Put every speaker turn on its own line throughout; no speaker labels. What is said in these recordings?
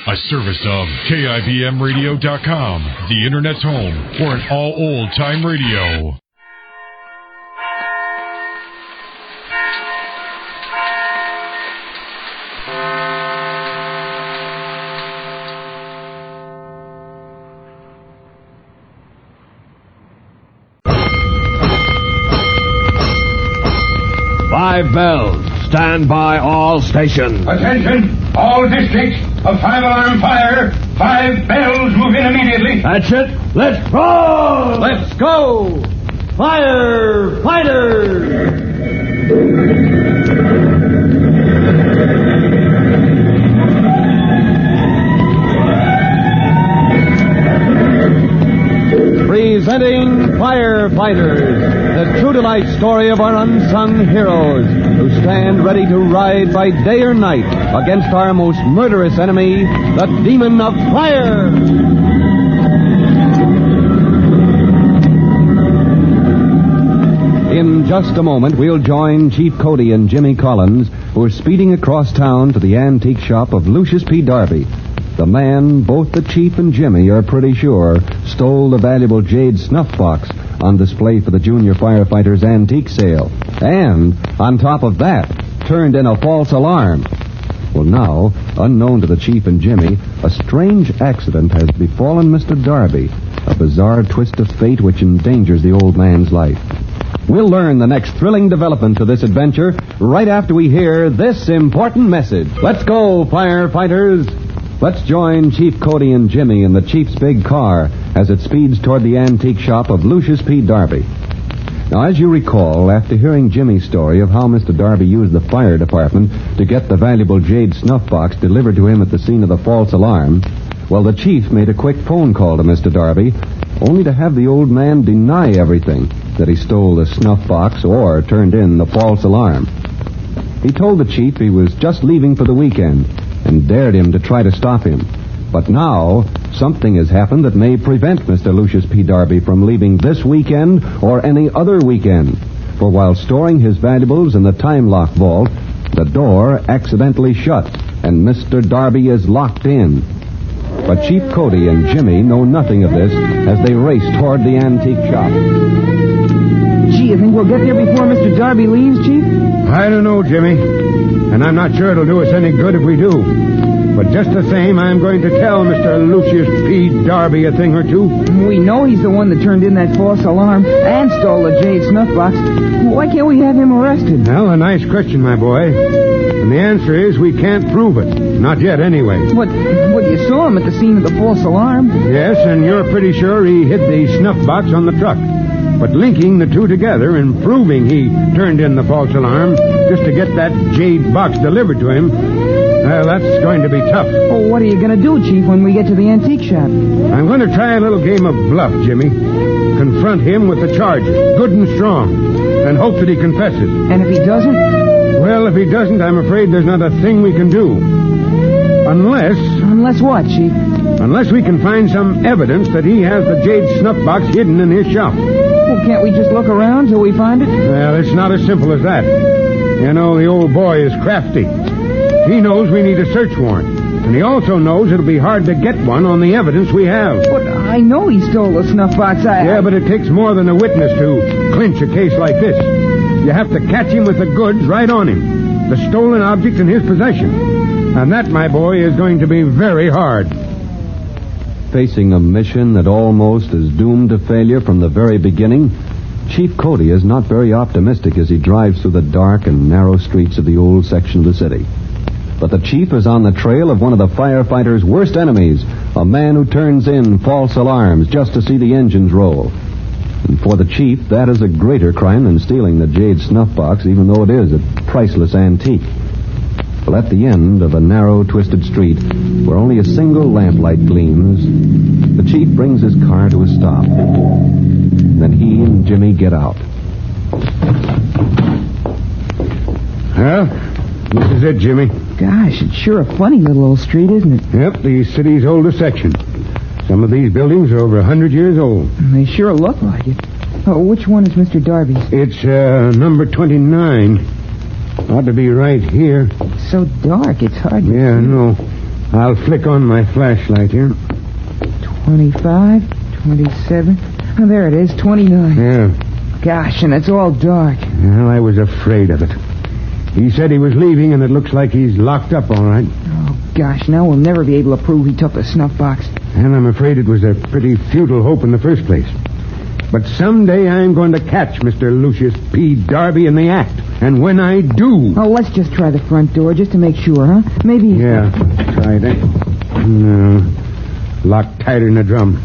A service of KIBMradio.com, the Internet's home for an all old-time radio.
Five bells. Stand by all stations.
Attention, all districts. A 5-alarm fire. 5 bells. Move in immediately.
That's it. Let's roll.
Let's go. Firefighters. Presenting Firefighters, the true-to-life story of our unsung heroes who stand ready to ride by day or night against our most murderous enemy, the demon of fire. In just a moment, we'll join Chief Cody and Jimmy Collins, who are speeding across town to the antique shop of Lucius P. Darby, the man both the Chief and Jimmy are pretty sure stole the valuable jade snuff box on display for the Junior Firefighters Antique Sale. And, on top of that, turned in a false alarm. Well, now, unknown to the Chief and Jimmy, a strange accident has befallen Mr. Darby, a bizarre twist of fate which endangers the old man's life. We'll learn the next thrilling development to this adventure right after we hear this important message. Let's go, firefighters! Let's join Chief Cody and Jimmy in the Chief's big car as it speeds toward the antique shop of Lucius P. Darby. Now, as you recall, after hearing Jimmy's story of how Mr. Darby used the fire department to get the valuable jade snuff box delivered to him at the scene of the false alarm, well, the Chief made a quick phone call to Mr. Darby, only to have the old man deny everything, that he stole the snuff box or turned in the false alarm. He told the Chief he was just leaving for the weekend and dared him to try to stop him. But now, something has happened that may prevent Mr. Lucius P. Darby from leaving this weekend or any other weekend. For while storing his valuables in the time lock vault, the door accidentally shut, and Mr. Darby is locked in. But Chief Cody and Jimmy know nothing of this as they race toward the antique shop.
Gee, you think we'll get there before Mr. Darby leaves, Chief?
I don't know, Jimmy. And I'm not sure it'll do us any good if we do. But just the same, I'm going to tell Mr. Lucius P. Darby a thing or two.
We know he's the one that turned in that false alarm and stole the jade snuff box. Why can't we have him arrested?
Well, a nice question, my boy. And the answer is we can't prove it. Not yet, anyway.
But you saw him at the scene of the false alarm.
Yes, and you're pretty sure he hid the snuff box on the truck. But linking the two together and proving he turned in the false alarm just to get that jade box delivered to him, well, that's going to be tough.
Oh, what are you going to do, Chief, when we get to the antique shop?
I'm going to try a little game of bluff, Jimmy. Confront him with the charges, good and strong, and hope that he confesses.
And if he doesn't?
Well, if he doesn't, I'm afraid there's not a thing we can do. Unless...
Unless what, Chief?
Unless we can find some evidence that he has the jade snuff box hidden in his shop.
Well, can't we just look around till we find it?
Well, it's not as simple as that. You know, the old boy is crafty. He knows we need a search warrant. And he also knows it'll be hard to get one on the evidence we have.
But I know he stole the snuff box.
Yeah, but it takes more than a witness to clinch a case like this. You have to catch him with the goods right on him. The stolen object in his possession. And that, my boy, is going to be very hard.
Facing a mission that almost is doomed to failure from the very beginning, Chief Cody is not very optimistic as he drives through the dark and narrow streets of the old section of the city. But the Chief is on the trail of one of the firefighters' worst enemies, a man who turns in false alarms just to see the engines roll. And for the Chief, that is a greater crime than stealing the jade snuff box, even though it is a priceless antique. Well, at the end of a narrow, twisted street, where only a single lamplight gleams, the Chief brings his car to a stop. Then he and Jimmy get out.
Well, this is it, Jimmy.
Gosh, it's sure a funny little old street, isn't it?
Yep, the city's oldest section. Some of these buildings are over 100 years old.
They sure look like it. Oh, which one is Mr. Darby's?
It's number 29. Ought to be right here.
It's so dark, it's hard to see.
Yeah, no. I'll flick on my flashlight here.
25, 27. Oh, there it is, 29.
Yeah.
Gosh, and it's all dark.
Well, I was afraid of it. He said he was leaving, and it looks like he's locked up all right.
Oh, gosh, now we'll never be able to prove he took the snuff box.
And I'm afraid it was a pretty futile hope in the first place. But someday I'm going to catch Mr. Lucius P. Darby in the act. And when I do...
Oh, let's just try the front door just to make sure, huh? Maybe...
Yeah, try that. No. Locked tighter than a drum.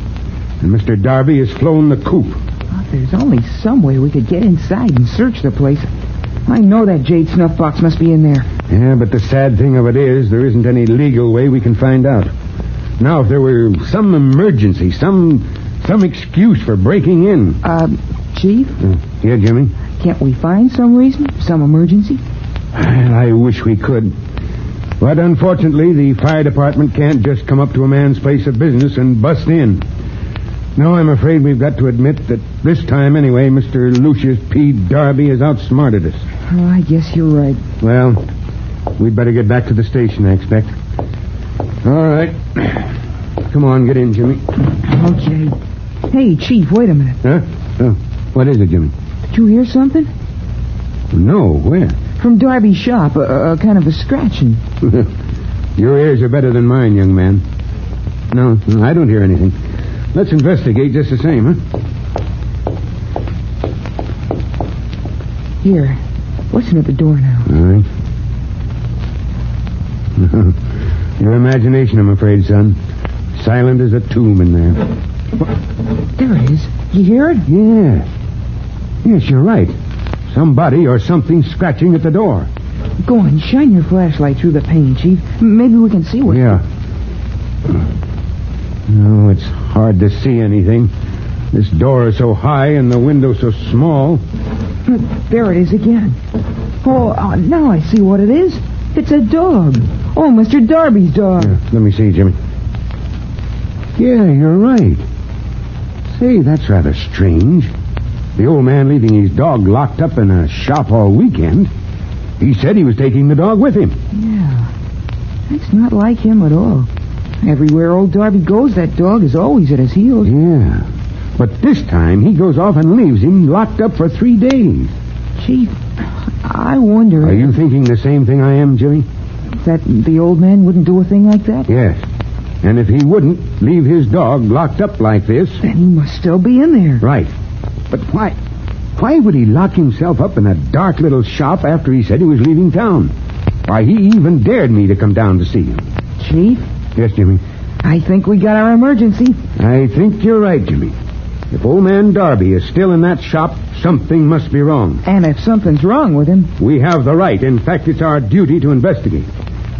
And Mr. Darby has flown the coop.
Oh, there's only some way we could get inside and search the place. I know that jade snuff box must be in there.
Yeah, but the sad thing of it is there isn't any legal way we can find out. Now, if there were some emergency, some excuse for breaking in...
Chief?
Yeah, Jimmy?
Can't we find some reason? Some emergency?
I wish we could. But unfortunately, the fire department can't just come up to a man's place of business and bust in. No, I'm afraid we've got to admit that this time, anyway, Mr. Lucius P. Darby has outsmarted us.
Oh, I guess you're right.
Well, we'd better get back to the station, I expect. All right. Come on, get in, Jimmy.
Okay. Hey, Chief, wait a minute.
Huh? Oh, what is it, Jimmy?
Did you hear something?
No, where?
From Darby's shop, kind of a scratching.
Your ears are better than mine, young man. No, I don't hear anything. Let's investigate just the same, huh?
Here, listen at the door now.
All right. Your imagination, I'm afraid, son. Silent as a tomb in there.
There it is. You hear it?
Yeah. Yes, you're right. Somebody or something scratching at the door.
Go on, shine your flashlight through the pane, Chief. Maybe we can see what...
Yeah. No, it's hard to see anything. This door is so high and the window so small.
There it is again. Oh, now I see what it is. It's a dog. Oh, Mr. Darby's dog.
Yeah, let me see, Jimmy. Yeah, you're right. Say, that's rather strange. The old man leaving his dog locked up in a shop all weekend. He said he was taking the dog with him.
Yeah. That's not like him at all. Everywhere old Darby goes, that dog is always at his heels.
Yeah. But this time, he goes off and leaves him locked up for 3 days.
Chief, I wonder...
Are you thinking the same thing I am, Jimmy?
That the old man wouldn't do a thing like that?
Yes. And if he wouldn't leave his dog locked up like this...
Then he must still be in there.
Right. But why? Why would he lock himself up in a dark little shop after he said he was leaving town? Why, he even dared me to come down to see him.
Chief?
Yes, Jimmy?
I think we got our emergency.
I think you're right, Jimmy. If old man Darby is still in that shop, something must be wrong.
And if something's wrong with him...
We have the right. In fact, it's our duty to investigate.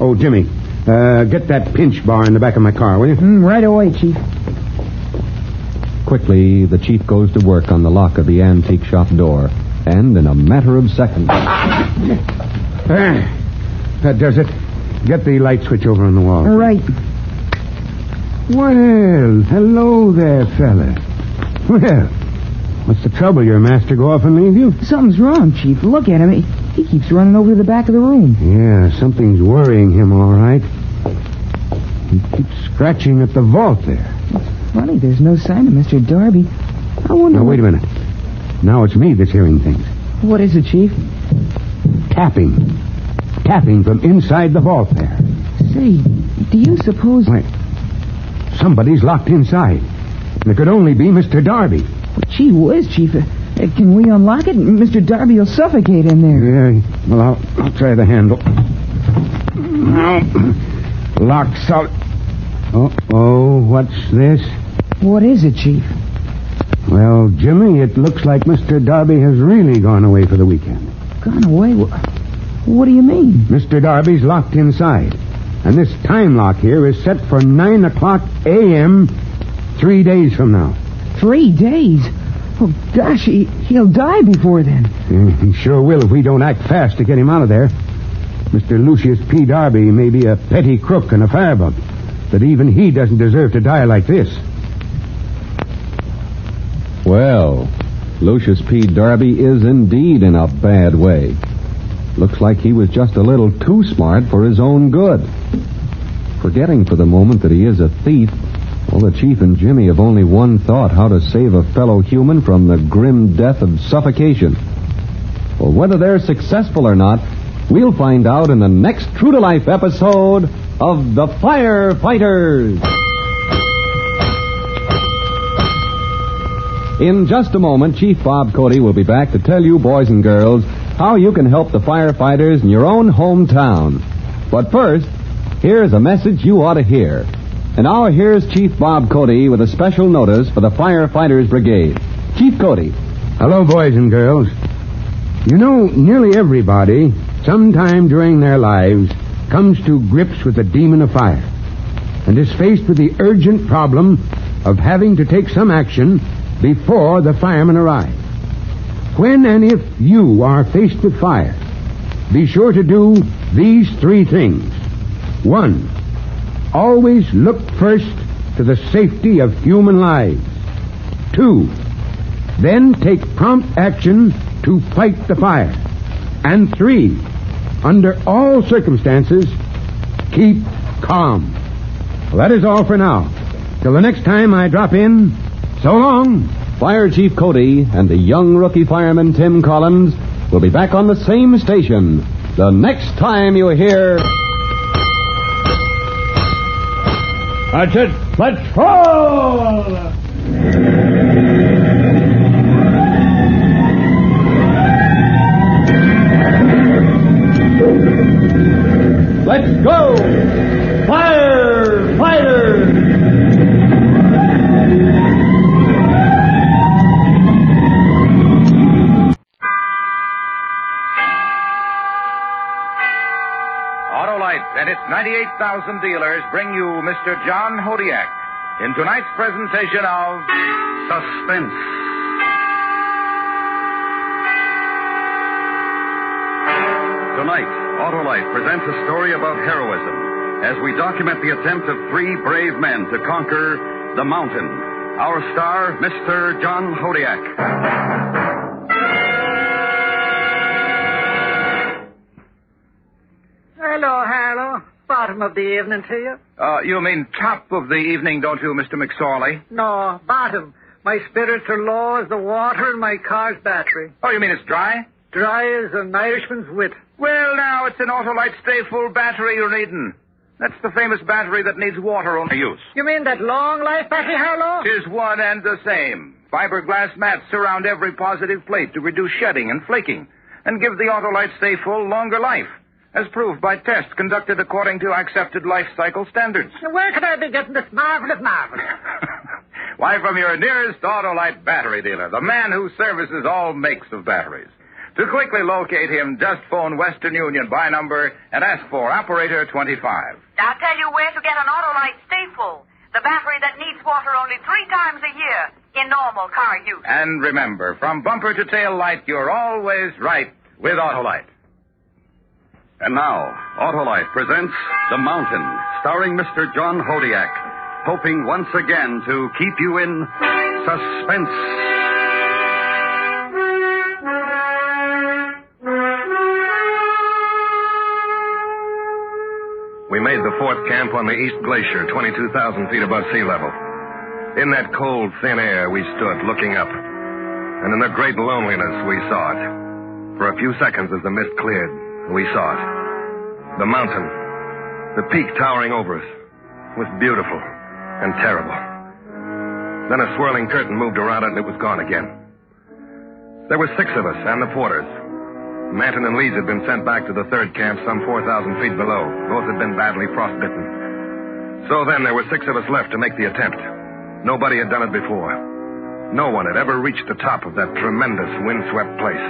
Oh, Jimmy, get that pinch bar in the back of my car, will you?
Right away, Chief.
Quickly, the chief goes to work on the lock of the antique shop door. And in a matter of seconds...
That does it. Get the light switch over on the wall.
Right.
Well, hello there, fella. Well, what's the trouble? Your master go off and leave you?
Something's wrong, Chief. Look at him. He keeps running over to the back of the room.
Yeah, something's worrying him, all right. He keeps scratching at the vault there.
It's funny, there's no sign of Mr. Darby. I wonder...
Now, wait a minute. Now it's me that's hearing things.
What is it, Chief?
Tapping. Tapping from inside the vault there.
Say, do you suppose...
Wait. Somebody's locked inside. It could only be Mr. Darby.
Well, gee whiz, Chief. Can we unlock it? Mr. Darby will suffocate in there.
Yeah, well, I'll try the handle. Now, locked solid. Oh, what's this?
What is it, Chief?
Well, Jimmy, it looks like Mr. Darby has really gone away for the weekend.
Gone away? What do you mean?
Mr. Darby's locked inside. And this time lock here is set for 9 o'clock a.m. 3 days from now.
3 days? Oh, gosh, he'll die before then.
He sure will if we don't act fast to get him out of there. Mr. Lucius P. Darby may be a petty crook and a firebug, but even he doesn't deserve to die like this.
Well, Lucius P. Darby is indeed in a bad way. Looks like he was just a little too smart for his own good. Forgetting for the moment that he is a thief, well, the Chief and Jimmy have only one thought: how to save a fellow human from the grim death of suffocation. Well, whether they're successful or not, we'll find out in the next true-to-life episode of The Firefighters. In just a moment, Chief Bob Cody will be back to tell you, boys and girls, how you can help the firefighters in your own hometown. But first, here's a message you ought to hear. And now here's Chief Bob Cody with a special notice for the Firefighters Brigade. Chief Cody.
Hello, boys and girls. You know, nearly everybody, sometime during their lives, comes to grips with the demon of fire and is faced with the urgent problem of having to take some action before the firemen arrive. When and if you are faced with fire, be sure to do these 3 things. 1, always look first to the safety of human lives. 2, then take prompt action to fight the fire. And 3, under all circumstances, keep calm. Well, that is all for now. Till the next time I drop in, so long.
Fire Chief Cody and the young rookie fireman Tim Collins will be back on the same station the next time you hear...
That's it. Patrol!
Let's go! Firefighters!
Autolite and its 98,000 dealers bring you Mr. John Hodiak in tonight's presentation of Suspense. Tonight, Autolite presents a story about heroism as we document the attempt of 3 brave men to conquer the mountain. Our star, Mr. John Hodiak.
Hello. Bottom of the evening to you.
You mean top of the evening, don't you, Mr. McSorley?
No, bottom. My spirits are low as the water in my car's battery.
Oh, you mean it's dry?
Dry as an Irishman's wit.
Well, now, it's an Autolite Stay Full battery you're needing. That's the famous battery that needs water only use.
You mean that long life battery, Harlow?
'Tis one and the same. Fiberglass mats surround every positive plate to reduce shedding and flaking and give the Autolite Stay Full longer life, as proved by tests conducted according to accepted life cycle standards.
Where could I be getting this marvelous marvel?
Why, from your nearest Autolite battery dealer, the man who services all makes of batteries. To quickly locate him, just phone Western Union by number and ask for Operator 25.
I'll tell you where to get an Autolite Stay Full, the battery that needs water only 3 times a year in normal car use.
And remember, from bumper to tail light, you're always right with Autolite. And now, Autolite presents The Mountain, starring Mr. John Hodiak, hoping once again to keep you in suspense. We made the 4th camp on the East Glacier, 22,000 feet above sea level. In that cold, thin air, we stood looking up. And in the great loneliness, we saw it. For a few seconds as the mist cleared, we saw it. The mountain, the peak towering over us, was beautiful and terrible. Then a swirling curtain moved around it and it was gone again. There were 6 of us and the porters. Manton and Leeds had been sent back to the 3rd camp some 4,000 feet below. Both had been badly frostbitten. So then there were 6 of us left to make the attempt. Nobody had done it before. No one had ever reached the top of that tremendous windswept place.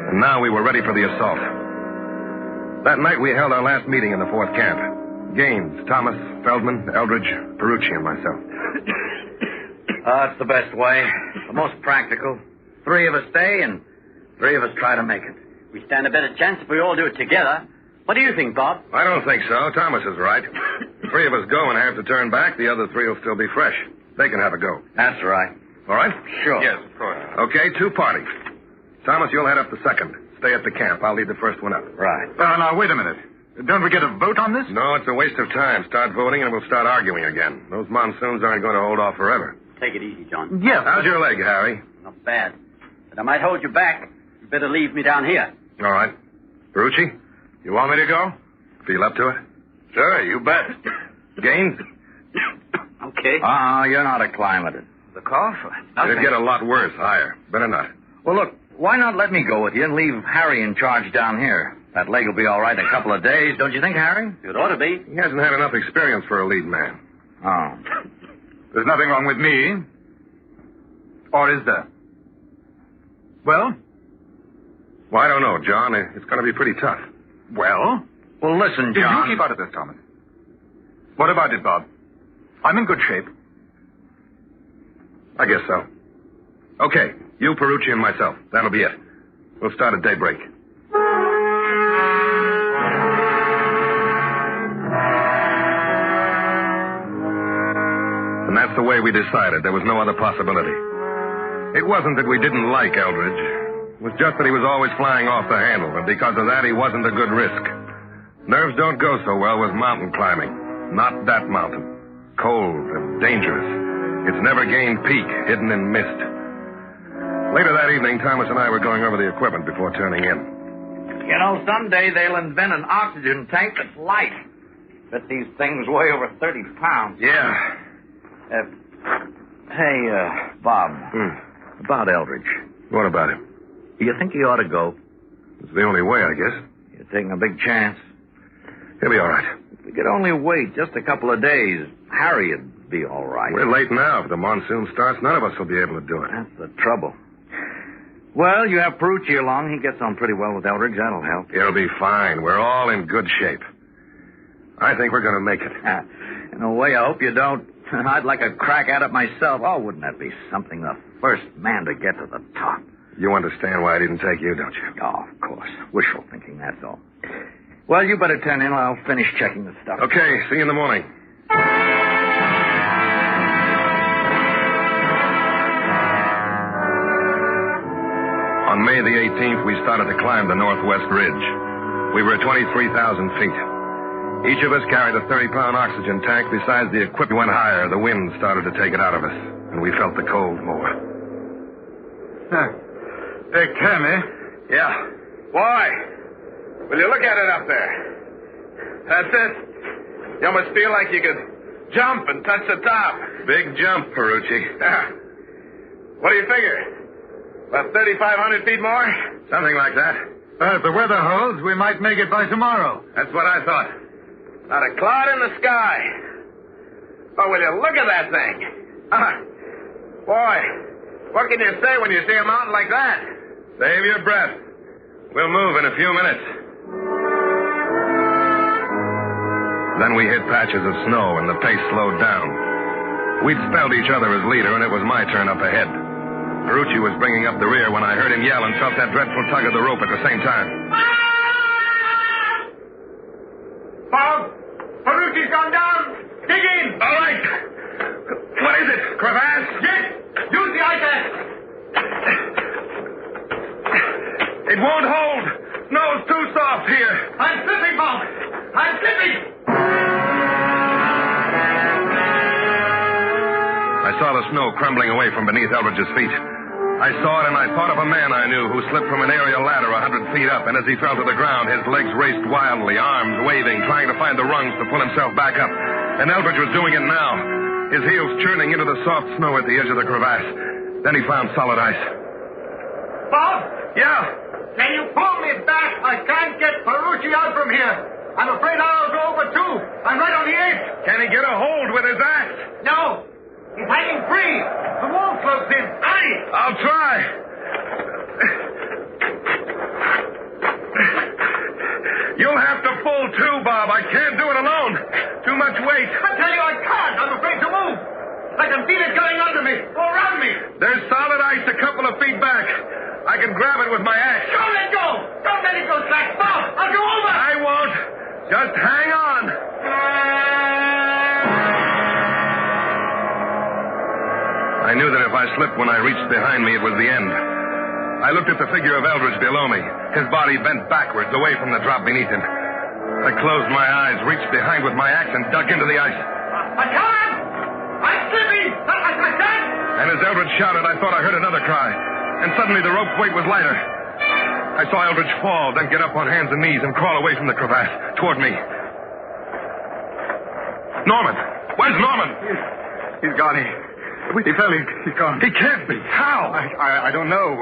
And now we were ready for the assault. That night we held our last meeting in the 4th camp. Gaines, Thomas, Feldman, Eldridge, Perucci, and myself.
That's the best way. The most practical. 3 of us stay and 3 of us try to make it. We stand a better chance if we all do it together. What do you think, Bob?
I don't think so. Thomas is right. 3 of us go and have to turn back. The other 3 will still be fresh. They can have a go.
That's right.
All right?
Sure.
Yes, of course. Okay, 2 parties. Thomas, you'll head up the 2nd. Stay at the camp. I'll lead the first one up.
Right.
Now, wait a minute.
Don't we get a vote on this?
No, it's a waste of time. Start voting and we'll start arguing again. Those monsoons aren't going to hold off forever.
Take it easy, John.
Yes.
How's your leg, Harry?
Not bad. But I might hold you back. You better leave me down here.
All right. Ferrucci, you want me to go? Feel up to it?
Sure, you bet.
Gaines?
Okay.
You're not acclimated.
The cough?
It'd get a lot worse, higher. Better not.
Well, look, why not let me go with you and leave Harry in charge down here? That leg will be all right in a couple of days, don't you think, Harry?
It ought to be.
He hasn't had enough experience for a lead man.
Oh. There's nothing wrong with me. Or is there? Well,
I don't know, John. It's going to be pretty tough.
Well, listen, John. You keep out of this, Thomas. What about it, Bob? I'm in good shape.
I guess so. Okay, you, Ferrucci, and myself. That'll be it. We'll start at daybreak. And that's the way we decided. There was no other possibility. It wasn't that we didn't like Eldridge. It was just that he was always flying off the handle, and because of that, he wasn't a good risk. Nerves don't go so well with mountain climbing. Not that mountain. Cold and dangerous. Its never-gained peak, hidden in mist. Later that evening, Thomas and I were going over the equipment before turning in.
You know, someday they'll invent an oxygen tank that's light. Bet these things weigh over 30 pounds.
Yeah.
Bob. About Eldridge.
What about him?
Do you think he ought to go?
It's the only way, I guess.
You're taking a big chance.
He'll be all right.
If we could only wait just a couple of days, Harry'd be all right.
We're late now. If the monsoon starts, none of us will be able to do it.
That's the trouble. Well, you have Ferrucci along. He gets on pretty well with Eldridge. That'll help.
He'll be fine. We're all in good shape. I think we're going to make it.
In a way, I hope you don't. I'd like a crack at it myself. Oh, wouldn't that be something? The first man to get to the top.
You understand why I didn't take you, don't you?
Oh, of course. Wishful thinking, that's all. Well, you better turn in. I'll finish checking the stuff.
Okay, see you in the morning. On May the 18th, we started to climb the Northwest Ridge. We were at 23,000 feet. Each of us carried a 30-pound oxygen tank. Besides the equipment went higher, the wind started to take it out of us, and we felt the cold more.
Hey, Cammy.
Yeah. Why? Will you look at it up there? That's it. You almost feel like you could jump and touch the top. Big jump, Ferrucci. What do you figure? About 3,500 feet more? Something like that.
If the weather holds, we might make it by tomorrow.
That's what I thought. Not a cloud in the sky. Oh, will you look at that thing? Boy, what can you say when you see a mountain like that? Save your breath. We'll move in a few minutes. Then we hit patches of snow and the pace slowed down. We'd spelled each other as leader, and it was my turn up ahead. Ferrucci was bringing up the rear when I heard him yell and felt that dreadful tug of the rope at the same time.
Bob, Ferrucci's gone down. Dig in.
All right. What is it? Crevasse?
Yes. Use the ice axe.
It won't hold. Snow's too soft here.
I'm slipping, Bob. I'm slipping.
I saw the snow crumbling away from beneath Eldridge's feet. I saw it, and I thought of a man I knew who slipped from an aerial ladder 100 feet up, and as he fell to the ground, his legs raced wildly, arms waving, trying to find the rungs to pull himself back up. And Eldridge was doing it now, his heels churning into the soft snow at the edge of the crevasse. Then he found solid ice.
Bob?
Yeah?
Can you pull me back? I can't get Ferrucci out from here. I'm afraid I'll go over too. I'm right on the edge.
Can he get a hold with his axe?
No. He's hanging free. The wall closes in. Hurry!
I'll try. You'll have to pull too, Bob. I can't do it alone. Too much weight.
I tell you I can't. I'm afraid to move. I can feel it going under me, all around me.
There's solid ice a couple of feet back. I can grab it with my axe.
Don't let go. Don't let it go slack. Bob, I'll go over.
I won't. Just hang on. I knew that if I slipped when I reached behind me, it was the end. I looked at the figure of Eldridge below me, his body bent backwards away from the drop beneath him. I closed my eyes, reached behind with my axe, and dug into the ice.
I can't! I'm slipping! I can't!
And as Eldridge shouted, I thought I heard another cry. And suddenly the rope weight was lighter. I saw Eldridge fall, then get up on hands and knees and crawl away from the crevasse toward me. Norman! Where's Norman?
He's gone. He fell. He's gone.
He can't be. How?
I don't know.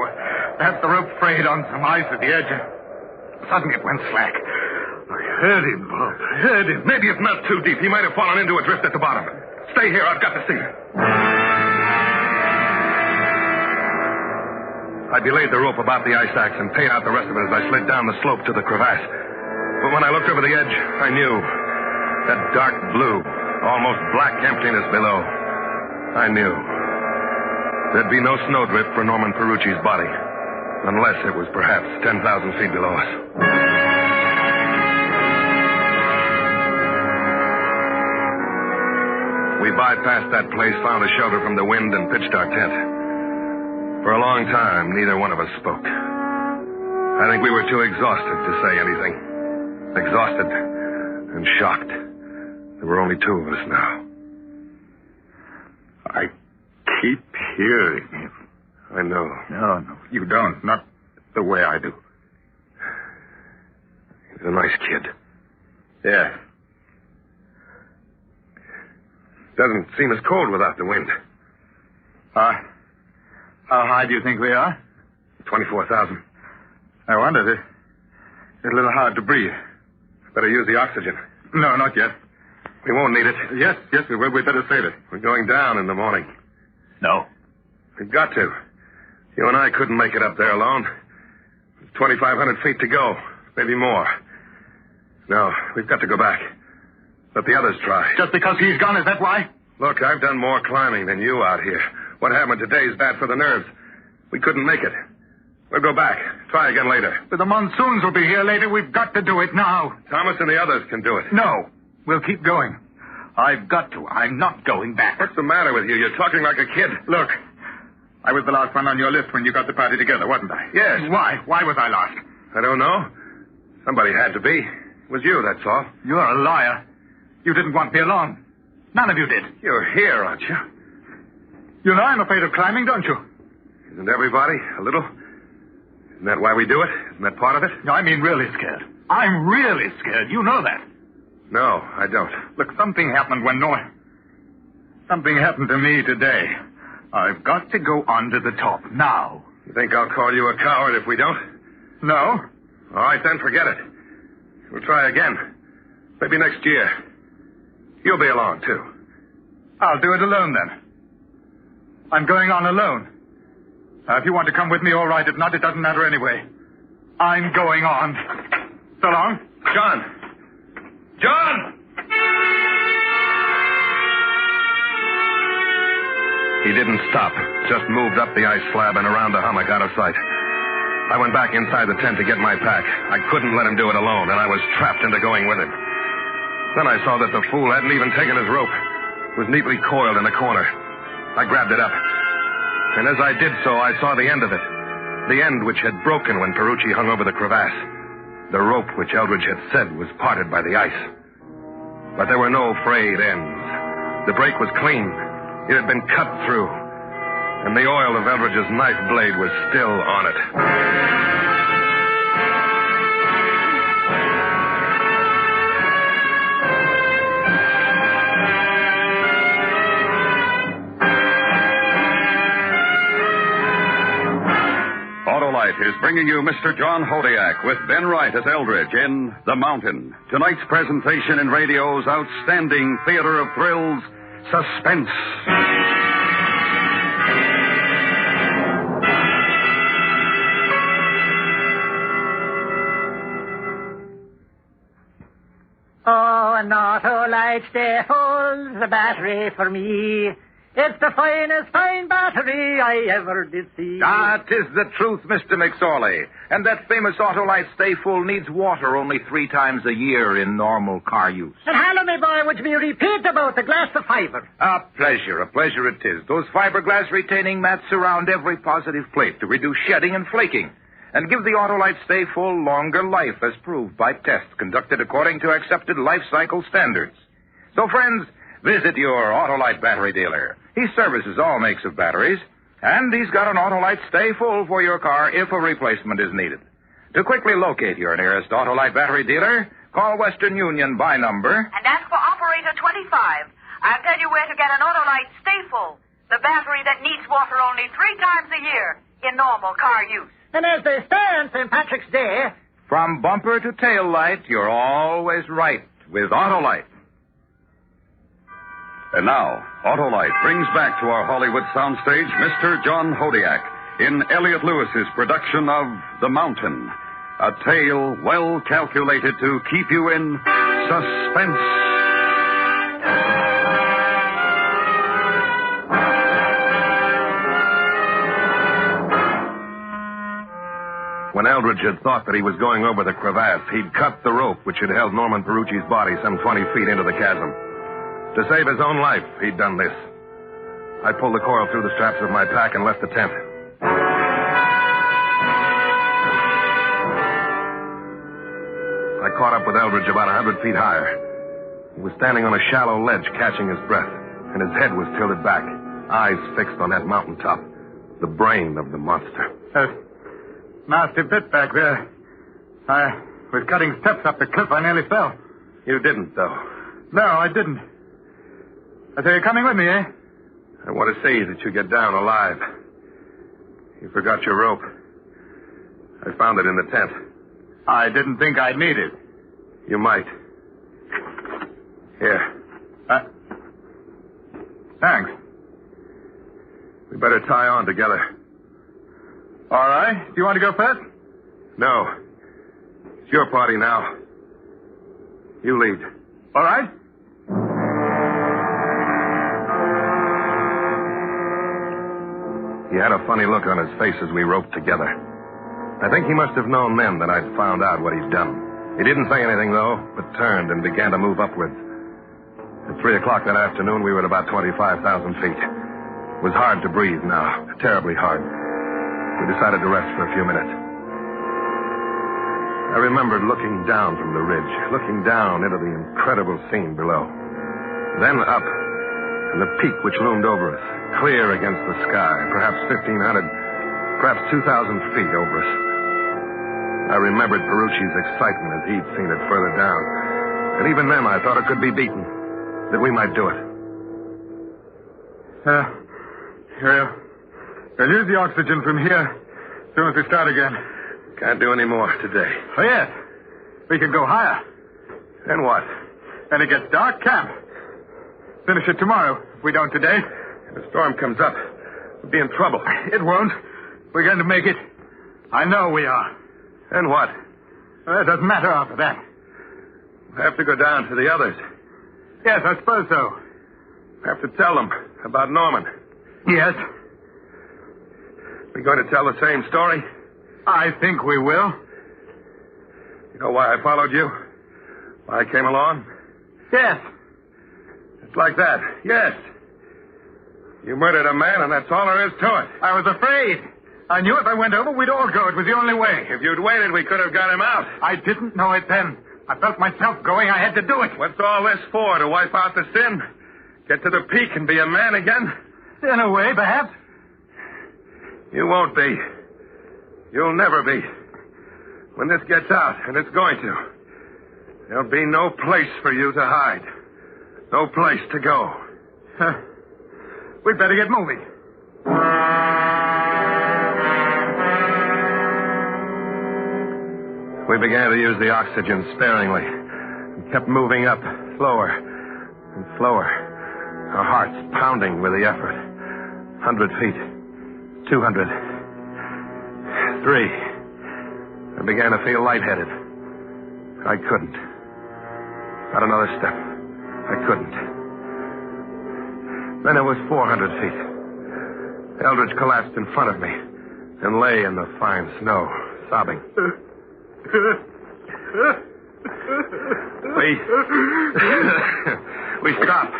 Perhaps the rope frayed on some ice at the edge. Suddenly it went slack. I heard him, Bob. I heard him.
Maybe it's not too deep. He might have fallen into a drift at the bottom. Stay here. I've got to see. I belayed the rope about the ice axe and paid out the rest of it as I slid down the slope to the crevasse. But when I looked over the edge, I knew that dark blue, almost black emptiness below. I knew there'd be no snowdrift for Norman Ferrucci's body, unless it was perhaps 10,000 feet below us. We bypassed that place, found a shelter from the wind, and pitched our tent. For a long time, neither one of us spoke. I think we were too exhausted to say anything. Exhausted and shocked. There were only two of us now.
I keep hearing him.
I know.
No, you don't. Not the way I do.
He's a nice kid.
Yeah.
Doesn't seem as cold without the wind.
How high do you think we are?
24,000.
I wondered. It's a little hard to breathe.
Better use the oxygen.
No, not yet.
We won't need it.
Yes, we will. We better save it.
We're going down in the morning.
No.
We've got to. You and I couldn't make it up there alone. There's 2,500 feet to go. Maybe more. No, we've got to go back. Let the others try.
Just because he's gone, is that why?
Look, I've done more climbing than you out here. What happened today is bad for the nerves. We couldn't make it. We'll go back. Try again later.
But the monsoons will be here later. We've got to do it now.
Thomas and the others can do it.
No. We'll keep going. I've got to. I'm not going back.
What's the matter with you? You're talking like a kid.
Look, I was the last one on your list when you got the party together, wasn't I?
Yes.
Why? Why was I last?
I don't know. Somebody had to be. It was you, that's all.
You're a liar. You didn't want me along. None of you did.
You're here, aren't you?
You know I'm afraid of climbing, don't you?
Isn't everybody a little? Isn't that why we do it? Isn't that part of it?
No, I mean really scared. I'm really scared. You know that.
No, I don't.
Look, something happened when Something happened to me today. I've got to go on to the top now.
You think I'll call you a coward if we don't?
No.
All right, then, forget it. We'll try again. Maybe next year. You'll be along, too.
I'll do it alone, then. I'm going on alone. If you want to come with me, all right. If not, it doesn't matter anyway. I'm going on. So long.
John! John! He didn't stop, just moved up the ice slab and around the hummock out of sight. I went back inside the tent to get my pack. I couldn't let him do it alone, and I was trapped into going with him. Then I saw that the fool hadn't even taken his rope. It was neatly coiled in a corner. I grabbed it up. And as I did so, I saw the end of it. The end which had broken when Ferrucci hung over the crevasse. The rope which Eldridge had said was parted by the ice. But there were no frayed ends. The break was clean. It had been cut through. And the oil of Eldridge's knife blade was still on it.
Autolite is bringing you Mr. John Hodiak with Ben Wright as Eldridge in The Mountain. Tonight's presentation in radio's outstanding theater of thrills, Suspense.
Oh, an Autolite stay holds a battery for me. It's the finest fine battery I ever did see.
That is the truth, Mr. McSorley. And that famous Autolite Stay Full needs water only 3 times a year in normal car use.
And hello, me boy, would you repeat about the glass of fibre?
A pleasure it is. Those fiberglass retaining mats surround every positive plate to reduce shedding and flaking. and give the Autolite Stay Full longer life as proved by tests conducted according to accepted life cycle standards. So, friends, visit your Autolite battery dealer. He services all makes of batteries, and he's got an Autolite Stay Full for your car if a replacement is needed. To quickly locate your nearest Autolite battery dealer, call Western Union by number
and ask for operator 25. I'll tell you where to get an Autolite Stay Full, the battery that needs water only 3 times a year in normal car use.
And as they say on St. Patrick's Day,
from bumper to tail light, you're always right with Autolite.
And now, Autolite brings back to our Hollywood soundstage Mr. John Hodiak in Elliot Lewis's production of The Mountain, a tale well calculated to keep you in suspense.
When Eldridge had thought that he was going over the crevasse, he'd cut the rope which had held Norman Perucci's body some 20 feet into the chasm. To save his own life, he'd done this. I pulled the coil through the straps of my pack and left the tent. I caught up with Eldridge about 100 feet higher. He was standing on a shallow ledge, catching his breath, and his head was tilted back, eyes fixed on that mountaintop, the brain of the monster.
Nasty bit back there. I was cutting steps up the cliff. I nearly fell.
You didn't, though.
No, I didn't. I say, you're coming with me, eh?
I want to see that you get down alive. You forgot your rope. I found it in the tent.
I didn't think I'd need it.
You might. Here.
Thanks.
We better tie on together.
All right. Do you want to go first?
No. It's your party now. You lead.
All right.
He had a funny look on his face as we roped together. I think he must have known then that I'd found out what he'd done. He didn't say anything, though, but turned and began to move upwards. At 3 o'clock that afternoon, we were at about 25,000 feet. It was hard to breathe now, terribly hard. We decided to rest for a few minutes. I remembered looking down from the ridge, looking down into the incredible scene below. Then up, and the peak which loomed over us, clear against the sky, perhaps 1,500, perhaps 2,000 feet over us. I remembered Perucci's excitement as he'd seen it further down. And even then, I thought it could be beaten, that we might do it.
We'll use the oxygen from here as soon as we start again.
Can't do any more today.
Oh, yes. We can go higher.
Then what?
When it gets dark, camp. Finish it tomorrow, if we don't today.
If the storm comes up, we'll be in trouble.
It won't. We're going to make it. I know we are.
Then what?
It doesn't matter after that.
We'll have to go down to the others.
Yes, I suppose so.
Have to tell them about Norman.
Yes.
We going to tell the same story?
I think we will.
You know why I followed you? Why I came along?
Yes.
It's like that. Yes. You murdered a man, and that's all there is to it.
I was afraid. I knew if I went over, we'd all go. It was the only way.
If you'd waited, we could have got him out.
I didn't know it then. I felt myself going. I had to do it.
What's all this for? To wipe out the sin? Get to the peak and be a man again?
In a way, perhaps.
You won't be. You'll never be. When this gets out, and it's going to, there'll be no place for you to hide. No place to go.
We'd better get moving.
We began to use the oxygen sparingly and kept moving up, slower and slower, our hearts pounding with the effort. 100 feet, 200, 3. I began to feel lightheaded. I couldn't. Not another step. I couldn't. Then it was 400 feet. Eldridge collapsed in front of me and lay in the fine snow, sobbing. We stop.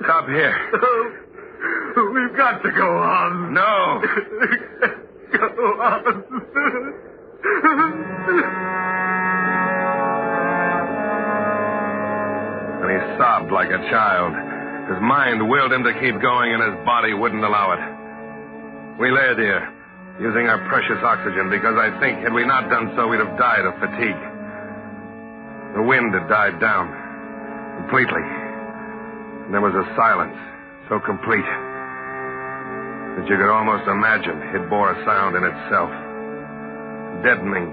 Stop here.
We've got to go on.
No.
Go on.
And he sobbed like a child. His mind willed him to keep going, and his body wouldn't allow it. We lay there, using our precious oxygen, because I think had we not done so, we'd have died of fatigue. The wind had died down completely. And there was a silence so complete that you could almost imagine it bore a sound in itself. Deadening.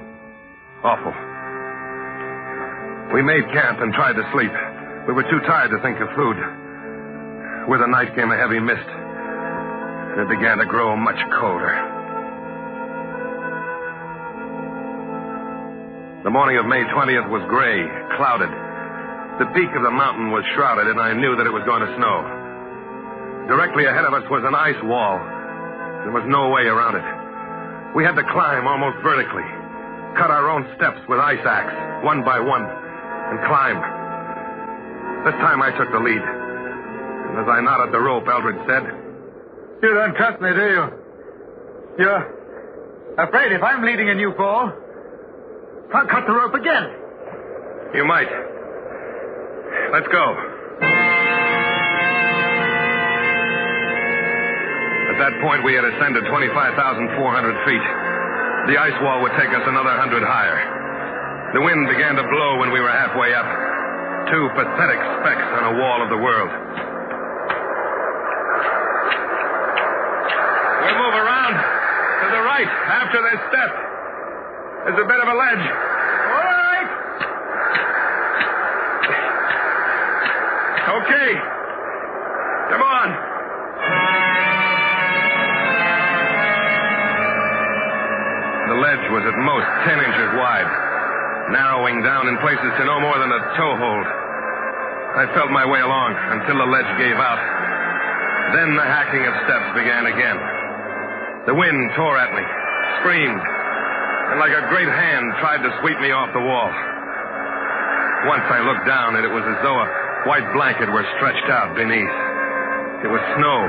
Awful. We made camp and tried to sleep. We were too tired to think of food. With the night came a heavy mist, and it began to grow much colder. The morning of May 20th was gray, clouded. The peak of the mountain was shrouded, and I knew that it was going to snow. Directly ahead of us was an ice wall. There was no way around it. We had to climb almost vertically, cut our own steps with ice axe, one by one, and climb. This time I took the lead. And as I knotted the rope, Eldred said,
You don't trust me, do you? You're afraid if I'm leading and you fall, I'll cut the rope again.
You might. Let's go. At that point, we had ascended 25,400 feet. The ice wall would take us another 100 higher. The wind began to blow when we were halfway up. Two pathetic specks on a wall of the world. We'll move around to the right after this step. There's a bit of a ledge.
All right.
Okay. Come on. The ledge was at most 10 inches wide, narrowing down in places to no more than a toe hold. I felt my way along until the ledge gave out. Then the hacking of steps began again. The wind tore at me, screamed, and like a great hand tried to sweep me off the wall. Once I looked down, and it was as though a white blanket were stretched out beneath. It was snow.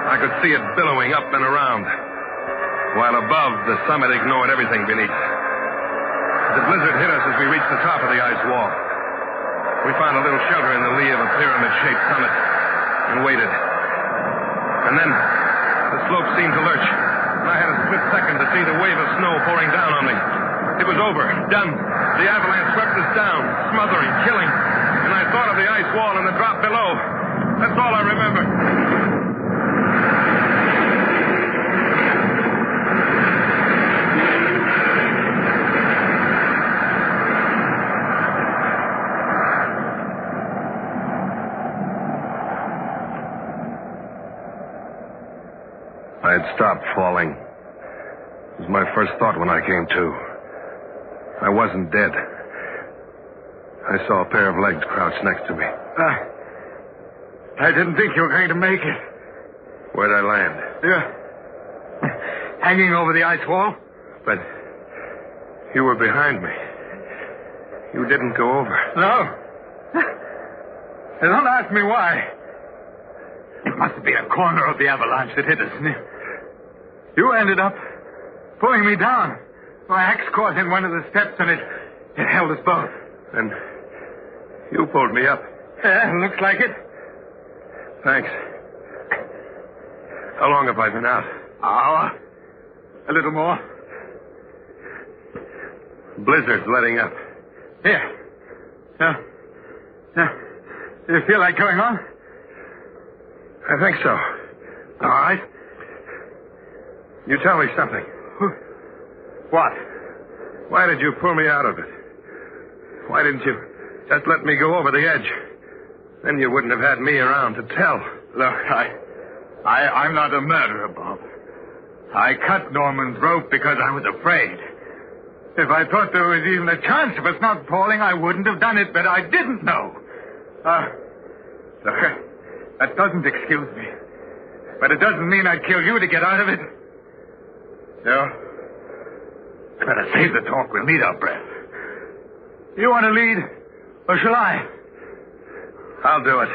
I could see it billowing up and around, while above, the summit ignored everything beneath. The blizzard hit us as we reached the top of the ice wall. We found a little shelter in the lee of a pyramid-shaped summit and waited. And then the slope seemed to lurch, and I had a split second to see the wave of snow pouring down on me. It was over, done. The avalanche swept us down, smothering, killing. And I thought of the ice wall and the drop below. That's all I remember. I had stopped falling. It was my first thought when I came to. I wasn't dead. I saw a pair of legs crouched next to me.
I didn't think you were going to make it.
Where'd I land?
Yeah. Hanging over the ice wall.
But you were behind me. You didn't go over.
No. Don't ask me why. It must have been a corner of the avalanche that hit us. You ended up pulling me down. My axe caught in one of the steps, and it held us both.
And you pulled me up.
Yeah, looks like it.
Thanks. How long have I been out?
Hour. A little more.
Blizzard's letting up.
Here. Do you feel like going on?
I think so.
All right.
You tell me something.
What?
Why did you pull me out of it? Why didn't you just let me go over the edge? Then you wouldn't have had me around to tell.
Look, I'm not a murderer, Bob. I cut Norman's rope because I was afraid. If I thought there was even a chance of us not falling, I wouldn't have done it, but I didn't know. Look, that doesn't excuse me. But it doesn't mean I'd kill you to get out of it. No. Better save the talk. We'll need our breath. You want to lead, or shall I?
I'll do it.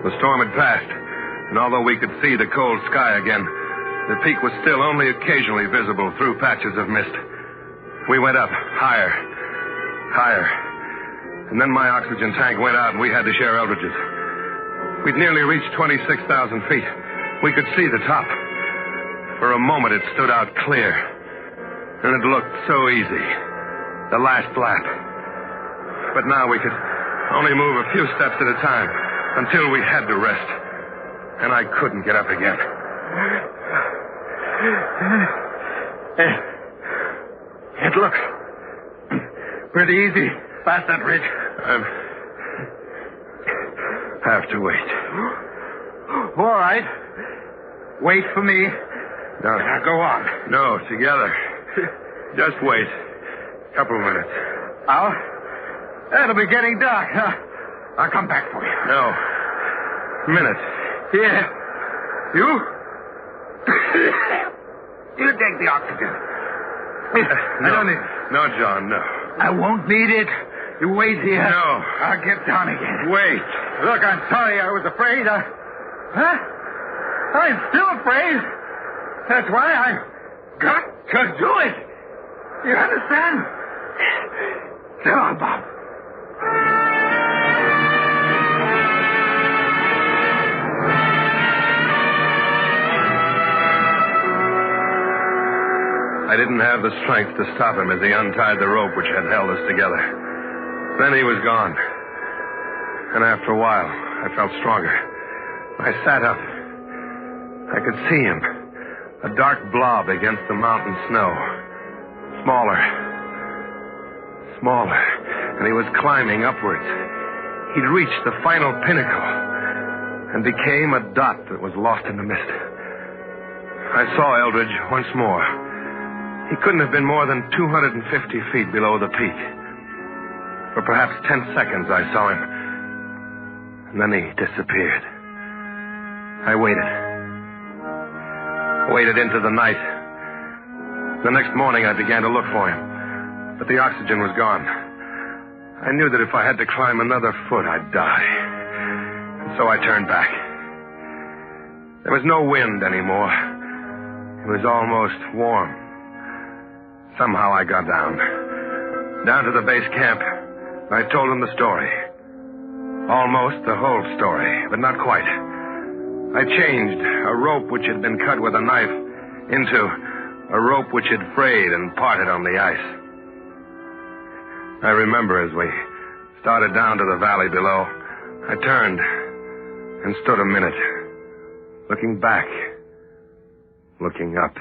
The storm had passed, and although we could see the cold sky again, the peak was still only occasionally visible through patches of mist. We went up, higher, higher. And then my oxygen tank went out and we had to share Eldridge's. We'd nearly reached 26,000 feet. We could see the top. For a moment it stood out clear. And it looked so easy. The last lap. But now we could only move a few steps at a time until we had to rest. And I couldn't get up again.
It looks pretty easy past that ridge.
I have to wait.
All right. Wait for me.
No.
Now go on.
No, together. Just wait. Couple of minutes.
It'll be getting dark. I'll come back for you.
No. Minute.
Yeah. You? You take the oxygen. I don't need it.
No, John, no.
I won't need it. You wait here.
No.
I'll get down again.
Wait.
Look, I'm sorry I was afraid. Huh? I'm still afraid. That's why I've got to do it. You understand? So on, Bob.
I didn't have the strength to stop him as he untied the rope which had held us together. Then he was gone. And after a while, I felt stronger. I sat up. I could see him, a dark blob against the mountain snow. Smaller. Smaller. And he was climbing upwards. He'd reached the final pinnacle and became a dot that was lost in the mist. I saw Eldridge once more. He couldn't have been more than 250 feet below the peak. For perhaps 10 seconds I saw him. And then he disappeared. I waited. Waited into the night. The next morning I began to look for him. But the oxygen was gone. I knew that if I had to climb another foot, I'd die. And so I turned back. There was no wind anymore. It was almost warm. Somehow I got down to the base camp. I told him the story. Almost the whole story, but not quite. I changed a rope which had been cut with a knife into a rope which had frayed and parted on the ice. I remember as we started down to the valley below, I turned and stood a minute, looking back, looking up.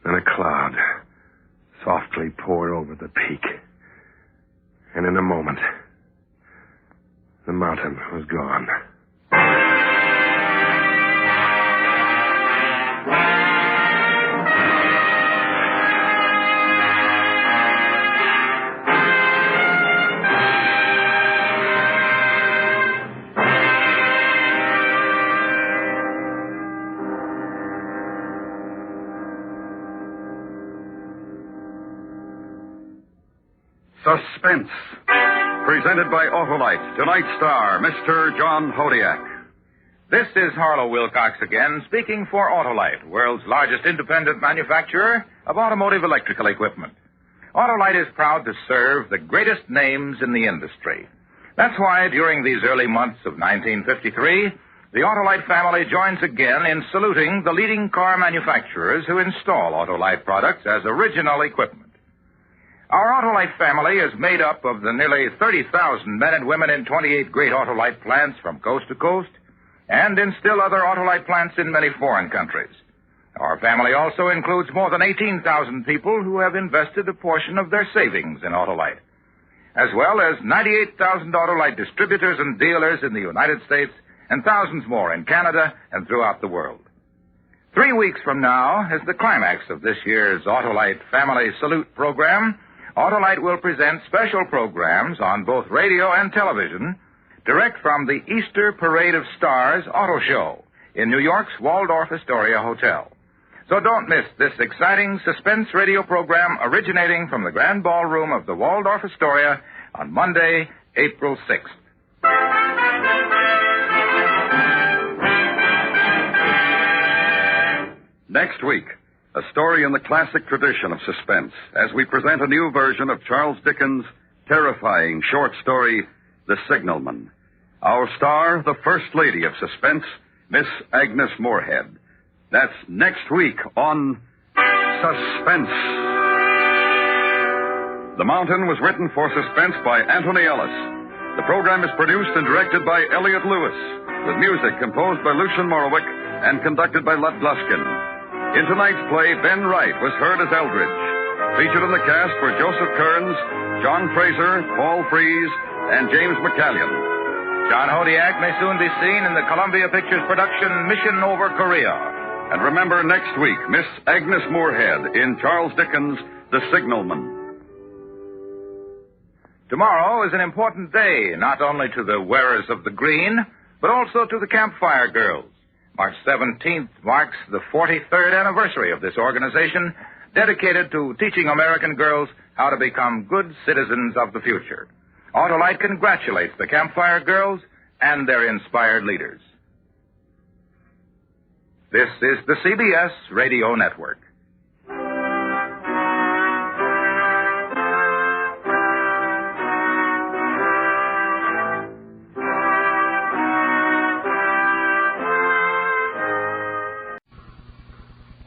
Then a cloud softly poured over the peak. And in a moment, the mountain was gone.
Suspense. Presented by Autolite. Tonight's star, Mr. John Hodiak.
This is Harlow Wilcox again, speaking for Autolite, world's largest independent manufacturer of automotive electrical equipment. Autolite is proud to serve the greatest names in the industry. That's why during these early months of 1953, the Autolite family joins again in saluting the leading car manufacturers who install Autolite products as original equipment. Our Autolite family is made up of the nearly 30,000 men and women in 28 great Autolite plants from coast to coast, and in still other Autolite plants in many foreign countries. Our family also includes more than 18,000 people who have invested a portion of their savings in Autolite, as well as 98,000 Autolite distributors and dealers in the United States and thousands more in Canada and throughout the world. 3 weeks from now is the climax of this year's Autolite Family Salute program. Autolite will present special programs on both radio and television, direct from the Easter Parade of Stars Auto Show in New York's Waldorf Astoria Hotel. So don't miss this exciting suspense radio program originating from the Grand Ballroom of the Waldorf Astoria on Monday, April 6th.
Next week, a story in the classic tradition of suspense as we present a new version of Charles Dickens' terrifying short story, The Signalman. Our star, the First Lady of Suspense, Miss Agnes Moorehead. That's next week on Suspense. The Mountain was written for Suspense by Anthony Ellis. The program is produced and directed by Elliott Lewis, with music composed by Lucian Morowick and conducted by Lud Gluskin. In tonight's play, Ben Wright was heard as Eldridge. Featured in the cast were Joseph Kearns, John Fraser, Paul Frees, and James McCallion.
John Hodiak may soon be seen in the Columbia Pictures production Mission Over Korea.
And remember next week, Miss Agnes Moorehead in Charles Dickens' The Signalman.
Tomorrow is an important day, not only to the wearers of the green, but also to the Campfire Girls. March 17th marks the 43rd anniversary of this organization, dedicated to teaching American girls how to become good citizens of the future. Autolite congratulates the Campfire Girls and their inspired leaders. This is the CBS Radio Network.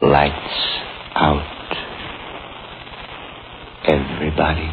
Lights out. Everybody.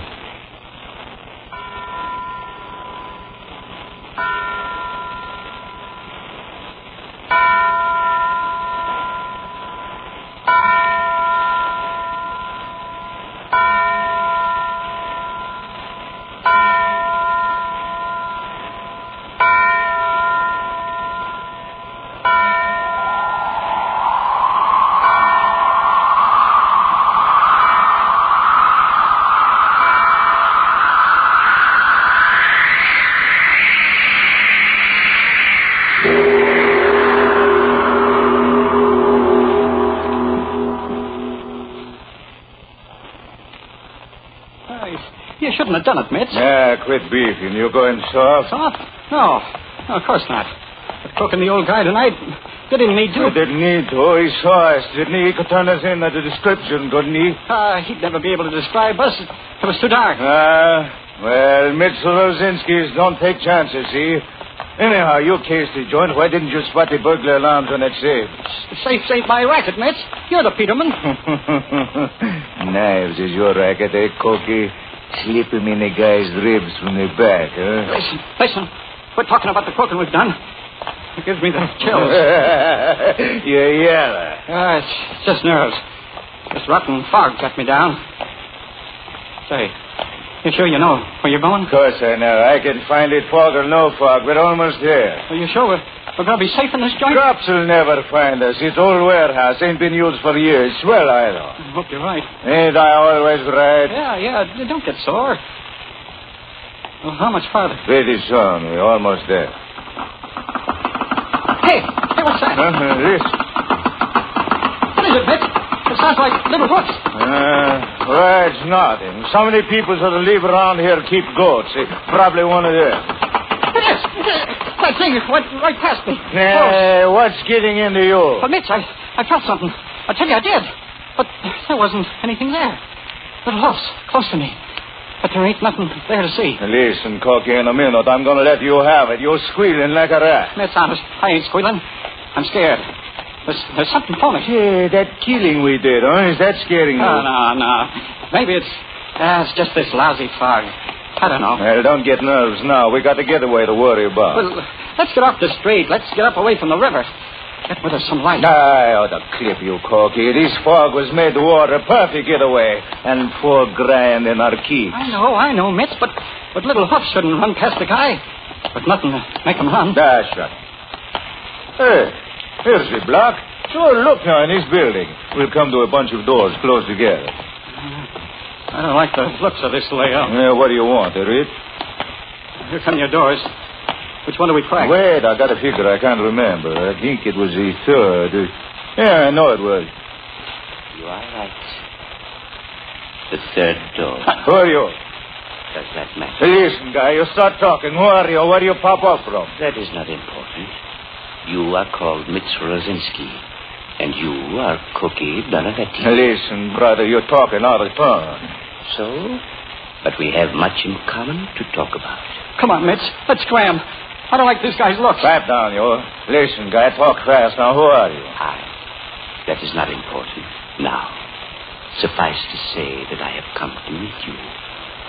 You shouldn't have done it, Mitch.
Yeah, quit beefing. You going soft?
Soft? No, of course not. But Cook and the old guy tonight didn't need to.
He didn't need to. He saw us, didn't he? He could turn us in at the description, couldn't he?
He'd never be able to describe us. It was too dark.
Well, Mitchell Rosinski's don't take chances, see? Anyhow, you cased the joint. Why didn't you spot the burglar alarms on that safe?
The safe ain't my racket, Mitch. You're the Peterman.
Knives is your racket, eh, Cookie? Slip him in a guy's ribs from the back, huh?
Listen. Quit talking about the cooking we've done. It gives me the chills.
You're yellow.
It's just nerves. This rotten fog got me down. Say, you sure you know where you're going?
Of course I know. I can find it, fog or no fog. We're almost there.
Are you sure we're going to be safe in this joint?
Cops will never find us. It's old warehouse. Ain't been used for years. Swell idle.
I hope you're right.
Ain't I always right?
Yeah. Don't get sore. Well, how much farther?
Pretty soon. We're almost there.
Hey, what's that?
Listen.
What is it, Mitch? It sounds like little hoofs.
Well, it's nothing. So many people that live around here keep goats. Probably one of them.
Yes. That thing went right past me.
What's getting into you?
But, Mitch, I felt something. I tell you, I did. But there wasn't anything there. Little hoofs close to me. But there ain't nothing there to see.
Listen, Corky, in a minute, I'm going to let you have it. You're squealing like a rat.
That's honest. I ain't squealing. I'm scared. There's something phony.
Yeah, that killing we did, huh? Is that scaring you?
No. Maybe it's just this lousy fog. I don't know.
Well, don't get nervous now. We got a getaway to worry about.
Well, let's get off the street. Let's get up away from the river. Get with us some light.
I ought to clip you, Corky. This fog was made to order. Perfect getaway. And $4,000 in our keys.
I know, Mitch, but little hoofs shouldn't run past the guy. But nothing to make him run.
That's right. Hey, here's the block. Sure, look now in this building. We'll come to a bunch of doors close together.
I don't like the looks of this layout.
Yeah, what do you want, Reed?
Here come your doors. Which one do we crack?
Wait, I got a figure. I can't remember. I think it was the third. Yeah, I know it was.
You are right. The third door.
Who are you?
Does that matter?
Listen, guy, you start talking. Who are you? Where do you pop up from?
That is not important. You are called Mitch Rosinski. And you are Cookie Donavetti.
Listen, brother, you're talking out of turn.
So? But we have much in common to talk about.
Come on, Mitch. Let's scram. I don't like this guy's looks.
Pipe down, you. Listen, guy, talk fast. Now, who are you?
That is not important. Now, suffice to say that I have come to meet you,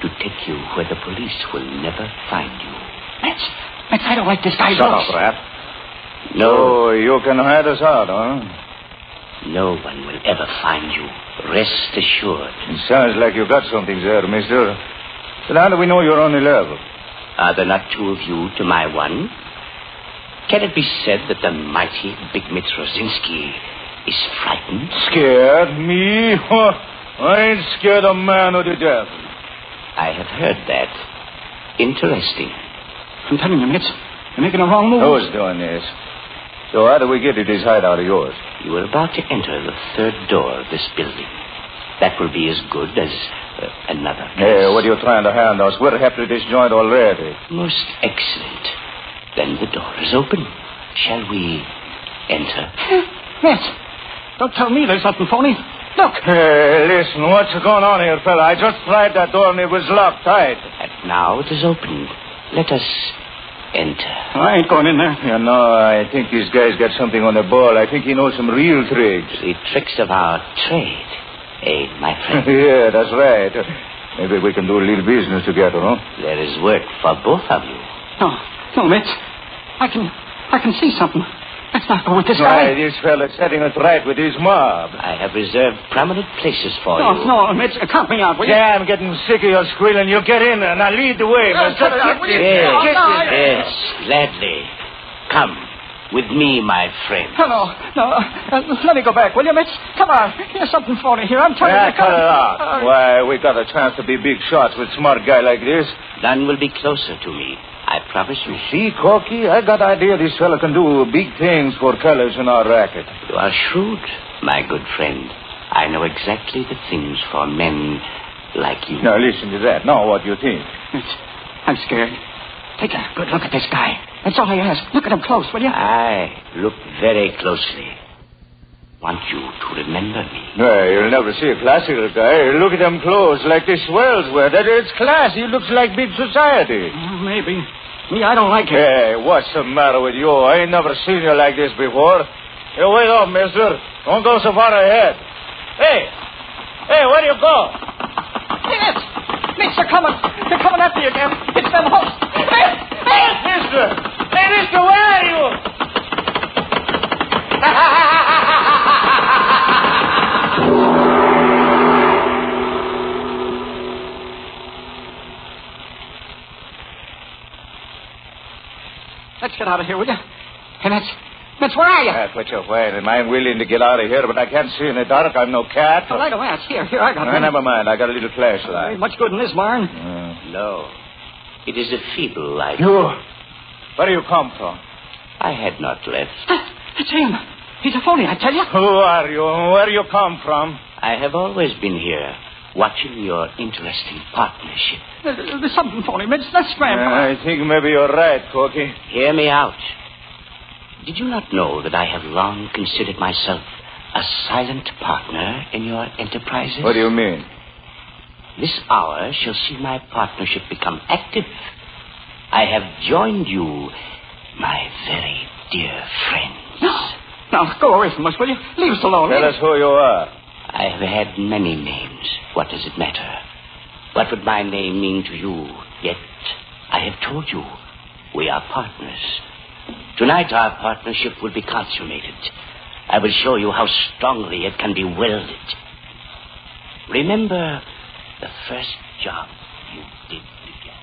to take you where the police will never find you.
Mitch, I don't like this guy's
Shut
looks.
up, Rap.
No.
Oh, you can hide us out, huh?
No one will ever find you. Rest assured.
It sounds like you got something there, mister. But how do we know you're on the level?
Are there not two of you to my one? Can it be said that the mighty Big Mitch Rosinski is frightened?
Scared? Me? I ain't scared a man of the devil.
I have heard that. Interesting.
I'm telling you, Mitch, you're making a wrong move.
Who's doing this? So how do we get to this hideout of yours?
You are about to enter the third door of this building. That will be as good as another place.
Hey, what are you trying to hand us? We're half to this joint already.
Most excellent. Then the door is open. Shall we enter?
Mitch, don't tell me there's nothing phony. Look.
Hey, listen, what's going on here, fella? I just tried that door and it was locked tight.
And now it is open. Let us enter.
I ain't going in there.
You know, I think this guy's got something on the ball. I think he knows some real tricks.
The tricks of our trade. Eh, my friend?
Yeah, that's right. Maybe we can do a little business together, huh?
There is work for both of you.
No, Mitch. I can see something. Let's not go with this guy.
This fella's setting it right with his mob.
I have reserved prominent places for you.
No, Mitch, count me out, will you?
Yeah, I'm getting sick of your squealing. You get in there. Now lead the way, mister.
Yes, gladly. Come. With me, my friend.
No. Let me go back, will you, Mitch? Come on. Here's something phony here. I'm telling you.
Cut it out. Why, we got a chance to be big shots with a smart guy like this.
None will be closer to me. I promise you.
See, Corky, I got idea this fella can do big things for fellas in our racket.
You are shrewd, my good friend. I know exactly the things for men like you.
Now, listen to that. Now, what do you think?
Mitch, I'm scared. Take a good look at this guy. That's all I ask. Look at him close, will you?
Aye, look very closely. Want you to remember me.
No, you'll never see a classical guy. Look at them clothes like the swells wear. That it's class. He looks like big society.
Maybe. Me, I don't like it.
Hey, what's the matter with you? I ain't never seen you like this before. Hey, wait up, mister. Don't go so far ahead. Hey, where do you go?
Mitch, they're coming. They're coming after you again. It's them hooks.
Mister, where are you?
Let's get out of here, will you? Hey, Mitch, where are you?
Quit your whining. I'm willing to get out of here, but I can't see in the dark. I'm no cat.
Well, light a match. Here, I got one.
Never mind. I got a little flashlight.
Ain't much good in this barn.
No. It is a feeble light.
Where do you come from?
I had not left.
It's him. He's a phony, I tell you.
Who are you? Where do you come from?
I have always been here, watching your interesting partnership.
There's something phony, Mitch. Let's scram.
I think maybe you're right, Corky.
Hear me out. Did you not know that I have long considered myself a silent partner in your enterprises?
What do you mean?
This hour shall see my partnership become active. I have joined you, my very dear friends.
Now, go away from us, will you? Leave us alone.
Tell us who you are.
I have had many names. What does it matter? What would my name mean to you? Yet, I have told you, we are partners. Tonight, our partnership will be consummated. I will show you how strongly it can be welded. Remember the first job you did together.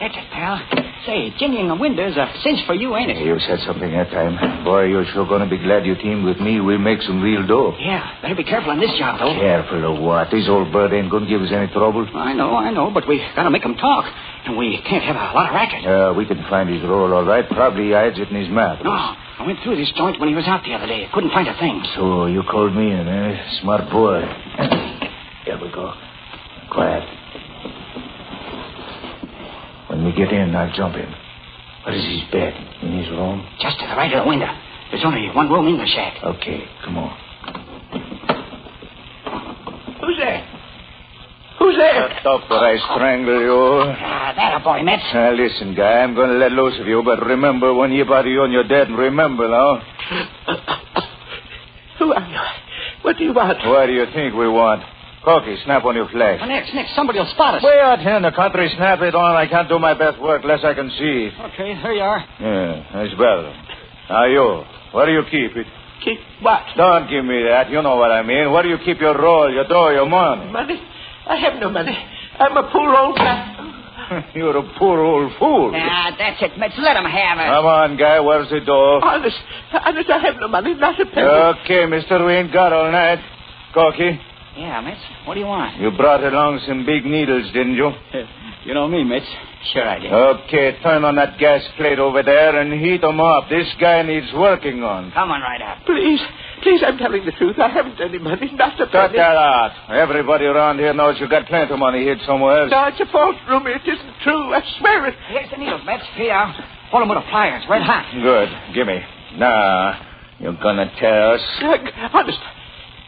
That's it, pal. Say, jinning the windows a cinch for you, ain't it?
You said something that time. Boy, you're sure going to be glad you teamed with me. We'll make some real dough.
Yeah, better be careful on this job, though.
Careful of what? This old bird ain't going to give us any trouble.
I know, but we got to make him talk. And we can't have a lot of racket.
Yeah, we can find his roll all right. Probably he hides it in his map.
No, I went through this joint when he was out the other day. I couldn't find a thing.
So you called me in, eh? Smart boy. Here we go. Quiet. When we get in, I'll jump in. Where is his bed? In his room?
Just to the right of the window. There's only one room in the shack.
Okay, come on.
Who's there? Who's there?
Shut up or I strangle you.
That a boy, Mitch.
Listen, guy, I'm going to let loose of you, but remember, when you body you and you're dead, remember, now.
Who are you? What do you want?
What do you think we want? Corky, snap on your flash.
Nick, somebody will spot us.
Way out here in the country, snap it on. I can't do my best work unless I can see.
Okay, here you are.
Yeah, that's better. Now you, where do you keep it?
Keep what?
Don't give me that. You know what I mean. Where do you keep your roll, your dough, your money?
Money? I have no money. I'm a poor old guy.
You're a poor old fool.
That's it, Mitch. Let him have it.
Come on, guy. Where's the dough?
Honest, I have no money. Not a penny.
Okay, mister. We ain't got all night. Corky?
Yeah, Mitch. What do you want?
You brought along some big needles, didn't you?
You know me, Mitch. Sure I did.
Okay, turn on that gas plate over there and heat them up. This guy needs working on.
Come on right up.
Please, I'm telling the truth. I haven't any money. Not a penny.
Cut that out. Everybody around here knows you got plenty of money hid somewhere else.
No, it's a false rumor. It isn't true. I swear it.
Here's the needles, Mitch. Here. Hold them with the pliers. Red hot.
Good. Give me. Nah, you're gonna tear us.
Honest,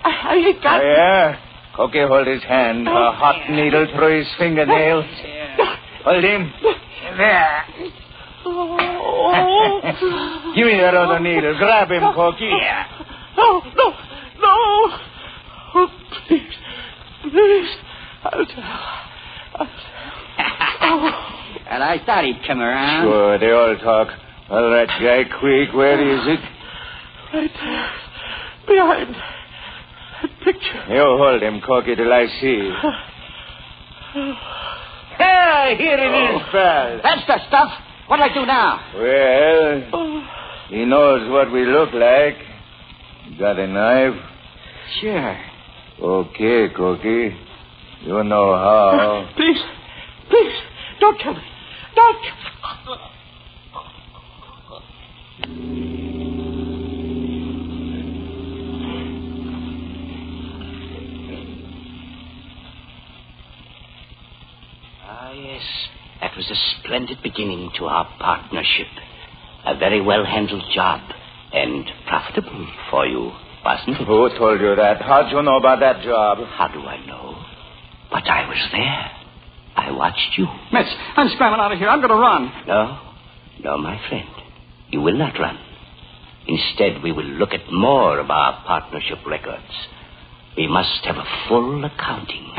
I ain't got...
Yeah? Okay, hold his hand. A hot needle through his fingernail. Hold him. There.
Oh.
Give me that other needle. Grab him, Corky.
Yeah. No. Oh, please. I'll tell.
And I thought he'd come around.
Sure, they all talk. All right, guy, quick. Where is it?
Right there. Behind that picture.
You hold him, Corky, till I see.
Hey,
here it is, pal.
That's the stuff. What'll I do now?
Well, he knows what we look like. Got a knife?
Sure.
Okay, Corky. You know how.
Please, don't kill me. Don't.
Yes, that was a splendid beginning to our partnership. A very well-handled job, and profitable for you, wasn't it?
Who told you that? How'd you know about that job?
How do I know? But I was there. I watched you.
Mitch, I'm scrambling out of here. I'm going to run.
No, my friend. You will not run. Instead, we will look at more of our partnership records. We must have a full accounting.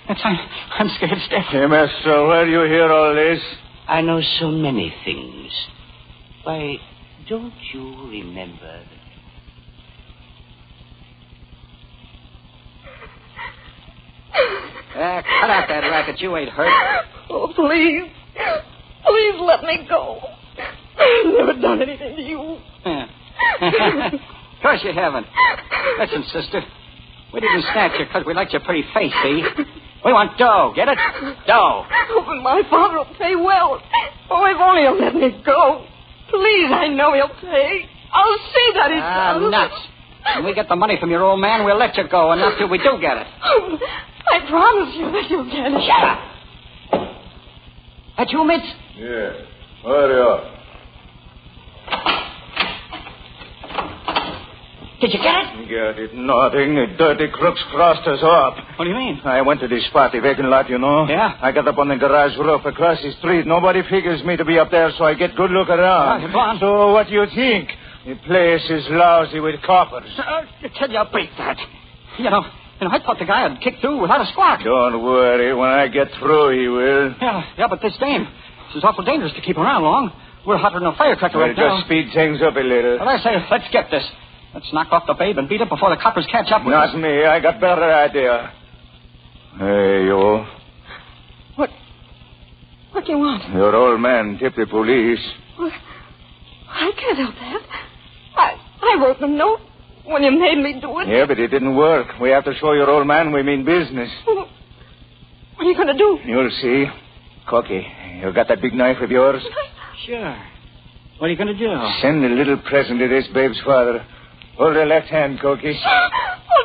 I'm scared stiff.
Hey, mister, where do you hear all this?
I know so many things. Why, don't you remember
cut out that racket. You ain't hurt.
Oh, please. Please let me go. I've never done anything to you.
Yeah. Of course you haven't. Listen, sister. We didn't snatch you because we liked your pretty face, see? We want dough. Get it? Dough.
Oh, my father will pay well. Oh, if only he'll let me go. Please, I know he'll pay. I'll see that he does.
Nuts. When we get the money from your old man, we'll let you go, and not till we do get it.
Oh, I promise you that you'll get it.
Shut up. That you, Mitch?
Yeah. Hurry up.
Did you get it?
Get it? Nothing. The dirty crooks crossed us up.
What do you mean?
I went to this party, vacant lot, you know.
Yeah?
I got up on the garage roof across the street. Nobody figures me to be up there, so I get good look around.
Go on.
So what do you think? The place is lousy with coppers.
I tell you, I'll beat that. You know, I thought the guy had kicked through without a squawk.
Don't worry. When I get through, he will.
Yeah, but this dame, this is awful dangerous to keep around long. We're hotter than a firecracker right now.
Just speed things up a little.
Well, I say, let's get this. Let's knock off the babe and beat it before the coppers catch up with us.
Not me. I got better idea. Hey, you.
What do you want?
Your old man tipped the police.
Well, I can't help that. I wrote the note when you made me do it.
Yeah, but it didn't work. We have to show your old man we mean business.
What are you going to do?
You'll see. Corky, you got that big knife of yours?
Sure. What are you going to do?
Send a little present to this babe's father. Hold her left hand, Corky.
Oh,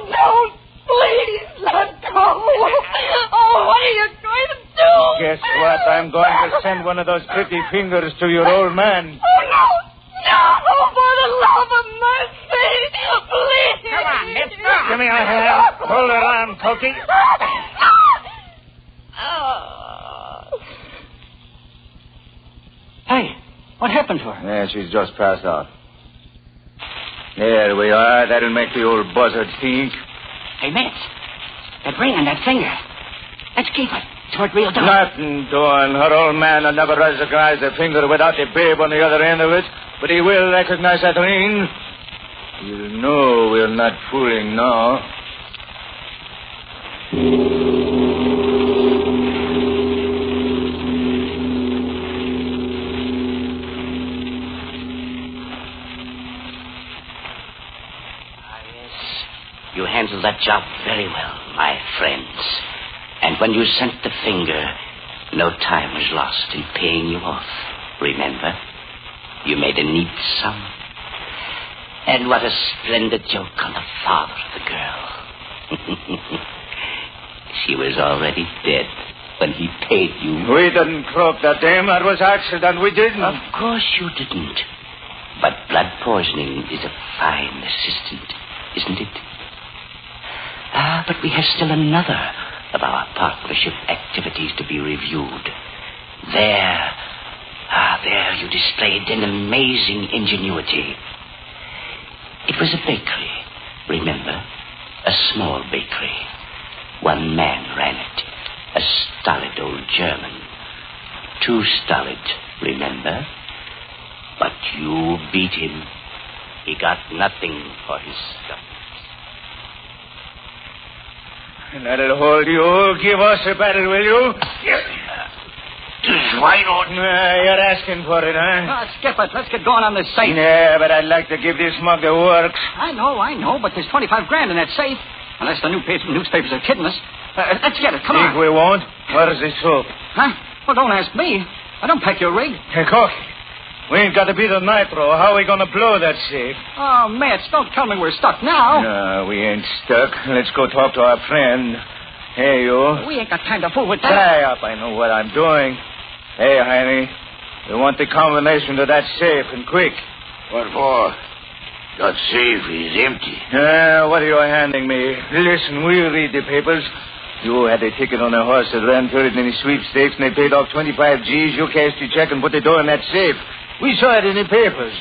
don't. Please, let go. Oh, what are you going to do?
Guess what? I'm going to send one of those pretty fingers to your old man.
Oh, no! No, for the love of mercy! Please!
Come on, miss.
Give me a hand. Hold her on, Cookie.
Hey, what happened to her?
Yeah, she's just passed out. There we are. That'll make the old buzzard think.
Hey, Mitch, that ring on that finger. Let's keep it so it real dark.
Nothing doing. Her old man will never recognize the finger without the babe on the other end of it, but he will recognize that ring. He'll know we're not fooling now.
You handled that job very well, my friends. And when you sent the finger, no time was lost in paying you off. Remember? You made a neat sum. And what a splendid joke on the father of the girl. She was already dead when he paid you.
We didn't croak that dame. That was accident. We didn't.
Of course you didn't. But blood poisoning is a fine assistant, isn't it? But we have still another of our partnership activities to be reviewed. There you displayed an amazing ingenuity. It was a bakery, remember? A small bakery. One man ran it. A stolid old German. Too stolid, remember? But you beat him. He got nothing for his stuff.
That'll hold you. Give us a battle, will you?
Why not?
You're asking for it, huh?
Skip it. Let's get going on this safe.
Yeah, but I'd like to give this mug the works.
I know, but there's $25,000 in that safe. Unless the newspapers are kidding us. Let's get it. Come on.
Think we won't? Where's the soap?
Huh? Well, don't ask me. I don't pack your rig.
Hey, Cook. We ain't got a bit of nitro. How are we going to blow that safe?
Oh, Mitch, don't tell me we're stuck now.
No, we ain't stuck. Let's go talk to our friend. Hey, you.
We ain't got time to fool with that.
Tie up. I know what I'm doing. Hey, Heine. We want the combination to that safe, and quick.
What for? That safe is empty.
What are you handing me? Listen, we'll read the papers. You had a ticket on a horse that ran third in the sweepstakes, and they paid off 25 G's. You cashed your check and put the dough in that safe. We saw it in the papers.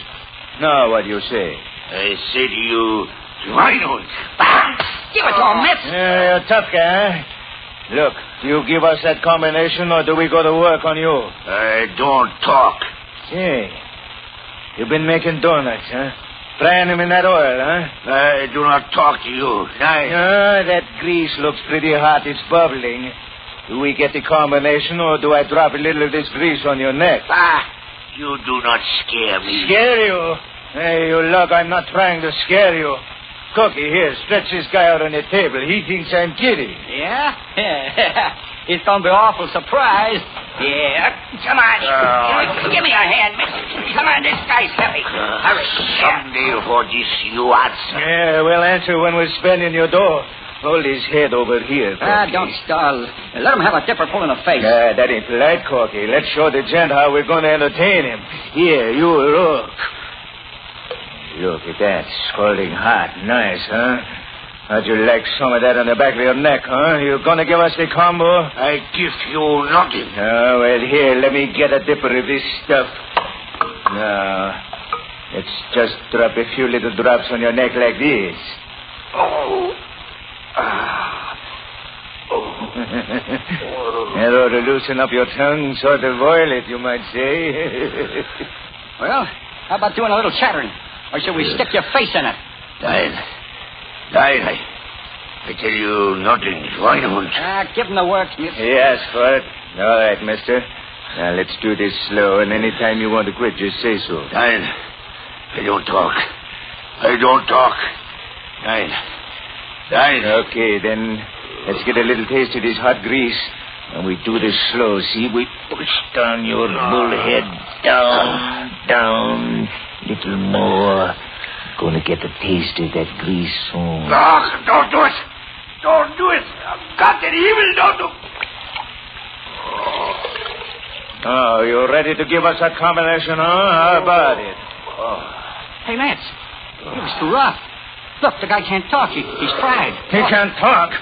Now, what do you say?
I say to you, why not?
Give it to him, Mitch.
You're a tough guy, huh? Look, you give us that combination, or do we go to work on you?
I don't talk.
Say, you've been making donuts, huh? Frying them in that oil, huh?
I do not talk to you.
That grease looks pretty hot. It's bubbling. Do we get the combination, or do I drop a little of this grease on your neck?
You do not scare me.
Scare you? Hey, you look, I'm not trying to scare you. Cookie, here, stretch this guy out on the table. He thinks I'm kidding.
Yeah? He's going to be awful surprised.
Yeah. Come on. Give me a hand, Mitch. Come on, this guy's heavy. Hurry.
Someday for this you answer.
Yeah, we'll answer when we're spending your dough. Hold his head over here, Corky.
Don't stall. Let him have a dipper full in the face.
That ain't polite, Corky. Let's show the gent how we're going to entertain him. Here, you look. Look at that. Scalding hot. Nice, huh? How'd you like some of that on the back of your neck, huh? You going to give us the combo?
I give you nothing.
Well, here, let me get a dipper of this stuff. Now, let's just drop a few little drops on your neck like this. That ought to loosen up your tongue, sort of oil it, you might say.
Well, how about doing a little chattering? Or should we stick your face in it?
Diane, I tell you nothing. Why not?
Give him the works, Mitch.
He asked for it. All right, mister. Now, let's do this slow, and any time you want to quit, just say so.
Diane, I don't talk. I don't talk. Diane.
Okay, then let's get a little taste of this hot grease. And we do this slow, see? We push down your bullhead. Down. Little more. Gonna get a taste of that grease soon.
Don't do it. Don't do it. God, that evil, don't do
Oh, you ready to give us that combination, huh? How about it? Oh.
Hey, Lance. It was too rough. Look, the guy can't talk. He's fried.
He can't talk?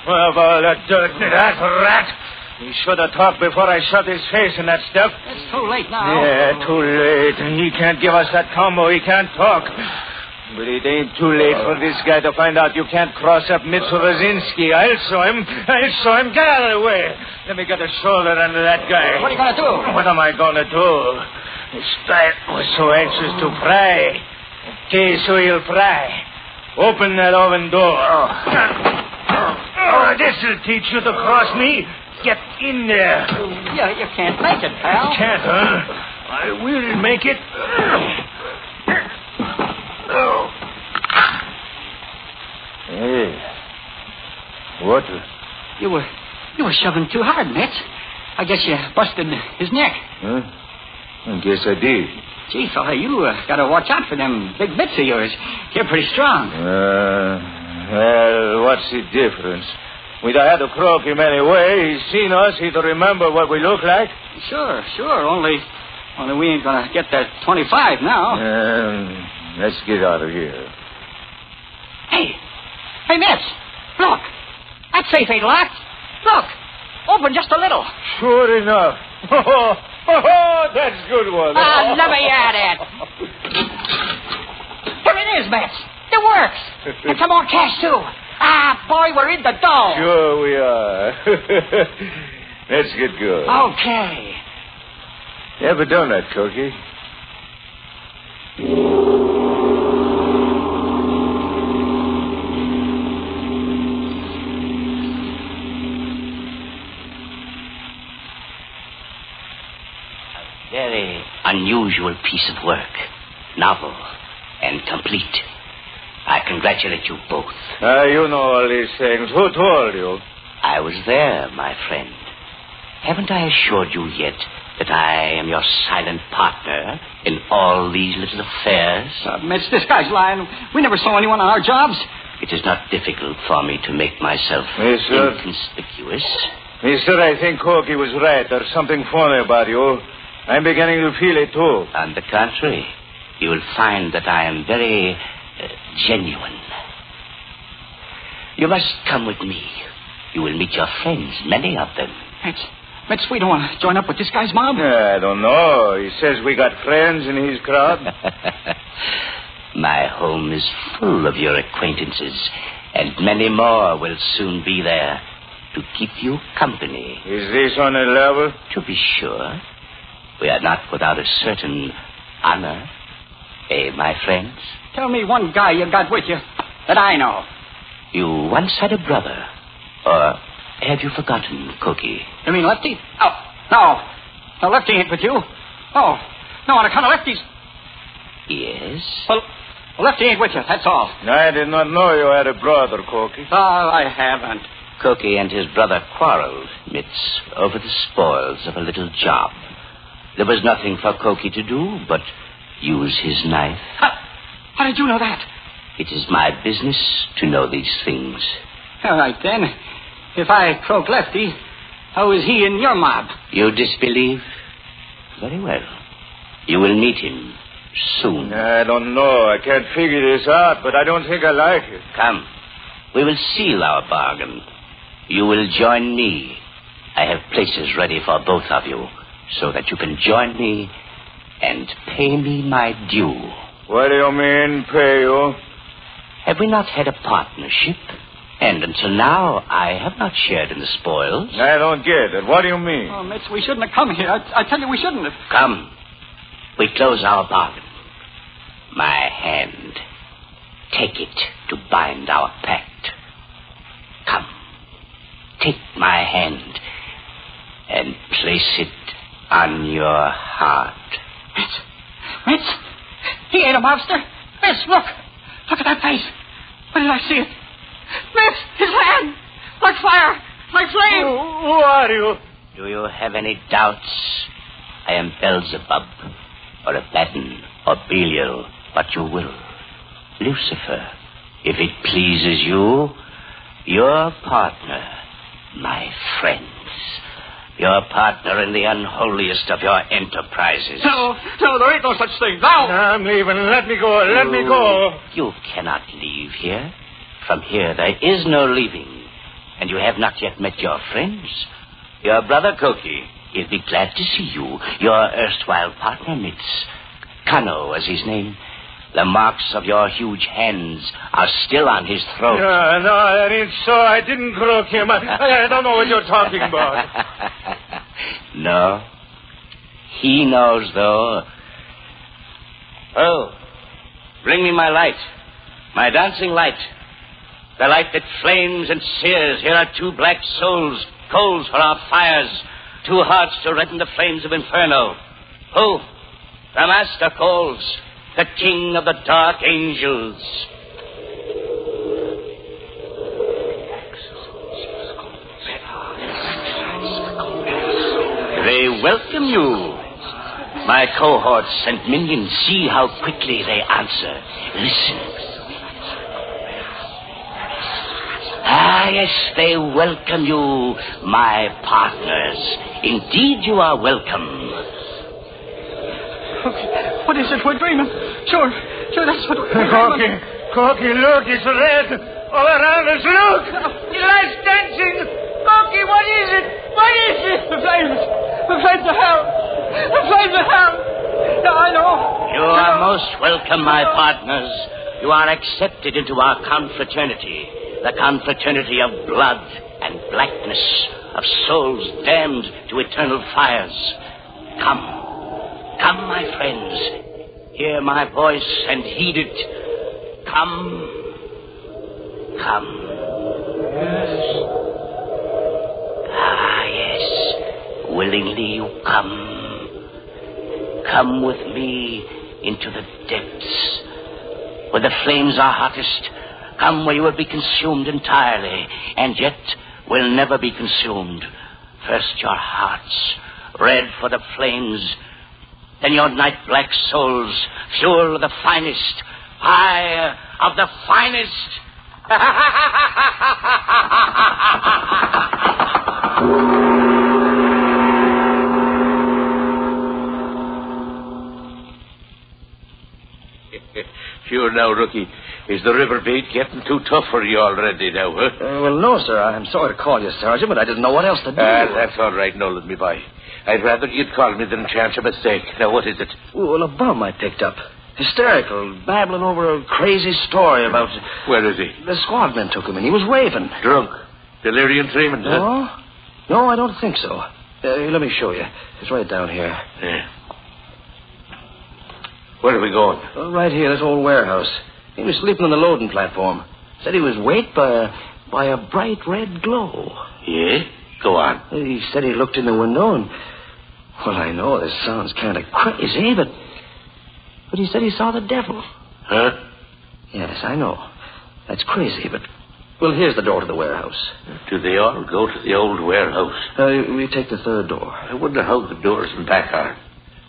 Well, of all that dirt, that rat. He should have talked before I shoved his face in that stuff.
It's too late now.
Yeah, too late. He can't give us that combo. He can't talk. But it ain't too late for this guy to find out you can't cross up Mitsubizinski. I'll show him. Get out of the way. Let me get a shoulder under that guy.
What are you going to do?
What am I going to do? This guy was so anxious to fry. Okay, so he'll fry. Open that oven door. Oh, this'll teach you to cross me. Get in there.
Yeah, you can't make it, pal.
Can't, huh? I will make it. Hey. What?
You were shoving too hard, Mitch. I guess you busted his neck.
Huh? I guess I did.
Gee, fella, you got to watch out for them big bits of yours. They're pretty strong.
Well, what's the difference? We'd have had to croak him anyway. He's seen us. He'd remember what we look like.
Sure. Only we ain't going to get that 25 now.
Let's get out of here.
Hey, Mitch, look. That safe ain't locked. Look, open just a little.
Sure enough. Oh, that's a good one.
Let me at it. Here it is, Mitch. It works. And some more cash, too. Boy, we're in the dough.
Sure we are. Let's get going.
Okay.
You ever done that, Cookie?
Very unusual piece of work. Novel and complete. I congratulate you both.
You know all these things. Who told you?
I was there, my friend. Haven't I assured you yet that I am your silent partner in all these little affairs?
Mitch, this guy's lying. We never saw anyone on our jobs.
It is not difficult for me to make myself
Mister?
inconspicuous.
Mister, I think Corky was right. There's something funny about you. I'm beginning to feel it, too.
On the contrary, you will find that I am very genuine. You must come with me. You will meet your friends, many of them.
Mitch, we don't want to join up with this guy's mob.
I don't know. He says we got friends in his crowd.
My home is full of your acquaintances, and many more will soon be there to keep you company.
Is this on a level?
To be sure. We are not without a certain honor. My friends?
Tell me one guy you got with you that I know.
You once had a brother. Or have you forgotten, Cookie?
You mean Lefty? Oh, no. No, Lefty ain't with you. Oh, no, on account of Lefty's...
Yes?
Well, Lefty ain't with you, that's all.
I did not know you had a brother, Cookie.
Oh, I haven't.
Cookie and his brother quarreled, Mitz, over the spoils of a little job. There was nothing for Cookie to do but use his knife.
How did you know that?
It is my business to know these things.
All right, then. If I croak Lefty, how is he in your mob?
You disbelieve? Very well. You will meet him soon.
I don't know. I can't figure this out, but I don't think I like it.
Come. We will seal our bargain. You will join me. I have places ready for both of you, so that you can join me and pay me my due.
What do you mean, pay you?
Have we not had a partnership? And until now, I have not shared in the spoils.
I don't get it. What do you mean?
Oh, Mitch, we shouldn't have come here. I tell you, we shouldn't have.
Come. We close our bargain. My hand. Take it to bind our pact. Come. Take my hand and place it on your heart.
Mitch, he ain't a mobster. Mitch, look. Look at that face. When did I see it? Mitch, his hand. Like fire. Like flame.
Who are you?
Do you have any doubts? I am Beelzebub, or Abaddon, or Belial, what you will. Lucifer, if it pleases you, your partner, my friends. Your partner in the unholiest of your enterprises.
No, there ain't no such thing. Now!
I'm leaving. Let me go. Let me go.
You cannot leave here. From here, there is no leaving. And you have not yet met your friends. Your brother Koki, he'll be glad to see you. Your erstwhile partner, Mitz. Kano, as his name. The marks of your huge hands are still on his throat.
No, that ain't so. I didn't croak him. I don't know what you're talking about.
No. He knows, though. Oh, bring me my light. My dancing light. The light that flames and sears. Here are 2 black souls, coals for our fires. 2 hearts to redden the flames of Inferno. Who? The Master calls. The King of the Dark Angels. They welcome you. My cohorts and minions, see how quickly they answer. Listen. Ah, yes, they welcome you, my partners. Indeed, you are welcome.
What is it? We're dreaming. Sure, that's what we're dreaming.
Corky, look, it's red. All around us, look. The light's dancing. Corky, what is it? What is it?
The flames of hell. The flames of hell. Yeah, I know.
You are most welcome, my partners. You are accepted into our confraternity. The confraternity of blood and blackness, of souls damned to eternal fires. Come. Come, my friends. Hear my voice and heed it. Come. Yes. Ah, yes. Willingly you come. Come with me into the depths, where the flames are hottest. Come where you will be consumed entirely, and yet will never be consumed. First your hearts, red for the flames, then your night black souls, fuel of the finest, fire of the finest.
Sure now, Rookie. Is the river bait getting too tough for you already now, huh?
Well, no, sir. I'm sorry to call you, Sergeant, but I didn't know what else to do.
That's all right, Nolan, me boy. I'd rather you'd call me than chance a mistake. Now, what is it?
Well, a bum I picked up. Hysterical, babbling over a crazy story about...
Where is he?
The squadman took him, and he was raving.
Drunk? Delirium tremens,
No? No, I don't think so. Let me show you. It's right down here.
Yeah. Where are we going?
Right here, this old warehouse. He was sleeping on the loading platform. Said he was waked by a bright red glow.
Yeah? Go on.
He said he looked in the window and... Well, I know this sounds kind of crazy, but he said he saw the devil.
Huh?
Yes, I know. That's crazy, but... Well, here's the door to the warehouse.
Do they all go to the old warehouse?
We take the third door.
I wonder how the doors in back are.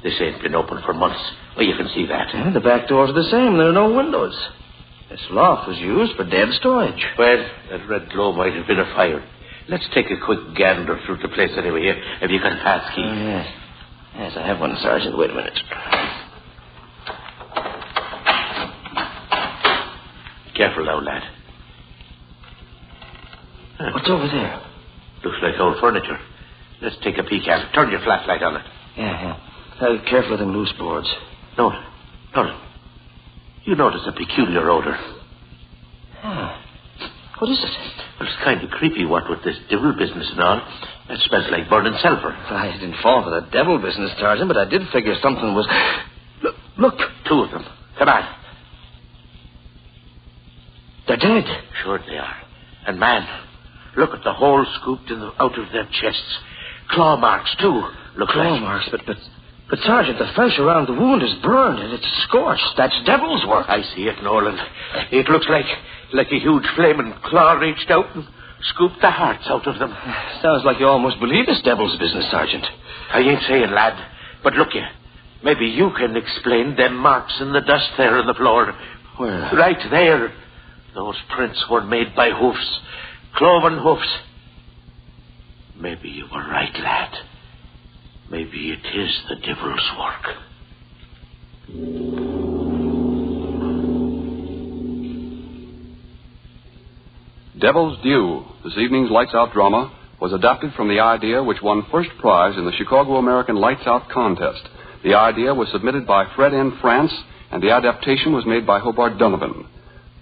This ain't been open for months. Well, you can see that.
Yeah, the back doors are the same. There are no windows. This loft was used for dead storage.
Well, that red glow might have been a fire. Let's take a quick gander through the place anyway. Here, have you got a pass key?
Yes. Yes, I have one, Sergeant. Wait a minute.
Careful now, lad.
What's over there?
Looks like old furniture. Let's take a peek at it. Turn your flashlight on it.
Yeah. Careful of them loose boards.
No. You notice a peculiar odor.
What is it?
Well, it's kind of creepy, what with this devil business and all. It smells like burning sulfur.
I didn't fall for the devil business, Sergeant, but I did figure something was... Look.
2 of them. Come on.
They're dead.
Sure they are. And, man, look at the hole scooped out of their chests. Claw marks, too.
Claw marks, but Sergeant, the flesh around the wound is burned and it's scorched. That's devil's work.
I see it, Nolan. It looks like a huge flaming claw reached out and scooped the hearts out of them.
Sounds like you almost believe it's devil's business, Sergeant.
I ain't saying, lad. But look here. Maybe you can explain them marks in the dust there on the floor.
Where?
Right there. Those prints were made by hoofs. Cloven hoofs. Maybe you were right, lad. Maybe it is the devil's work.
Devil's Due, this evening's Lights Out drama, was adapted from the idea which won first prize in the Chicago American Lights Out contest. The idea was submitted by Fred N. France, and the adaptation was made by Hobart Donovan.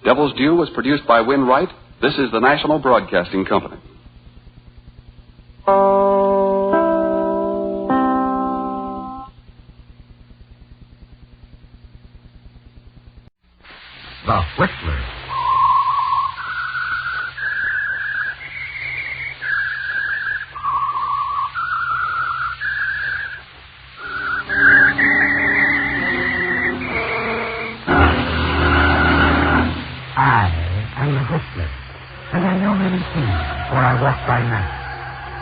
Devil's Due was produced by Win Wright. This is the National Broadcasting Company.
The Whistler.
I am the Whistler, and I know many things, for I walk by night.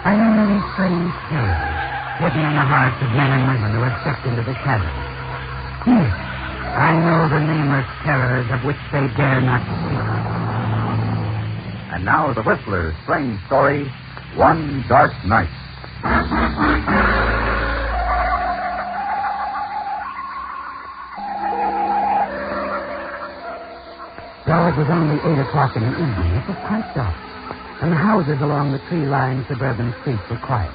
I know many strange tales, hidden in the hearts of men and women who have stepped into the shadows. Yes, I know the nameless terrors of which they dare not speak.
And now the Whistler's strange story, One Dark Night.
Though it was only 8 o'clock in the evening, it was quite dark, and the houses along the tree-lined suburban streets were quiet.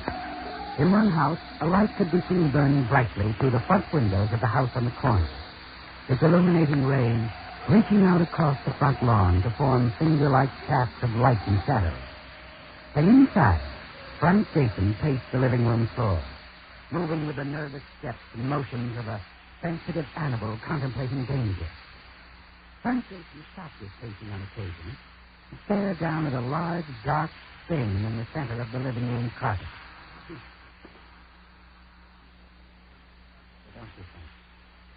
In one house, a light could be seen burning brightly through the front windows of the house on the corner, its illuminating rays reaching out across the front lawn to form finger-like shafts of light and shadow. And inside, Frank Jason paced the living room floor, moving with the nervous steps and motions of a sensitive animal contemplating danger. Frank Jason stopped his pacing on occasion and stared down at a large, dark stain in the center of the living room carpet.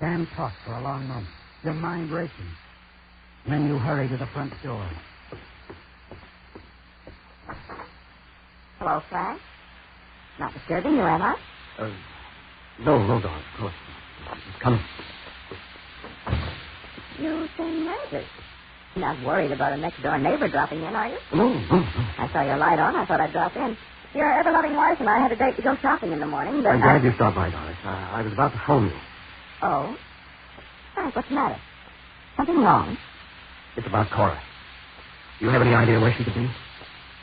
Sam talked for a long moment, your mind racing. Then you hurry to the front door.
Hello, Frank. Not disturbing you, am I?
No, Dog, of course. Come.
You seem nervous. You're not worried about a next-door neighbor dropping in, are you?
No.
I saw your light on. I thought I'd drop in. Your ever-loving wife and I had a date to go shopping in the morning, but
I'm glad you stopped by, Doris. I was about to phone you.
Oh? Frank, what's the matter? Something wrong?
It's about Cora. Do you have any idea where she could be?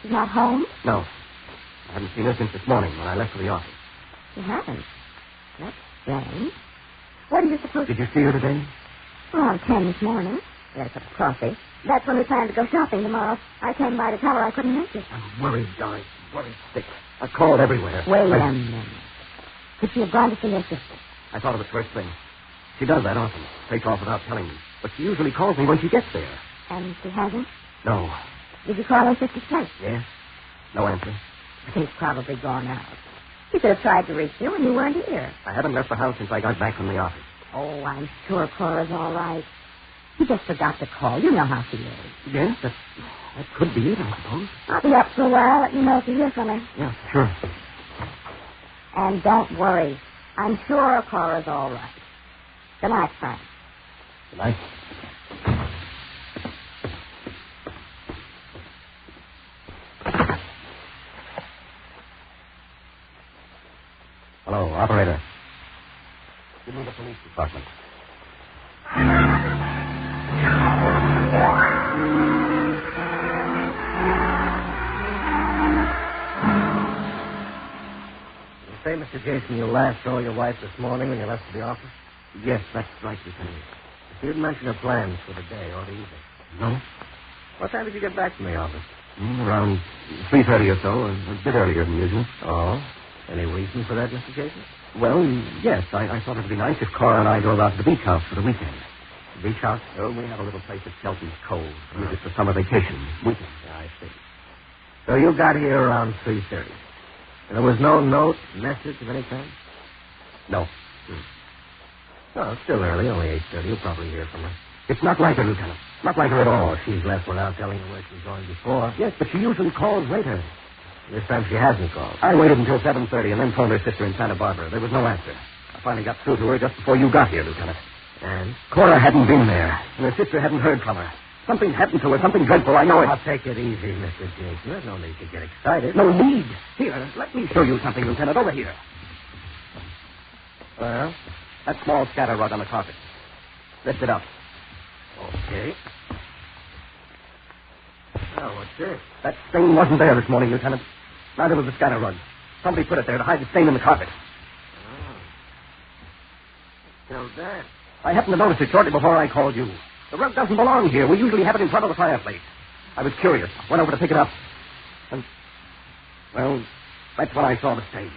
She's not home?
No. I haven't seen her since this morning when I left for the office.
You haven't? That's strange. What do you suppose...
Did you see her today?
Around 10 this morning. We had a cup of coffee. That's when we planned to go shopping tomorrow. I came by to tell her I couldn't make it.
I'm worried, Doris. Worried sick. I called everywhere.
Wait a minute. Could she have gone to see her sister?
I thought of it first thing. She does that often. Takes off without telling me. But she usually calls me when she gets there.
And she hasn't?
No.
Did you call her sister's place?
Yes. No answer.
She's probably gone out. She could have tried to reach you and you weren't here.
I haven't left the house since I got back from the office.
Oh, I'm sure Cora's all right. You just forgot to call. You know how she is.
Yes, that could be it, I suppose.
I'll be up for a while. Let me know if you hear from her.
Yeah, sure.
And don't worry. I'm sure Cora's all right. Good night, Frank.
Good night. Hello, operator. Give me the police department. You say, Mr. Jason, you laughed saw your wife this morning when you left for the office? Yes, that's right, Lieutenant. She didn't mention her plans for the day or the evening. No? What time did you get back from the office? Around 3:30 or so, a bit earlier than usual. Oh? Any reason for that, Mr. Jason? Well, yes. I thought it would be nice if Cora and I drove out to the beach house for the weekend. The beach house? Oh, we have a little place at Shelton's Cove. Use it for summer vacation. Weekend. Yeah, I see. So you got here around 3:30. There was no note, message of any kind? No. No, it's still early, only 8:30. You'll probably hear from her. It's not like her, Lieutenant. Not like her at all. She's left without telling her where she's going before. Yes, but she usually calls later. This time she hasn't called. I waited until 7:30 and then phoned her sister in Santa Barbara. There was no answer. I finally got through to her just before you got here, Lieutenant. And? Cora hadn't been there, and her sister hadn't heard from her. Something happened to her. Something dreadful. I know it. I'll take it easy, Mr. Jason. There's no need to get excited. No need. Here, let me show you something, Lieutenant. Over here. Well, that small scatter rug on the carpet. Lift it up. Okay. Oh, what's this? That stain wasn't there this morning, Lieutenant. Neither was the scatter rug. Somebody put it there to hide the stain in the carpet. Oh. So that. I happened to notice it shortly before I called you. The rug doesn't belong here. We usually have it in front of the fireplace. I was curious. Went over to pick it up. And, well, that's when I saw the stain.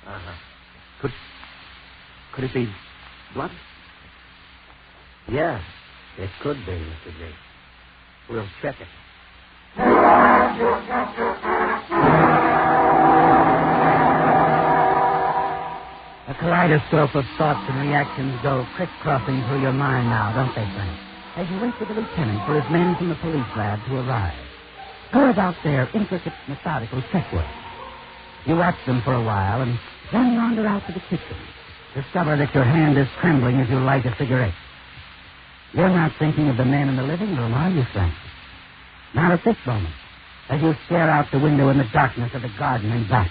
Uh-huh. Could it be blood? Yeah, it could be, Mr. Jason. We'll check it.
A kaleidoscope of thoughts and reactions go crisscrossing through your mind now, don't they, Frank? As you wait for the lieutenant for his men from the police lab to arrive. Go about their intricate, methodical check work. You watch them for a while and then wander out to the kitchen. Discover that your hand is trembling as you light a cigarette. You're not thinking of the men in the living room, are you, Frank? Not at this moment, as you stare out the window in the darkness of the garden and back.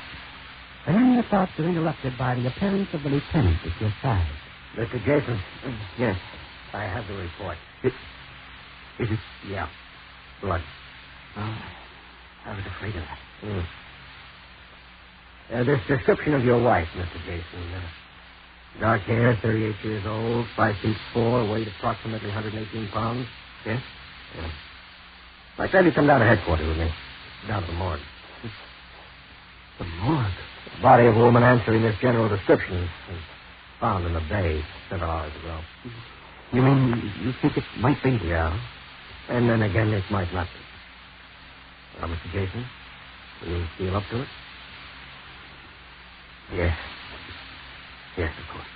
And then your thoughts are interrupted by the appearance of the lieutenant at your side.
Mr. Jason? Yes. I have the report. Is it? Yeah. Blood. Oh, I was afraid of that. This description of your wife, Mr. Jason. Dark hair, 38 years old, 5'4", weighed approximately 118 pounds. Yes? Yeah. I said you come down to headquarters with me. Down to the morgue. The morgue? The body of a woman answering this general description was found in the bay several hours ago. You mean you think it might be? Yeah. And then again, it might not be. Well, Mr. Jason, will you feel up to it? Yes. Yes, of course.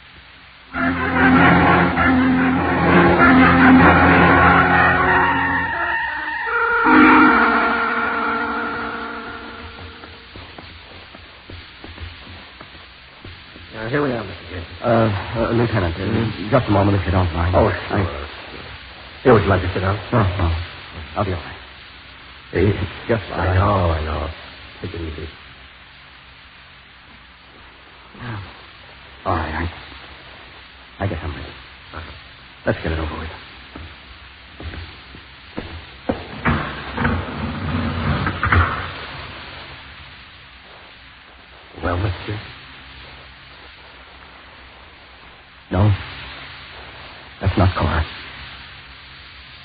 Here we are, Mr. Jason. Lieutenant, just a moment if you don't mind. Oh, sure. Here, would you like to sit down? No. I'll be all right. It's just... I know. Take it easy. All right, I guess I'm ready. Let's get it over with. Well, mister? No, that's not Cora.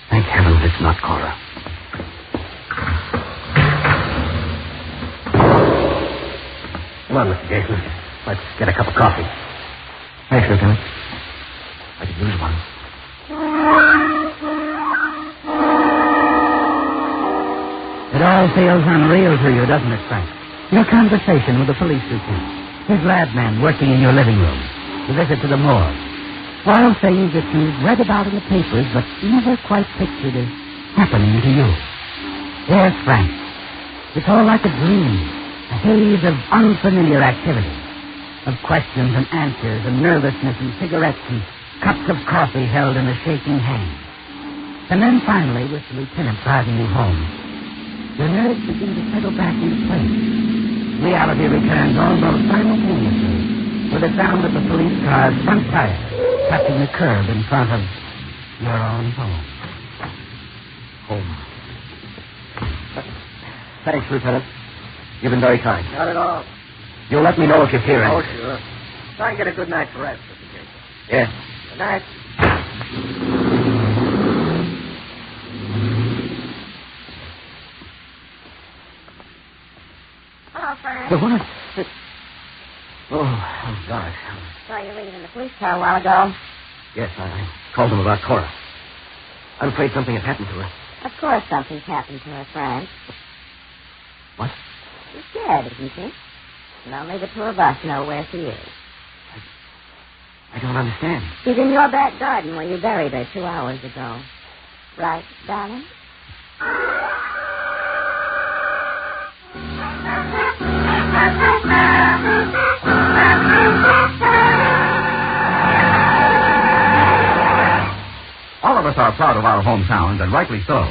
Thank heavens it's not Cora. Come on, Mr. Jason. Let's get a cup of coffee. Thanks, Lieutenant. I could use one.
It all feels unreal to you, doesn't it, Frank? Your conversation with the police lieutenant, his lab man working in your living room, the visit to the morgue. All things that you've read about in the papers but never quite pictured as happening to you. Yes, Frank. It's all like a dream, a haze of unfamiliar activity. Of questions and answers and nervousness and cigarettes and cups of coffee held in a shaking hand. And then finally, with the lieutenant driving you home, your nerves begin to settle back into place. Reality returns almost simultaneously with the sound of the police car's front tire touching the curb in front of your own home.
Home. Thanks, Lieutenant. You've been very kind.
Not at all.
You'll let me know if you hear anything.
Oh, sure. Try and get a good night's rest, Mr. Jason.
Yes.
Good night.
Hello, Frank.
The what? Oh, God.
Saw you leaving in the police car a while ago.
Yes, I called them about Cora. I'm afraid something has happened to her.
Of course something's happened to her, Frank.
What?
She's dead, isn't she? And only the two of us know where she is.
I don't understand.
She's in your back garden where you buried her 2 hours ago. Right, darling?
Oliver!
us are proud of our hometowns, and rightly so.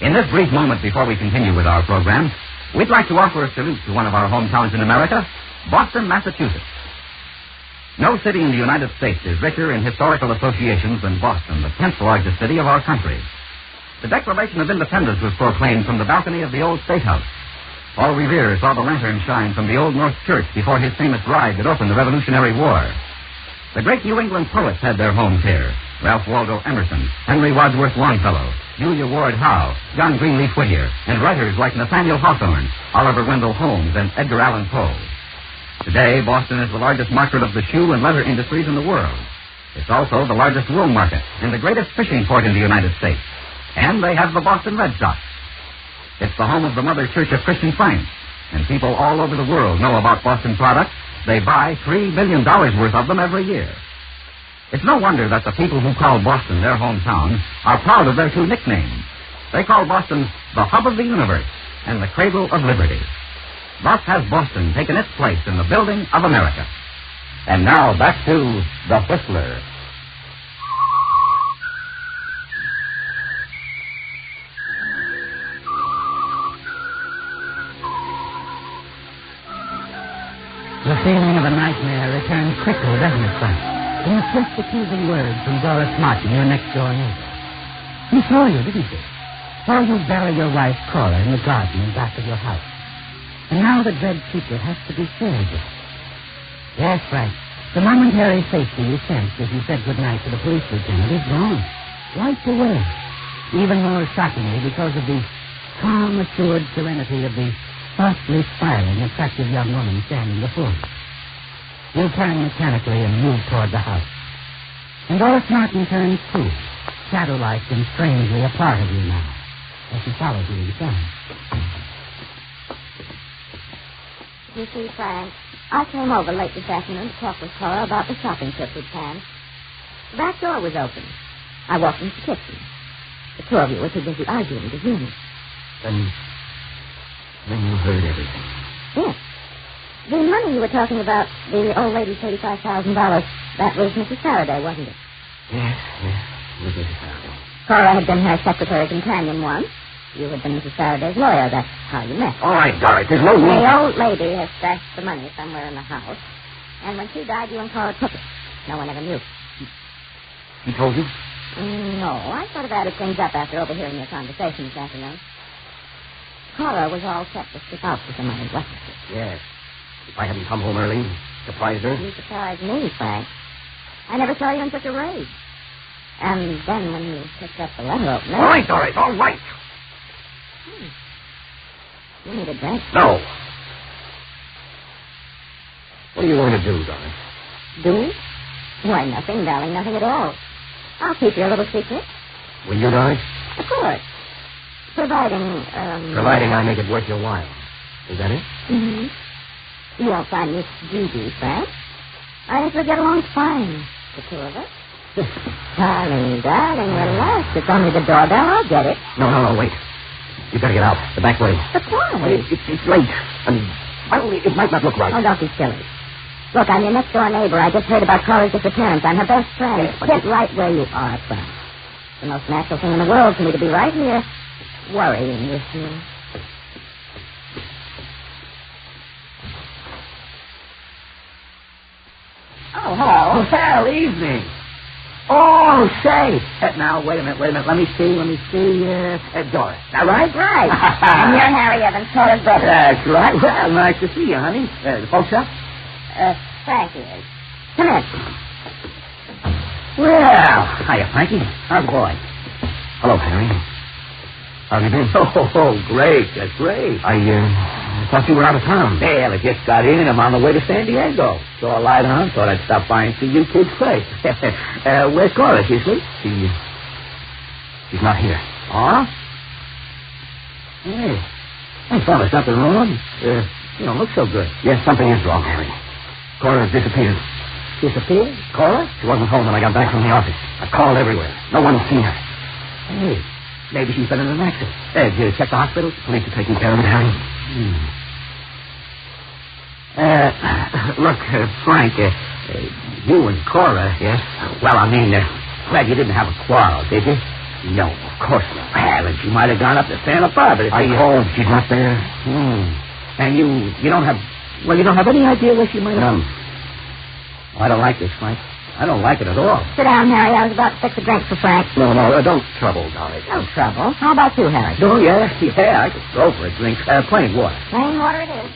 In this brief moment before we continue with our program, we'd like to offer a salute to one of our hometowns in America, Boston, Massachusetts. No city in the United States is richer in historical associations than Boston, the 10th largest city of our country. The Declaration of Independence was proclaimed from the balcony of the old State House. Paul Revere saw the lantern shine from the Old North Church before his famous ride that opened the Revolutionary War. The great New England poets had their homes here. Ralph Waldo Emerson, Henry Wadsworth Longfellow, Julia Ward Howe, John Greenleaf Whittier, and writers like Nathaniel Hawthorne, Oliver Wendell Holmes, and Edgar Allan Poe. Today, Boston is the largest market of the shoe and leather industries in the world. It's also the largest wool market and the greatest fishing port in the United States. And they have the Boston Red Sox. It's the home of the Mother Church of Christian Science, and people all over the world know about Boston products. They buy $3 billion worth of them every year. It's no wonder that the people who call Boston their hometown are proud of their two nicknames. They call Boston the hub of the universe and the cradle of liberty. Thus has Boston taken its place in the building of America. And now back to The Whistler.
The feeling of a nightmare returns quickly, doesn't it, Frank? In the swift accusing words from Doris Martin, your next-door neighbor. He saw you, didn't he? Saw you bury your wife, Cora, in the garden in back of your house. And now the dread secret has to be shared with. Yes, Frank. The momentary safety you sensed as you said goodnight to the police lieutenant is gone. Wiped away. Even more shockingly because of the calm, assured serenity of the softly smiling, attractive young woman standing before you. You turn mechanically and move toward the house. And Doris Martin turns too, shadow-like and strangely a part of you now, as she follows you inside.
You see, Frank, I came over late this afternoon to talk with Cora about the shopping trip we'd planned. The back door was open. I walked into the kitchen. The two of you were too busy arguing to hear me.
Then you heard everything.
Yes. The money you were talking about, the old lady's $35,000, that was Mrs. Faraday, wasn't it?
Yes. It was Mrs. Faraday.
Cora had been her secretary companion once. You had been Mrs. Faraday's lawyer. That's how you met.
All right, Doris, there's no need.
The old lady has stashed the money somewhere in the house. And when she died, you and Cora took it. No one ever knew.
He told you?
No, I sort of added things up after overhearing your conversation this afternoon. Cora was all set to slip out with the money, wasn't she?
Yes. If I hadn't come home early, surprised her.
You surprised me, Frank. I never saw you in such a rage. And then when you picked up the letter opener...
All right, Doris, all right.
You need a drink?
No. What are you going to do, Doris?
Do? Why, nothing, darling, nothing at all. I'll keep your little secret.
Will you, Doris?
Of course. Providing
I make it worth your while. Is that it?
Mm-hmm. You won't find Miss Judy, Frank. I think we'll get along fine, the two of us. darling, relax. It's only the doorbell. I'll get it.
No, wait. You better get out. The back way.
But why?
It's late. And, well, it might not look right.
Oh, don't be silly. Look, I'm your next-door neighbor. I just heard about Cora's disappearance. I'm her best friend.
Yes,
sit right where you are, Frank. The most natural thing in the world for me to be right here, worrying with you.
Oh, hello. Well, evening. Oh, say. Now, wait a minute. Let me see. Doris. Now, right?
Right. And you're Harry Evans, Cora's brother.
That's right. Well, nice to see you, honey. The folks up?
Frankie is. Come in.
Well, hiya, Frankie. How's the boy? Hello, Harry. How have you been? Oh, great. That's great. I thought you were out of town. Well, I just got in and I'm on the way to San Diego. Saw a light on, thought I'd stop by and see you kids play. Where's Cora? Is she asleep? She's not here. Oh? Hey, fella, something wrong? You don't look so good. Yes, something is wrong, Harry. Cora's disappeared. Disappeared? Cora? She wasn't home when I got back from the office. I called everywhere. No one's seen her. Hey, maybe she's been in an accident. Did you check the hospital? Police are taking care of it, Harry. Look, Frank, you and Cora, yes? Well, I mean, Fred, you didn't have a quarrel, did you? No, of course not. Well, and she might have gone up to Santa Barbara.
I called. She's not there.
And you don't have... Well, you don't have any idea where she might have...
None.
I don't like this, Frank. I don't like it at all.
Sit down, Harry. I was about to fix a drink for Frank.
No, don't trouble, Dolly.
No trouble. How about you, Harry?
Oh, yeah, I could go for a drink. Plain water.
Plain water it is.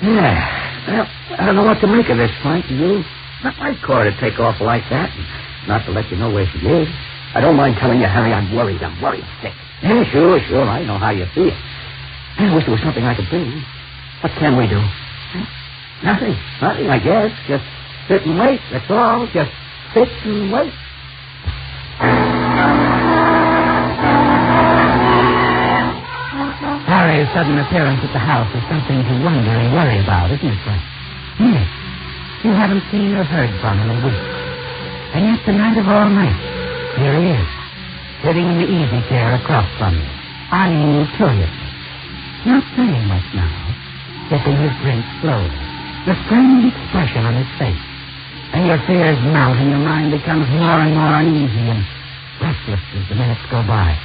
Yeah. Well, I don't know what to make of this, Frank. You not like Cora to take off like that, and not to let you know where she is.
I don't mind telling you, Harry, I'm worried sick.
Yeah, sure. I know how you feel. I wish there was something I could do.
What can we do?
Nothing, I guess. Just sit and wait, that's all. Just sit and wait. Harry's sudden appearance at the house is something to wonder and worry about, isn't it, Frank? Yes. You haven't seen or heard from him in weeks. And yet tonight of all nights, here he is, sitting in the easy chair across from you, eyeing you curiously. Not saying much now, sipping his drink slowly, the strange expression on his face. And your fears mount and your mind becomes more and more uneasy and restless as the minutes go by.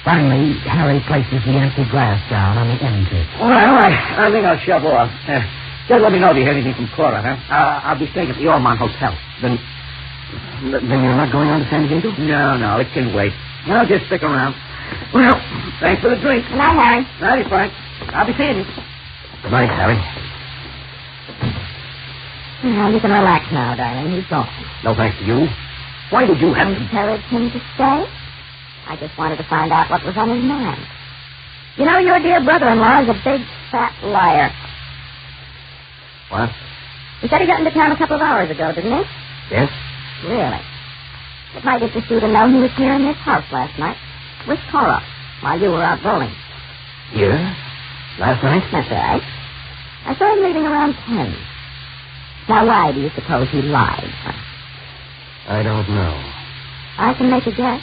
Finally, Harry places the empty glass down on the end table. Well, I think I'll shove off. Just let me know if you hear anything from Cora, huh? I'll be staying at the Ormond Hotel.
Then you're not going on to San Diego?
No, it can wait. I'll just stick around. Well, thanks for the drink.
Good night, Harry.
Nighty, Frank. I'll be seeing you.
Good night, Harry.
Well, you can relax now, darling. He's gone.
No thanks to you. Why would you have to...
encourage him to stay? I just wanted to find out what was on his mind. You know, your dear brother-in-law is a big, fat liar.
What?
He said he got into town a couple of hours ago, didn't he?
Yes?
Really? It might interest you to know he was here in this house last night with Cora while you were out bowling.
Here? Last night?
That's right. I saw him leaving around 10. Now, why do you suppose he lied?
I don't know.
I can make a guess.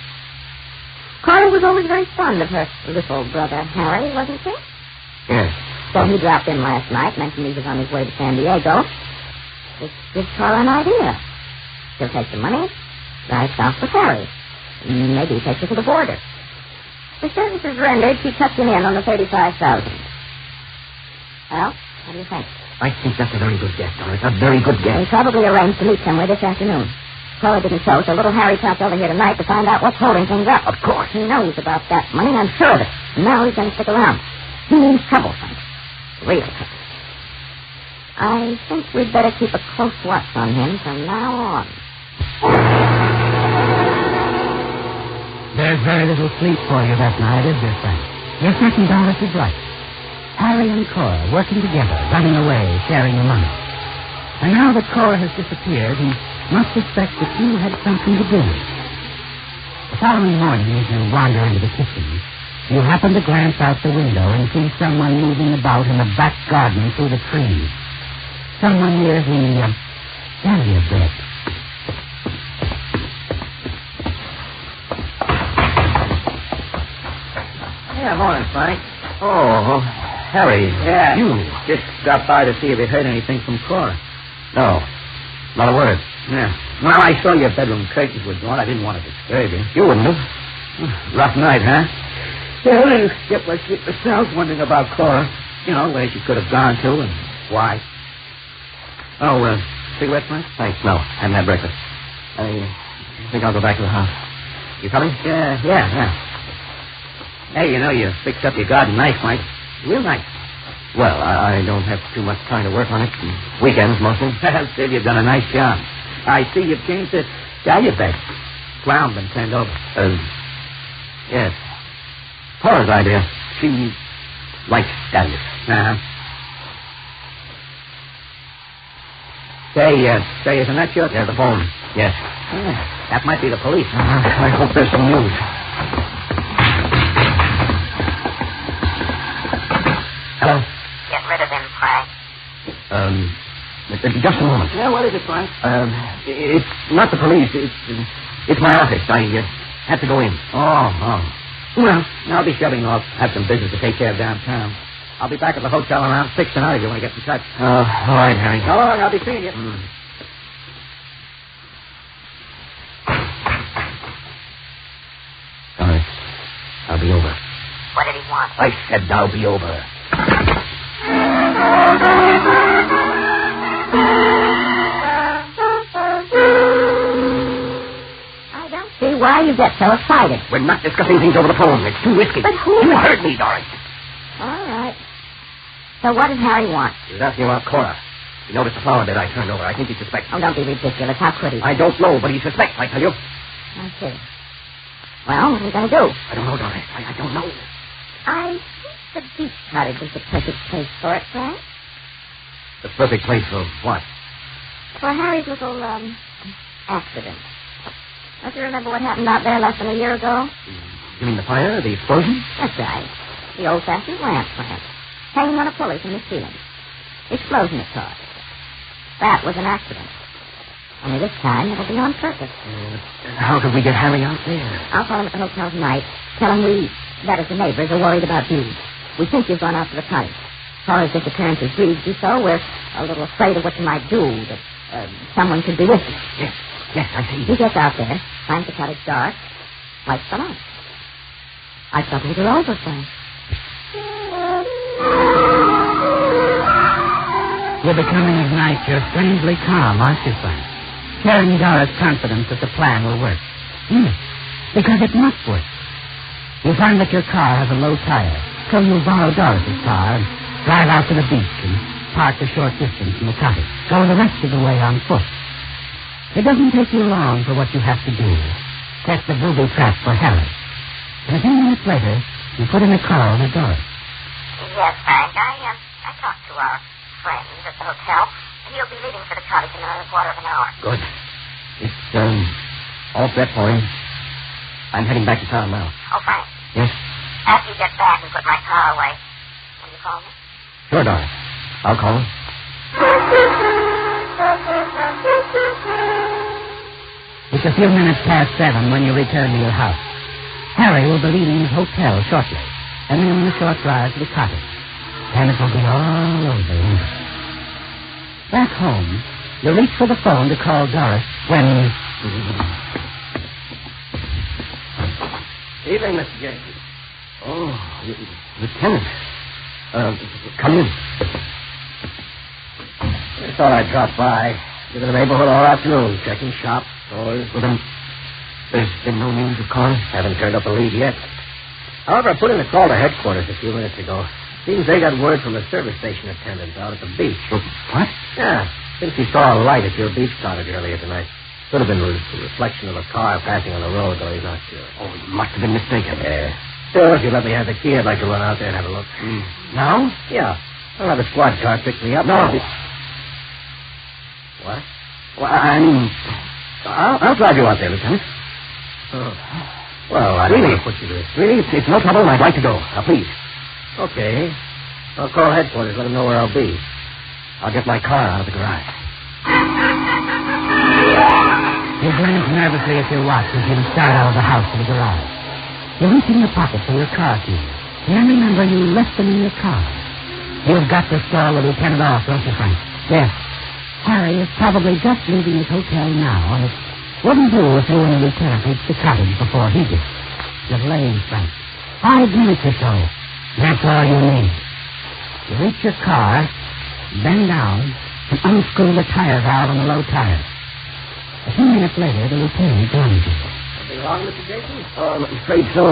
Cora was always very fond of her little brother, Harry, wasn't she?
Yes.
So he dropped in last night, mentioned he was on his way to San Diego. This gives Cora an idea. She'll take the money, drive south with Harry. Maybe take her to the border. For services rendered, she tucked him in on the $35,000. Well, what do you think?
I think that's a very good guess, Doris. A very good guess.
He probably arranged to meet somewhere this afternoon. Cora didn't show, so little Harry popped over here tonight to find out what's holding things up.
Of course.
He knows about that money, I'm sure of it. And now he's going to stick around. He means trouble, Frank. Real trouble. I think we'd better keep a close watch on him from now on.
There's very little sleep for you that night, is there, Frank? You're certain Doris is right. Harry and Cora working together, running away, sharing the money. And now that Cora has disappeared, he must suspect that you had something to do with it. The following morning, as you wander into the kitchen, you happen to glance out the window and see someone moving about in the back garden through the trees. Someone near the area bed.
Yeah, morning, Frank.
Oh, Harry.
Yeah.
You.
Just stopped by to see if you heard anything from Cora.
No. Not a word.
Yeah. Well, I saw your bedroom curtains were drawn. I didn't want to disturb you.
You wouldn't have.
Rough night, huh? Yeah, little skip myself wondering about Cora. You know, where she could have gone to and why. Oh, cigarette, Frank?
Thanks, no. Haven't had breakfast. I think I'll go back to the house. You coming?
Yeah. Hey, you know, you fixed up your garden nice, Frank. Real nice.
Well, I don't have too much time to work on it. Weekends, mostly.
Well, still, you've done a nice job. I see you've changed the dahlia bed. Ground been turned over.
Yes. Cora's idea. She likes dahlias.
Uh-huh. Say, isn't that your...
Yeah, the phone. Yes.
Yeah, that might be the police.
I hope there's some news. Hello?
Get rid of him, Frank.
Just a moment.
Yeah, what is it, Frank?
It's not the police. It's my office. I have to go in.
Oh. Well, I'll be shoving off. Have some business to take care of downtown. I'll be back at the hotel around 6 tonight if you want to get in touch.
All right, Harry.
So long. I'll be seeing you. I'll be over.
What did he want?
I said I'll be over.
I don't see why you get so excited.
We're not discussing things over the phone. It's too risky.
But who...
You heard me, Doris.
All right. So what does Harry want?
He was asking about Cora. He noticed the flower bed I turned over. I think he suspects.
Oh, don't be ridiculous. How could he?
I don't know, but he suspects, I tell you.
I see. Well, what are we going to do?
I don't know, Doris. I don't know.
I think the beach cottage is the perfect place for it, Frank.
The perfect place for what?
For Harry's little, accident. Don't you remember what happened out there less than a year ago?
You mean the fire? The explosion?
That's right. The old-fashioned lamp plant. Hanging on a pulley from the ceiling. The explosion it caused. That was an accident. Only this time it'll be on purpose.
How could we get Harry out there?
I'll call him at the hotel tonight. Tell him that is, the neighbors are worried about you. We think you've gone out to the cottage. Cora's disappearance has grieved you so, we're a little afraid of what you might do, that someone could be with you.
Yes, I see.
He gets out there, finds the cottage dark, lights the lamp. I thought we were over, Frank.
You're becoming at night. You're strangely calm, aren't you, Frank? Sharing Dora's confidence that the plan will work. Because it must work. You find that your car has a low tire, so you borrow Doris's car and drive out to the beach and park a short distance from the cottage. Go the rest of the way on foot. It doesn't take you long for what you have to do. Set the booby trap for Harry. And a few minutes later, you put in a call to Doris.
Yes, Frank. I talked to our friend at the hotel. He'll be leaving for the cottage in another quarter of an hour.
Good. It's, all set for him. I'm heading back to town now.
Oh, Frank.
Yes?
After you get back and put my car away, will you call me?
Sure, Doris. I'll call him.
It's a few minutes past 7 when you return to your house. Harry will be leaving his hotel shortly, and then a short drive to the cottage. And it will be all over. Back home, you reach for the phone to call Doris when...
Evening, Mr. Jason. Oh, Lieutenant. Come in. I thought I'd drop by. Been in the neighborhood all afternoon, checking shops, stores. Well, then, there's been no news of Cora? Haven't turned up a lead yet. However, I put in a call to headquarters a few minutes ago. Seems they got word from a service station attendant out at the beach. What? Yeah. Since he saw a light at your beach cottage earlier tonight. Could have been a reflection of a car passing on the road, though he's not sure. Oh, he must have been mistaken. Yeah. Still, if you let me have the key, I'd like to run out there and have a look. Now? Yeah. I'll have a squad car pick me up. No. What? Well, I mean, I'll drive you out there, Lieutenant. Oh. Well, I don't want to put you to this. Really? It's no trouble, and I'd like to go. Now, please. Okay. I'll call headquarters, let them know where I'll be. I'll get my car out of the garage.
You glance nervously at your watch as you start out of the house to the garage. You reach in your pocket for your car keys. And then remember you left them in your car. You've got to stall the lieutenant off, don't you, Frank? Yes. Harry is probably just leaving his hotel now, and it wouldn't do if you and the lieutenant reached the cottage before he did. You're late, Frank. 5 minutes or so. That's all you need. You reach your car, bend down, and unscrew the tire valve on the low tire. A few minutes later, the lieutenant joins you.
Something wrong, Mr. Jason? Oh, I'm afraid so.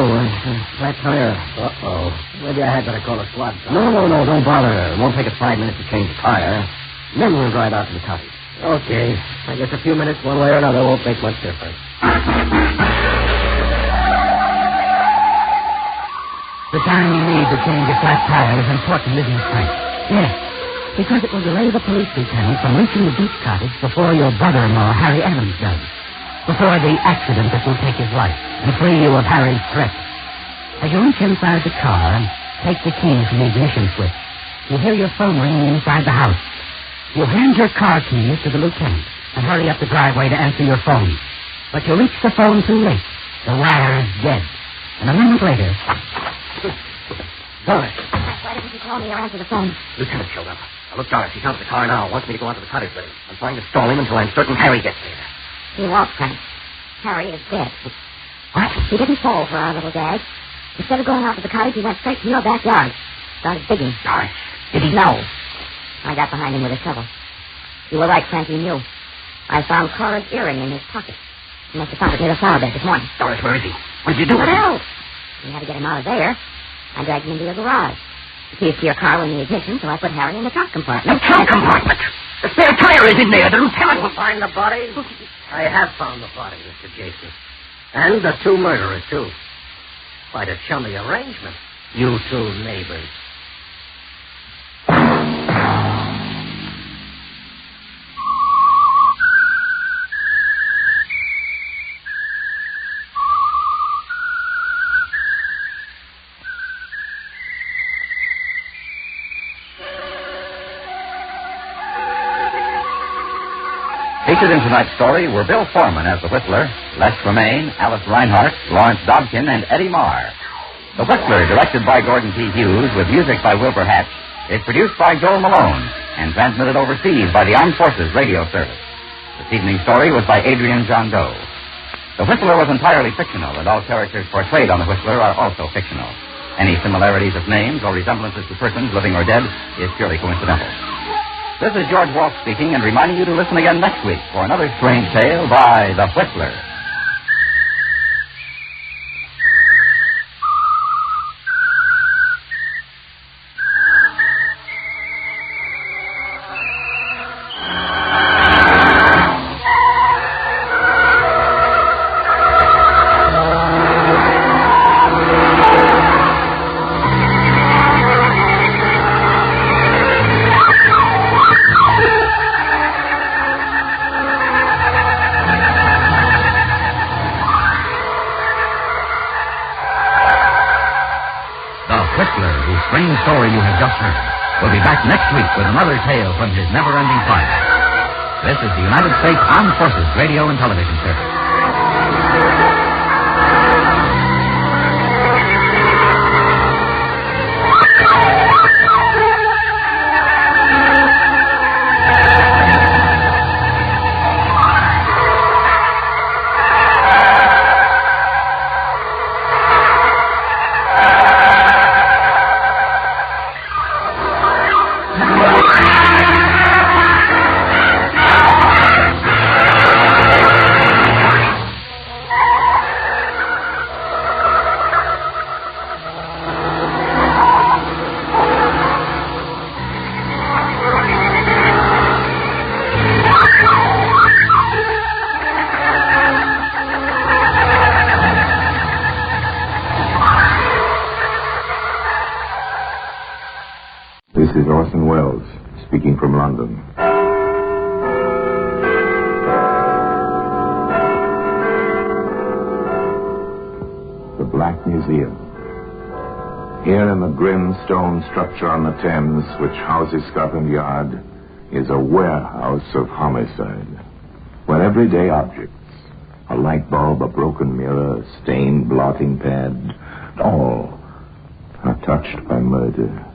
Flat tire. Uh-oh. Maybe I had better call a squad car. No, don't bother. It won't take us 5 minutes to change the tire. And then we'll drive out to the cottage. Okay. I guess a few minutes one way or another won't make much difference.
The time you need to change a flat tire is important, isn't it, Frank? Yes. Because it will delay the police lieutenant from reaching the beach cottage before your brother-in-law, Harry Evans, does. Before the accident that will take his life and free you of Harry's threat. As you reach inside the car and take the key from the ignition switch, you hear your phone ringing inside the house. You hand your car keys to the lieutenant and hurry up the driveway to answer your phone. But you reach the phone too late. The wire is dead. And a moment later...
Doris.
Why didn't you call me or answer the phone?
Lieutenant showed up. Now, look, Doris, he's out of the car now. Wants me to go out to the cottage with him. I'm trying to stall him until I'm certain Harry gets there.
He won't, Frank. Harry is dead.
What?
He didn't fall for our little gag. Instead of going out to the cottage, he went straight to your backyard. Started digging.
Did he?
No. I got behind him with a shovel. You were right, Frankie, you knew. I found Cora's earring in his pocket. He must have found it near the flower bed this morning.
Doris, where is he? What did you do with him?
Well, we had to get him out of there. I dragged him into your garage. The keys to your car were in the ignition, so I put Harry in the trunk compartment.
The trunk compartment? The spare tire is in there. The lieutenant
will find the body. I have found the body, Mr. Jason. And the two murderers, too. Quite a chummy arrangement. You two neighbors.
Featured in tonight's story were Bill Foreman as the Whistler, Les Tremaine, Alice Reinhardt, Lawrence Dobkin, and Eddie Marr. The Whistler, directed by Gordon T. Hughes with music by Wilbur Hatch, is produced by Joel Malone and transmitted overseas by the Armed Forces Radio Service. This evening's story was by Adrian John Doe. The Whistler was entirely fictional, and all characters portrayed on The Whistler are also fictional. Any similarities of names or resemblances to persons living or dead is purely coincidental. This is George Walsh speaking and reminding you to listen again next week for another strange tale by The Whistler.
Strange story you have just heard. We'll be back next week with another tale from his never-ending saga. This is the United States Armed Forces Radio and Television Service.
This is Orson Welles, speaking from London. The Black Museum. Here in the grim stone structure on the Thames, which houses Scotland Yard, is a warehouse of homicide, where everyday objects, a light bulb, a broken mirror, a stained blotting pad, all are touched by murder.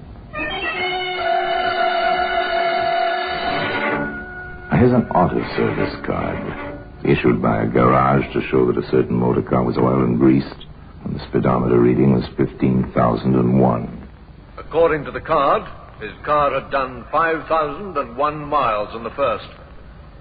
Here's an auto service card, issued by a garage to show that a certain motor car was oiled and greased, and the speedometer reading was 15,001.
According to the card, his car had done 5,001 miles on the first.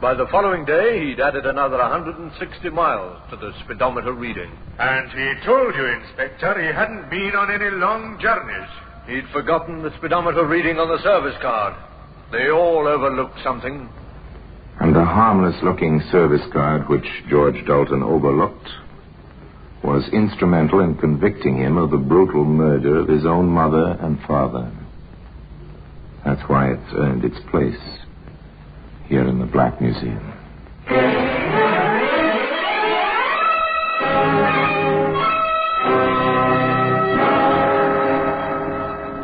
By the following day, he'd added another 160 miles to the speedometer reading.
And he told you, Inspector, he hadn't been on any long journeys.
He'd forgotten the speedometer reading on the service card. They all overlooked something.
And the harmless-looking service card, which George Dalton overlooked, was instrumental in convicting him of the brutal murder of his own mother and father. That's why it's earned its place here in the Black Museum.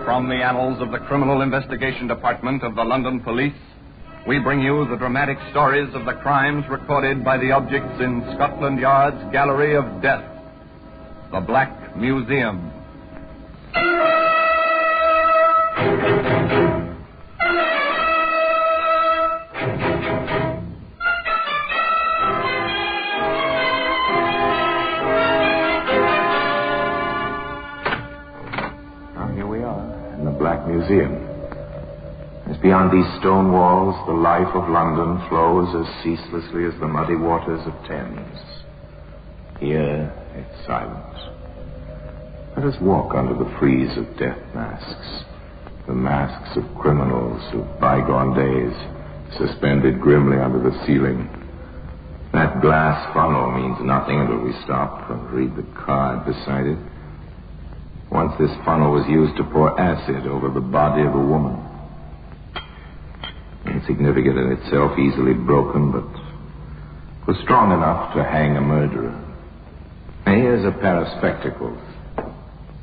From the annals of the Criminal Investigation Department of the London Police, we bring you the dramatic stories of the crimes recorded by the objects in Scotland Yard's Gallery of Death, the Black Museum.
Black Museum. As beyond these stone walls, the life of London flows as ceaselessly as the muddy waters of Thames. Here, it's silent. Let us walk under the frieze of death masks, the masks of criminals of bygone days, suspended grimly under the ceiling. That glass funnel means nothing until we stop and read the card beside it. Once this funnel was used to pour acid over the body of a woman. Insignificant in itself, easily broken, but was strong enough to hang a murderer. And here's a pair of spectacles.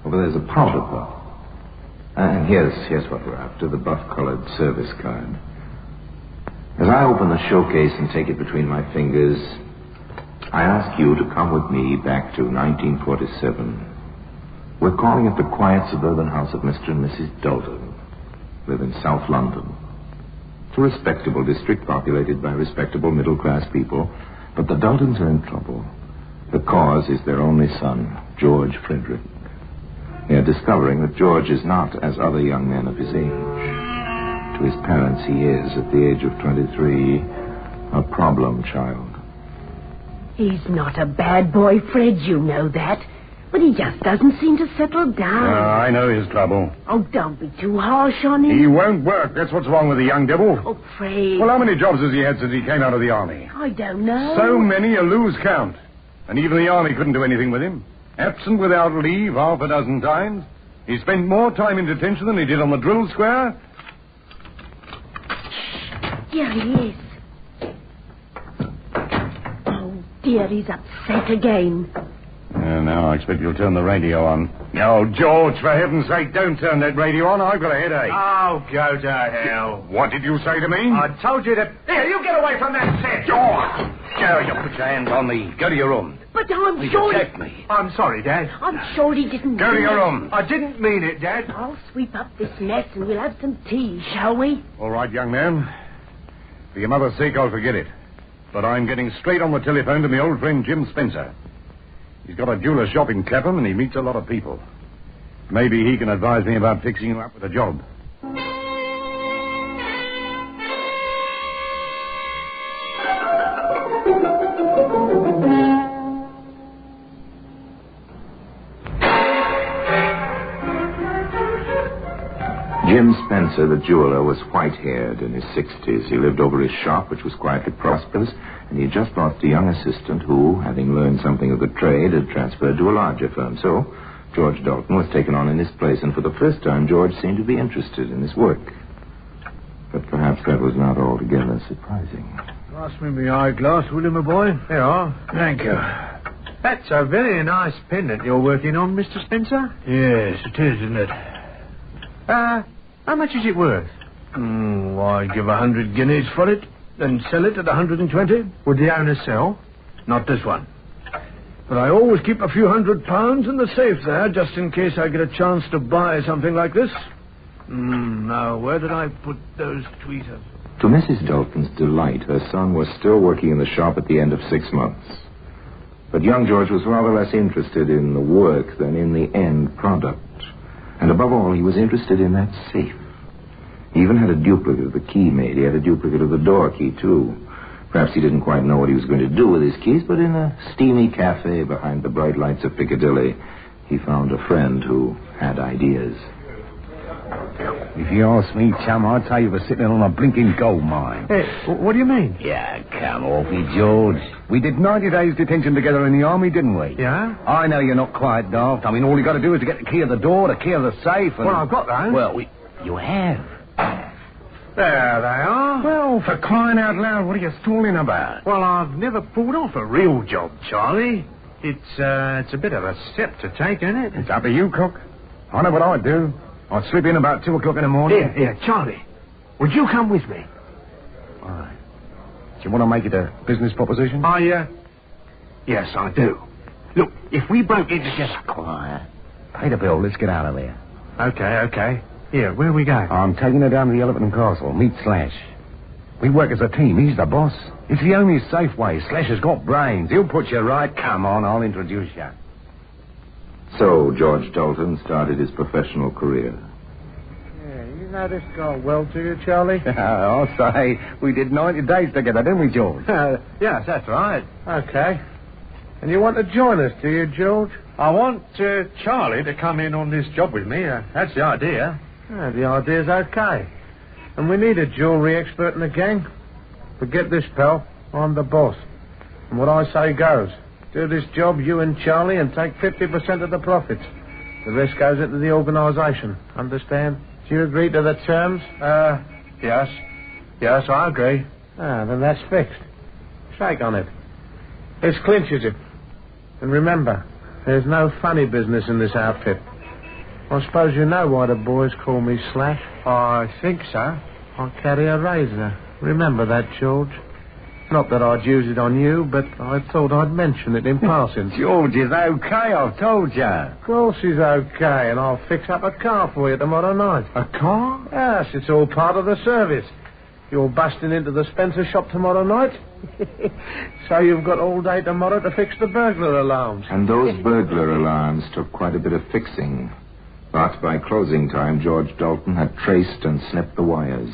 Over there's a powder puff. And here's what we're after, the buff-colored service card. As I open the showcase and take it between my fingers, I ask you to come with me back to 1947. We're calling it the quiet suburban house of Mr. and Mrs. Dalton, live in South London. It's a respectable district populated by respectable middle-class people, but the Daltons are in trouble. The cause is their only son, George Frederick. They are discovering that George is not as other young men of his age. To his parents, he is, at the age of 23, a problem child.
He's not a bad boy, Fred, you know that. But he just doesn't seem to settle down.
I know his trouble.
Oh, don't be too harsh on him.
He won't work. That's what's wrong with the young devil.
Oh, Fred.
Well, how many jobs has he had since he came out of the army?
I don't know.
So many you lose count. And even the army couldn't do anything with him. Absent without leave half a dozen times. He spent more time in detention than he did on the drill square.
Here he is. Oh, dear, he's upset again.
Now I expect you'll turn the radio on. Oh, George, for heaven's sake, don't turn that radio on. I've got a headache.
Oh, go to hell.
What did you say to me?
I told you to... Here, you get away from that set.
George! Go, you put your hands on me. Go to your room.
But I'm
Please
sure...
protect me.
I'm sorry, Dad.
I'm sure he didn't...
Go to your room.
I didn't mean it, Dad.
I'll sweep up this mess and we'll have some tea, shall we?
All right, young man. For your mother's sake, I'll forget it. But I'm getting straight on the telephone to my old friend Jim Spencer. He's got a jeweler's shop in Clapham, and he meets a lot of people. Maybe he can advise me about fixing you up with a job.
Jim Spencer, the jeweler, was white-haired in his 60s. He lived over his shop, which was quietly prosperous, and he had just lost a young assistant who, having learned something of the trade, had transferred to a larger firm. So George Dalton was taken on in his place, and for the first time George seemed to be interested in his work. But perhaps that was not altogether surprising.
Pass me my eyeglass, will you, my boy? There you are. Thank you. That's a very nice pendant you're working on, Mr. Spencer. Yes, it is, isn't it? How much is it worth? I give 100 guineas for it, then sell it at 120. Would the owner sell? Not this one. But I always keep a few £100 in the safe there, just in case I get a chance to buy something like this. Now, where did I put those tweezers?
To Mrs. Dalton's delight, her son was still working in the shop at the end of 6 months. But young George was rather less interested in the work than in the end product. And above all, he was interested in that safe. He even had a duplicate of the key made. He had a duplicate of the door key, too. Perhaps he didn't quite know what he was going to do with his keys, but in a steamy cafe behind the bright lights of Piccadilly, he found a friend who had ideas.
If you ask me, chum, I'd say you were sitting on a blinking gold mine.
Hey, what do you mean?
Yeah, come off it, George. We did 90 days detention together in the army, didn't we?
Yeah?
I know you're not quite daft. I mean, all you got to do is to get the key of the door, the key of the safe, and...
Well, I've got that.
Well, you have.
There they are.
Well, for crying out loud, what are you stalling about?
Well, I've never pulled off a real job, Charlie. It's a bit of a step to take, isn't it?
It's up to you, Cook. I know what I'd do. I'd slip in about 2 o'clock in the morning.
Here, Charlie. Would you come with me?
Why? Do you want to make it a business proposition?
Yes, I do. Look, if we broke in together...
Quiet. Pay the bill. Let's get out of there.
Okay. Here, where are we going?
I'm taking her down to the Elephant and Castle. Meet Slash. We work as a team. He's the boss. It's the only safe way. Slash has got brains. He'll put you right. Come on, I'll introduce you.
So George Dalton started his professional career.
Now, this gone well to you, Charlie?
I'll say, we did 90 days together, didn't we, George?
Yes, that's right. Okay. And you want to join us, do you, George? I want Charlie to come in on this job with me. That's the idea. Yeah, the idea's okay. And we need a jewellery expert in the gang. Forget this, pal. I'm the boss. And what I say goes. Do this job, you and Charlie, and take 50% of the profits. The rest goes into the organisation. Understand? Do you agree to the terms? Yes. Yes, I agree. Then that's fixed. Shake on it. This clinches it. And remember, there's no funny business in this outfit. I suppose you know why the boys call me Slash? I think so. I carry a razor. Remember that, George. Not that I'd use it on you, but I thought I'd mention it in passing.
George is okay, I've told you.
Of course he's okay, and I'll fix up a car for you tomorrow night. A car? Yes, it's all part of the service. You're busting into the Spencer shop tomorrow night. So you've got all day tomorrow to fix the burglar alarms.
And those burglar alarms took quite a bit of fixing. But by closing time, George Dalton had traced and snipped the wires.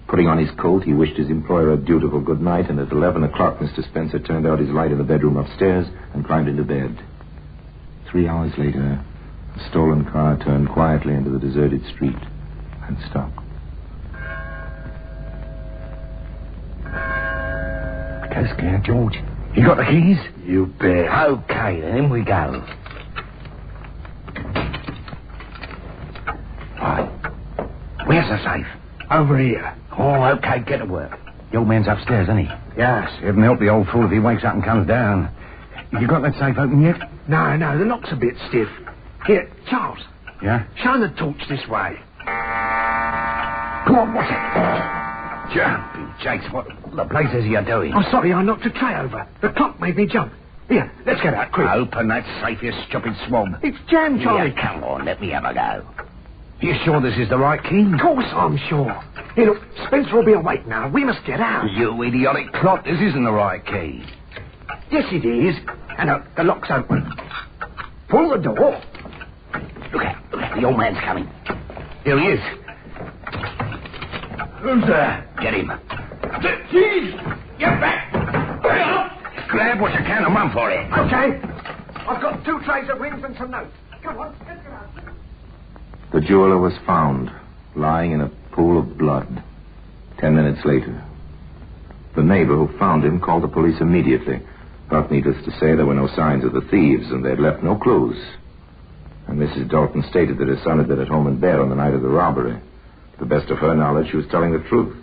Putting on his coat, he wished his employer a dutiful good night, and at 11 o'clock, Mr. Spencer turned out his light in the bedroom upstairs and climbed into bed. 3 hours later, a stolen car turned quietly into the deserted street and stopped.
Okay, scared, George. You got the keys?
You bet.
Okay, then in we go. Right. Where's the safe?
Over here.
Oh, okay, get to work. The old man's upstairs, isn't he?
Yes.
Heaven help the old fool if he wakes up and comes down. You got that safe open yet?
No, the lock's a bit stiff. Here, Charles.
Yeah?
Shine the torch this way.
Come on, what's it? Jumping Jakes, what the blazes are you doing?
I'm sorry, I knocked a tray over. The clock made me jump. Here, let's get out, quick.
Open that safe, you stupid swab.
It's jammed, Charlie.
Yeah, come on, let me have a go. You sure this is the right key?
Of course I'm sure. Hey, look, Spencer will be awake now. We must get out.
You idiotic clot, this isn't the right key.
Yes, it is. And the lock's open. Pull the door.
Look out, the old man's coming. Here he is.
Who's there?
Get him.
Jeez! Get back!
Grab what you can and run for it.
Okay. I've got 2 trays of rings and some notes. Come on, let's get out.
The jeweler was found, lying in a pool of blood. 10 minutes later. The neighbor who found him called the police immediately. But needless to say, there were no signs of the thieves, and they'd left no clues. And Mrs. Dalton stated that her son had been at home in bed on the night of the robbery. To the best of her knowledge, she was telling the truth.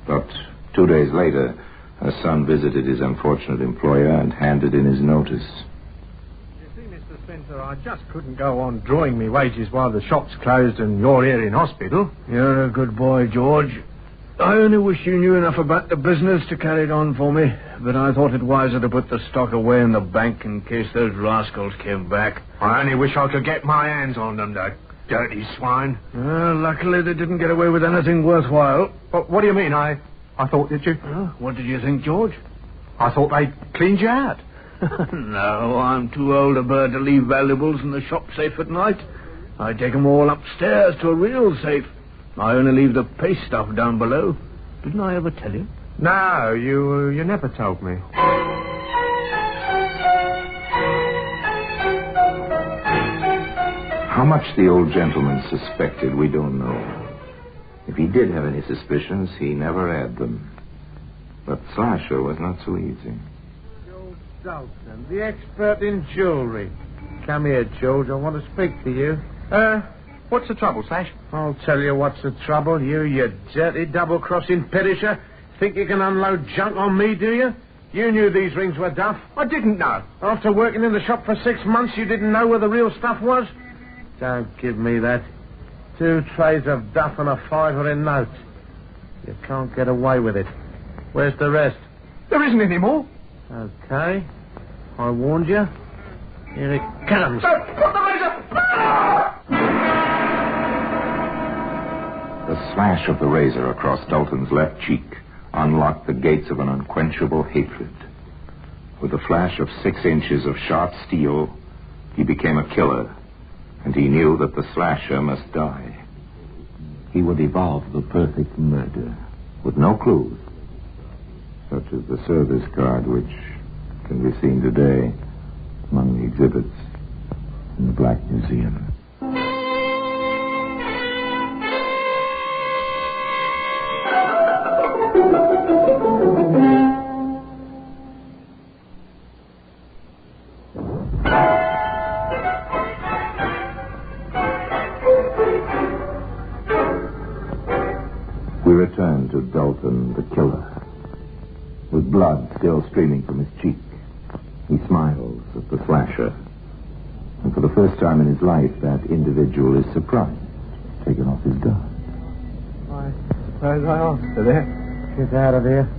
But 2 days later, her son visited his unfortunate employer and handed in his notice.
Spencer, I just couldn't go on drawing me wages while the shop's closed and you're here in hospital.
You're a good boy, George. I only wish you knew enough about the business to carry it on for me, but I thought it wiser to put the stock away in the bank in case those rascals came back.
I only wish I could get my hands on them, the dirty swine.
Well, luckily they didn't get away with anything worthwhile.
What do you mean? I thought that you...
What did you think, George?
I thought they cleaned you out.
No, I'm too old a bird to leave valuables in the shop safe at night. I take 'em all upstairs to a real safe. I only leave the paste stuff down below. Didn't I ever tell you?
No, you never told me.
How much the old gentleman suspected, we don't know. If he did have any suspicions, he never had them. But Slasher was not so easy.
Dalton, the expert in jewellery. Come here, George. I want to speak to you. What's the trouble, Slash? I'll tell you what's the trouble. You dirty double-crossing perisher. Think you can unload junk on me, do you? You knew these rings were duff. I didn't know. After working in the shop for 6 months, you didn't know where the real stuff was? Don't give me that. 2 trays of duff and a $5 in notes. You can't get away with it. Where's the rest? There isn't any more. Okay. I warned you. Here it comes. Put the razor!
The slash of the razor across Dalton's left cheek unlocked the gates of an unquenchable hatred. With a flash of 6 inches of sharp steel, he became a killer, and he knew that the slasher must die. he would evolve the perfect murder with no clues, such as the service card which can be seen today among the exhibits in the Black Museum. We return to Dalton, the killer. With blood still streaming from his cheek, he smiles at the slasher. And for the first time in his life, that individual is surprised, taken off his guard.
Where's my officer there? Get out of here.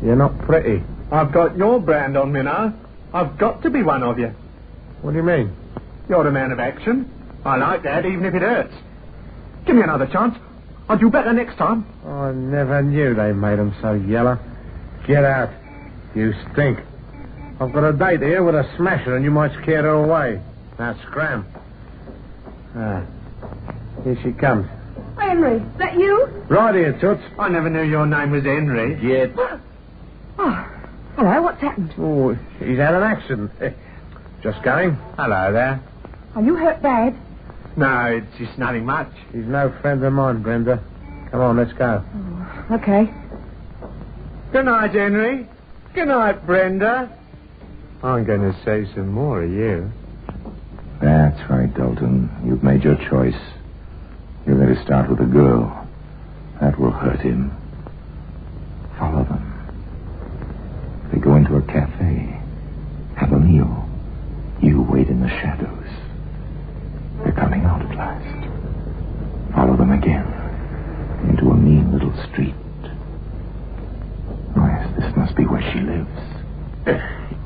You're not pretty. I've got your brand on me now. I've got to be one of you. What do you mean? You're a man of action. I like that, even if it hurts. Give me another chance. I'll do better next time. I never knew they made them so yellow. Get out. You stink. I've got a date here with a smasher and you might scare her away. Now scram. Here she comes.
Henry, is that you?
Right here, Toots. I never knew your name was Henry. Yet.
Oh, hello, what's happened?
Oh, he's had an accident. Just going. Hello there.
Are you hurt bad?
No, it's just nothing much. He's no friend of mine, Brenda. Come on, let's go.
Oh, okay.
Good night, Henry. Good night, Brenda. I'm going to say some more of you.
That's right, Dalton. You've made your choice. You're going to start with a girl. That will hurt him. Follow them. They go into a cafe. Have a meal. You wait in the shadows. They're coming out at last. Follow them again. Into a mean little street. Oh, yes, this must be where she lives.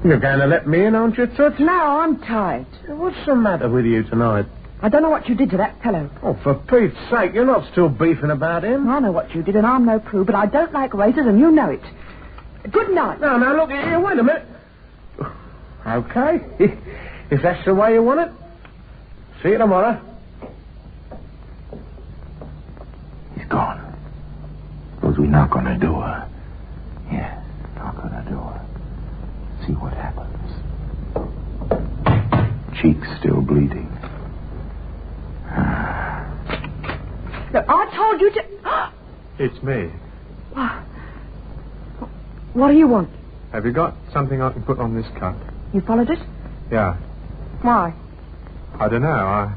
You're going to let me in, aren't you, Toots?
No, I'm tired.
What's the matter with you tonight?
I don't know what you did to that fellow.
Oh, for Pete's sake, you're not still beefing about him.
I know what you did, and I'm no prude, but I don't like races, and you know it. Good night.
No, look here, wait a minute. Okay, if that's the way you want it. See you tomorrow.
He's gone. Suppose we knock on her door. Yeah, knock on her door. See what happens. Cheeks still bleeding.
Look, I told you to...
It's me.
What do you want?
Have you got something I can put on this cut?
You followed it?
Yeah.
Why?
I don't know.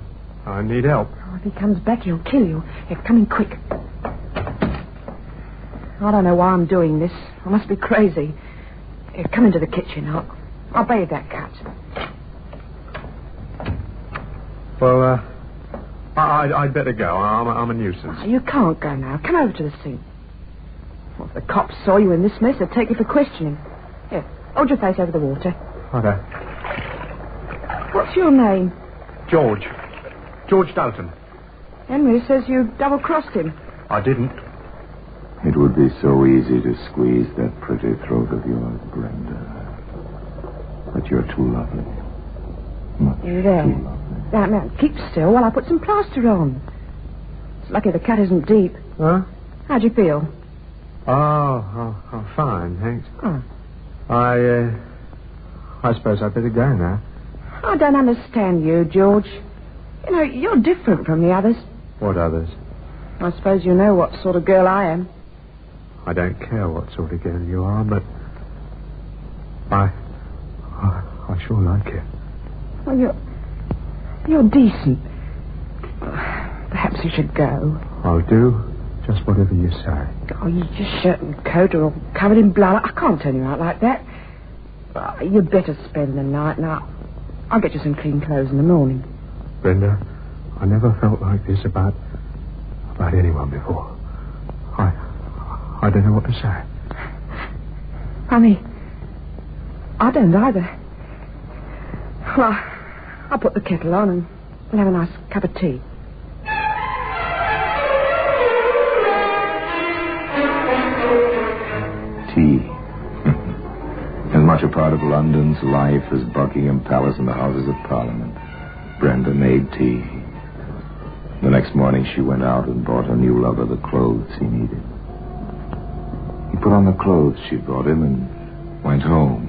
I need help.
Oh, if he comes back, he'll kill you. Here, come in quick. I don't know why I'm doing this. I must be crazy. Here, come into the kitchen. I'll bathe that cut.
Well, I'd better go. I'm a nuisance.
Oh, you can't go now. Come over to the scene. Well, if the cops saw you in this mess, they'd take you for questioning. Here, hold your face over the water.
Righto.
What's your name?
George Dalton.
Henry says you double-crossed him.
I didn't.
It would be so easy to squeeze that pretty throat of yours, Brenda. But you're too lovely. Much
You there?
too lovely.
Now, keep still while I put some plaster on. It's lucky the cut isn't deep.
Huh?
How'd you feel?
Oh, fine, thanks.
Oh.
I suppose I'd better go now.
I don't understand you, George. You know, you're different from the others.
What others?
I suppose you know what sort of girl I am.
I don't care what sort of girl you are, but I sure like you.
Well, you're decent. Perhaps you should go.
I'll do just whatever you say.
Oh, your shirt and coat are all covered in blood. I can't turn you out like that. You'd better spend the night. Now, I'll get you some clean clothes in the morning.
Brenda, I never felt like this about anyone before. I don't know what to say.
Honey, I don't either. Well, I'll put the kettle on and we'll have a nice cup of tea.
Tea. As much a part of London's life as Buckingham Palace and the Houses of Parliament. Brenda made tea. The next morning she went out and bought her new lover the clothes he needed. He put on the clothes she brought him and went home.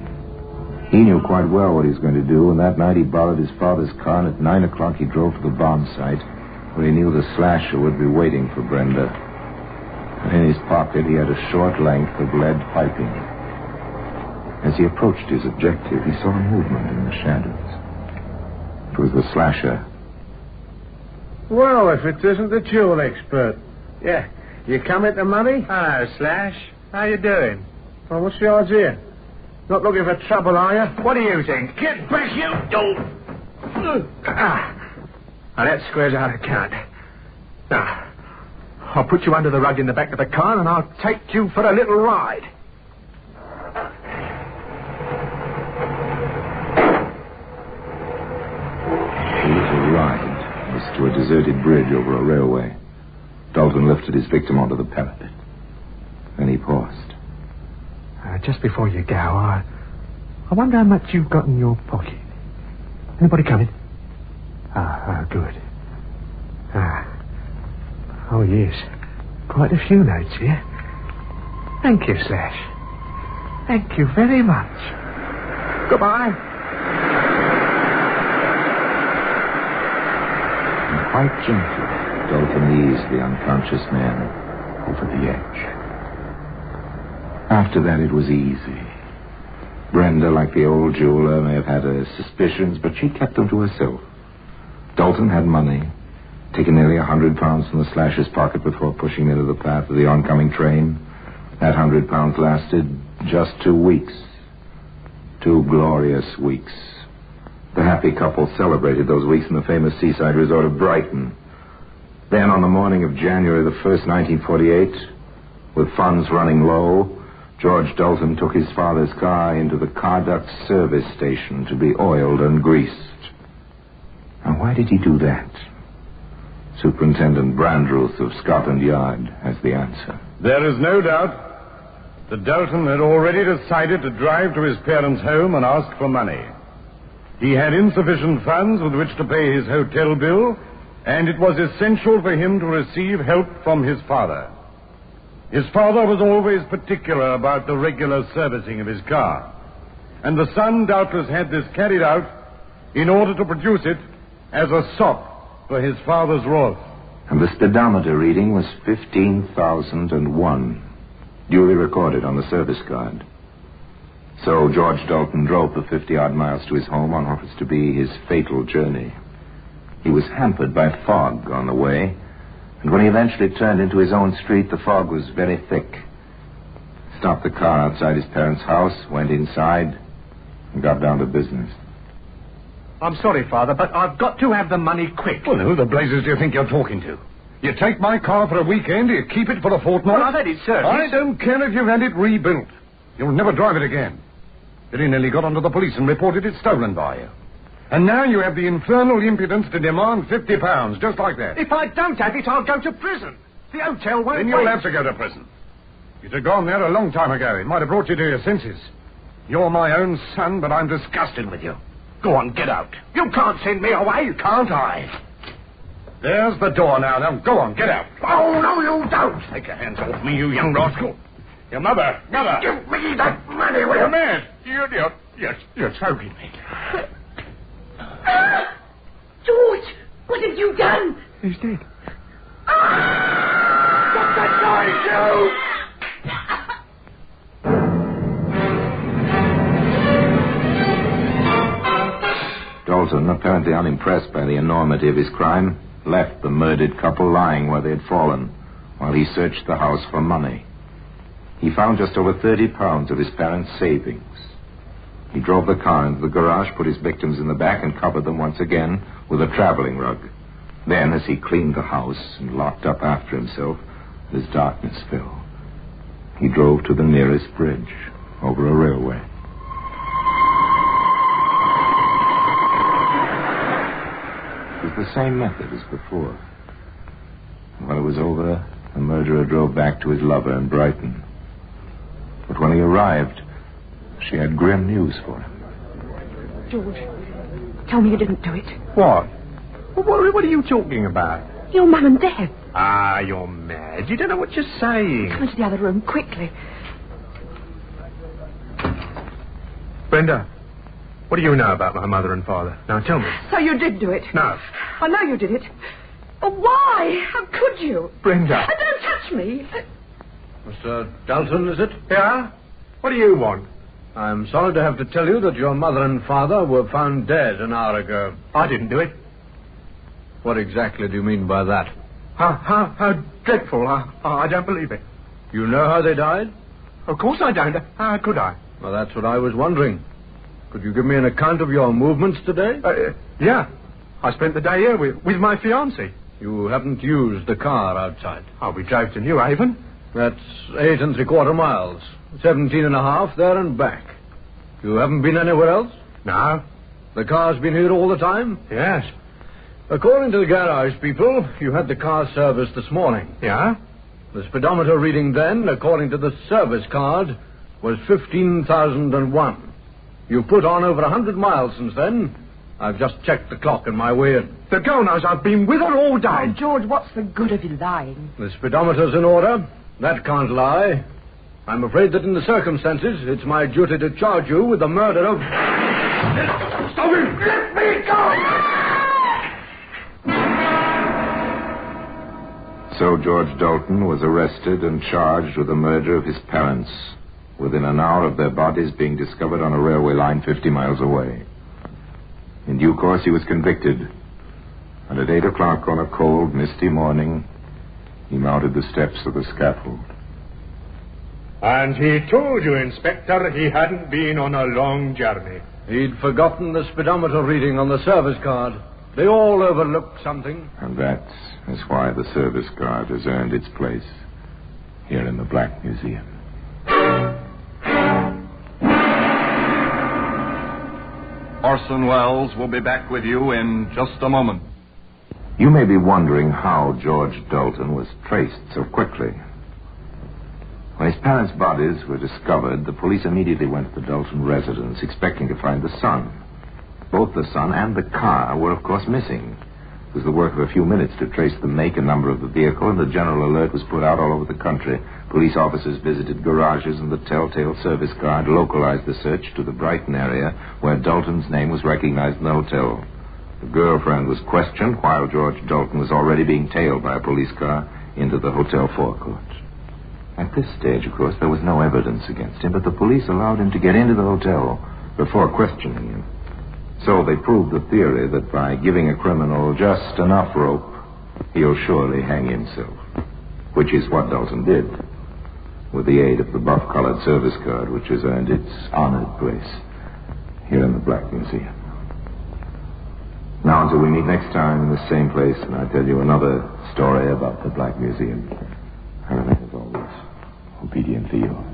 He knew quite well what he was going to do, and that night he borrowed his father's car, and at 9 o'clock he drove to the bomb site, where he knew the slasher would be waiting for Brenda. And in his pocket he had a short length of lead piping. As he approached his objective, he saw a movement in the shadows. It was the slasher.
Well, if it isn't the jewel expert. Yeah, you come into money?
Hello, Slash. How you doing?
Well, what's the idea? Not looking for trouble, are you?
What do you think? Get back, you dope! Now, that squares out account. Now, I'll put you under the rug in the back of the car, and I'll take you for a little ride.
The little ride was to a deserted bridge over a railway. Dalton lifted his victim onto the parapet. Then he paused.
Just before you go, I wonder how much you've got in your pocket. Anybody coming? Good. Oh, yes. Quite a few notes here. Thank you, Slash. Thank you very much. Goodbye.
And quite gently, Dalton eased the unconscious man over the edge. After that, it was easy. Brenda, like the old jeweler, may have had her suspicions, but she kept them to herself. Dalton had money, taken nearly £100 from the slasher's pocket before pushing into the path of the oncoming train. That £100 lasted just 2 weeks. 2 glorious weeks. The happy couple celebrated those weeks in the famous seaside resort of Brighton. Then, on the morning of January the 1st, 1948, with funds running low, George Dalton took his father's car into the Carduct service station to be oiled and greased. And why did he do that? Superintendent Brandruth of Scotland Yard has the answer.
There is no doubt that Dalton had already decided to drive to his parents' home and ask for money. He had insufficient funds with which to pay his hotel bill, and it was essential for him to receive help from his father. His father was always particular about the regular servicing of his car, and the son doubtless had this carried out in order to produce it as a sop for his father's wrath.
And the speedometer reading was 15,001, duly recorded on the service card. So George Dalton drove the 50-odd miles to his home on what was to be his fatal journey. He was hampered by fog on the way, and when he eventually turned into his own street, the fog was very thick. Stopped the car outside his parents' house, went inside, and got down to business.
I'm sorry, Father, but I've got to have the money quick.
Well, who the blazes do you think you're talking to? You take my car for a weekend, you keep it for a fortnight?
Well, I've had it serviced.
I don't care if you've had it rebuilt. You'll never drive it again. Billy nearly got onto the police and reported it stolen by you. And now you have the infernal impudence to demand £50, just like that.
If I don't have it, I'll go to prison. The hotel won't
Then you'll have to go to prison. You'd have gone there a long time ago. It might have brought you to your senses. You're my own son, but I'm disgusted with you. Go on, get out.
You can't send me away, can't I?
There's the door now. Now, go on, get out.
Oh, no, you don't.
Take your hands off me, you young rascal. Your mother.
Give me that money, will you?
You're mad. You're choking me.
George, what have you done?
He's dead.
Stop that noise, you!
Dalton, apparently unimpressed by the enormity of his crime, left the murdered couple lying where they had fallen while he searched the house for money. He found just over £30 of his parents' savings. He drove the car into the garage, put his victims in the back, and covered them once again with a traveling rug. Then, as he cleaned the house and locked up after himself, as darkness fell, he drove to the nearest bridge over a railway. It was the same method as before. And when it was over, the murderer drove back to his lover in Brighton. But when he arrived, she had grim news for him.
George, tell me you didn't do it.
What? What are you talking about?
Your mum and dad.
Ah, you're mad. You don't know what you're saying.
Come into the other room, quickly.
Brenda, what do you know about my mother and father? Now, tell me.
So you did do it?
No.
I know you did it. But why? How could you?
Brenda.
Don't touch me.
Mr. Dalton, is it?
Yeah? What do you want?
I'm sorry to have to tell you that your mother and father were found dead an hour ago.
I didn't do it.
What exactly do you mean by that?
How dreadful. I don't believe it.
You know how they died?
Of course I don't. How could I?
Well, that's what I was wondering. Could you give me an account of your movements today?
Yeah. I spent the day here with my fiancée.
You haven't used the car outside?
Oh, we drove to New Haven.
That's 8 3/4 miles. 17 1/2 there and back. You haven't been anywhere else?
No.
The car's been here all the time?
Yes.
According to the garage people, you had the car serviced this morning.
Yeah?
The speedometer reading then, according to the service card, was 15,001. You put on over 100 miles since then. I've just checked the clock on my way in.
The girl knows I've been with her all day.
Oh, George, what's the good of you lying?
The speedometer's in order. That can't lie. I'm afraid that in the circumstances, it's my duty to charge you with the murder of...
Stop him! Let me go!
So George Dalton was arrested and charged with the murder of his parents within an hour of their bodies being discovered on a railway line 50 miles away. In due course, he was convicted, and at 8 o'clock on a cold, misty morning, he mounted the steps of the scaffold.
And he told you, Inspector, he hadn't been on a long journey.
He'd forgotten the speedometer reading on the service card. They all overlooked something.
And that is why the service card has earned its place here in the Black Museum.
Orson Welles will be back with you in just a moment.
You may be wondering how George Dalton was traced so quickly. When his parents' bodies were discovered, the police immediately went to the Dalton residence, expecting to find the son. Both the son and the car were, of course, missing. It was the work of a few minutes to trace the make and number of the vehicle, and the general alert was put out all over the country. Police officers visited garages, and the telltale service card localized the search to the Brighton area, where Dalton's name was recognized in the hotel. The girlfriend was questioned while George Dalton was already being tailed by a police car into the hotel forecourt. At this stage, of course, there was no evidence against him, but the police allowed him to get into the hotel before questioning him. So they proved the theory that by giving a criminal just enough rope, he'll surely hang himself, which is what Dalton did, with the aid of the buff-colored service card, which has earned its honored place here in the Black Museum. Now, until we meet next time in the same place, and I tell you another story about the Black Museum, I remain, as always, obediently yours.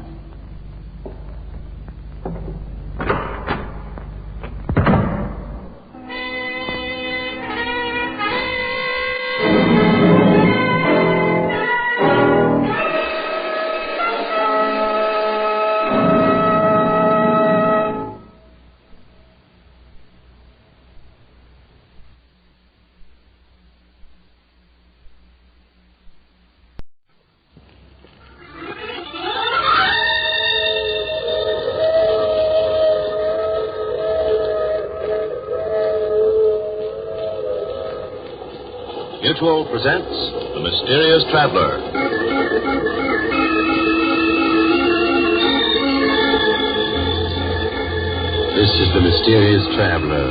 Mutual presents The Mysterious Traveler. This is The Mysterious Traveler,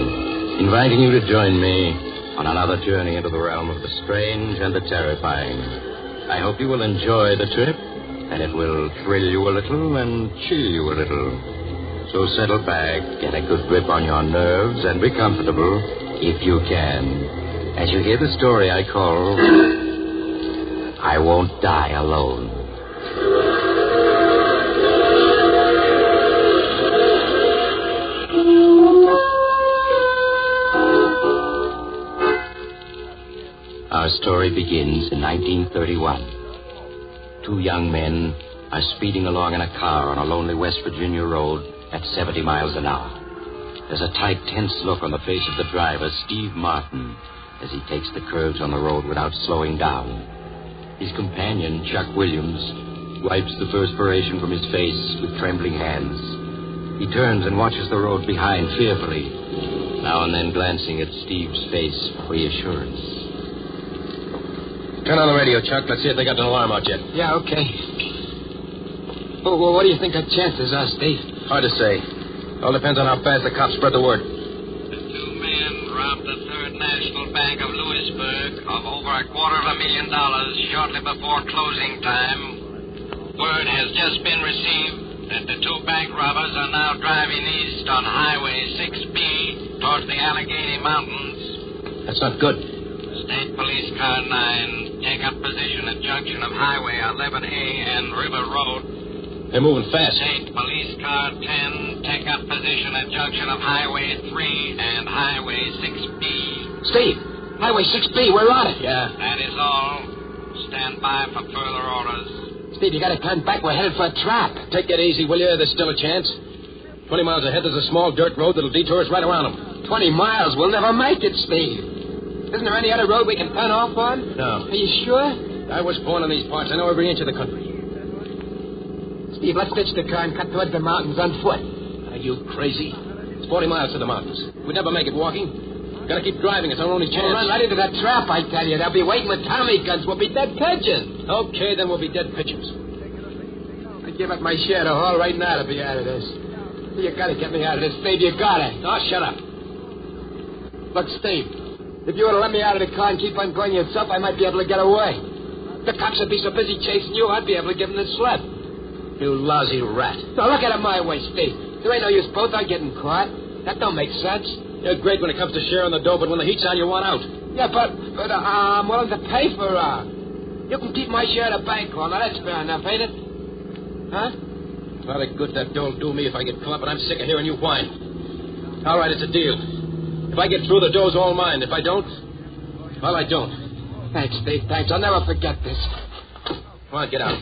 inviting you to join me on another journey into the realm of the strange and the terrifying. I hope you will enjoy the trip, and it will thrill you a little and chill you a little. So settle back, get a good grip on your nerves, and be comfortable if you can, as you hear the story I call I Won't Die Alone. Our story begins in 1931. Two young men are speeding along in a car on a lonely West Virginia road at 70 miles an hour. There's a tight, tense look on the face of the driver, Steve Martin, as he takes the curves on the road without slowing down. His companion, Chuck Williams, wipes the perspiration from his face with trembling hands. He turns and watches the road behind fearfully, now and then glancing at Steve's face for reassurance.
Turn on the radio, Chuck. Let's see if they got an alarm out yet.
Yeah, okay. Well, what do you think our chances are, Steve?
Hard to say. All depends on how fast the cops spread the word.
Two men robbed the Third National Bank of Louisburg of over $250,000 shortly before closing time. Word has just been received that the two bank robbers are now driving east on Highway 6B towards the Allegheny Mountains.
That's not good.
State Police Car 9 take up position at junction of Highway 11A and River Road.
They're moving fast.
State Police Car 10 take up position at junction of Highway 3 and Highway 6B.
Steve, Highway 6B, we're on it.
Yeah.
That is all. Stand by for further orders.
Steve, you gotta turn back. We're headed for a trap.
Take it easy, will you? There's still a chance. 20 miles ahead, there's a small dirt road that'll detour us right around them.
20 miles? We'll never make it, Steve. Isn't there any other road we can turn off on?
No.
Are you sure?
I was born in these parts. I know every inch of the country.
Steve, let's ditch the car and cut towards the mountains on foot.
Are you crazy? It's 40 miles to the mountains. We'd never make it walking. Gotta keep driving. It's our only chance.
We'll run right into that trap, I tell you. They'll be waiting with Tommy guns. We'll be dead pigeons.
Okay, then we'll be dead pigeons.
I'd give up my share to haul right now to be out of this. You gotta get me out of this, Steve. You gotta.
Oh, shut up.
Look, Steve, if you were to let me out of the car and keep on going yourself, I might be able to get away. The cops would be so busy chasing you, I'd be able to give them the slip.
You lousy rat.
Now, look at it my way, Steve. There ain't no use both are getting caught. That don't make sense.
You're great when it comes to sharing the dough, but when the heat's on, you want out.
Yeah, but I'm willing to pay for you can keep my share of the bank call. Now, that's fair enough, ain't it? Huh?
Well, the good that dought'll do me if I get caught, but I'm sick of hearing you whine. All right, it's a deal. If I get through, the dough's all mine. If I don't, well, I don't.
Thanks, Steve. Thanks. I'll never forget this.
Come on, get out.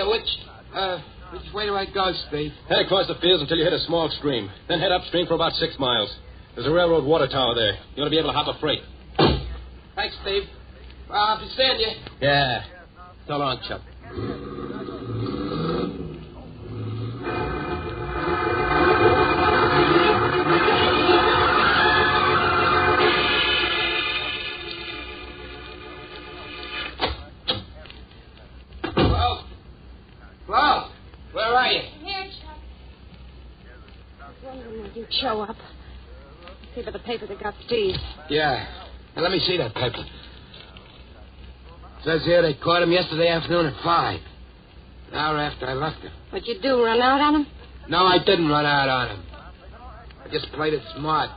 Which way do I go, Steve?
Head across the fields until you hit a small stream. Then head upstream for about 6 miles. There's a railroad water tower there. You ought to be able to hop a freight.
Thanks, Steve. I'll be seeing you.
Yeah. So long, Chuck.
Hello? Where are you?
Here, Chuck. I was wondering when you'd show up. See by the paper that got Steve.
Yeah. Now, let me see that paper. It says here they caught him yesterday afternoon at 5. An hour after I left him.
What'd you do, run out on him?
No, I didn't run out on him. I just played it smart.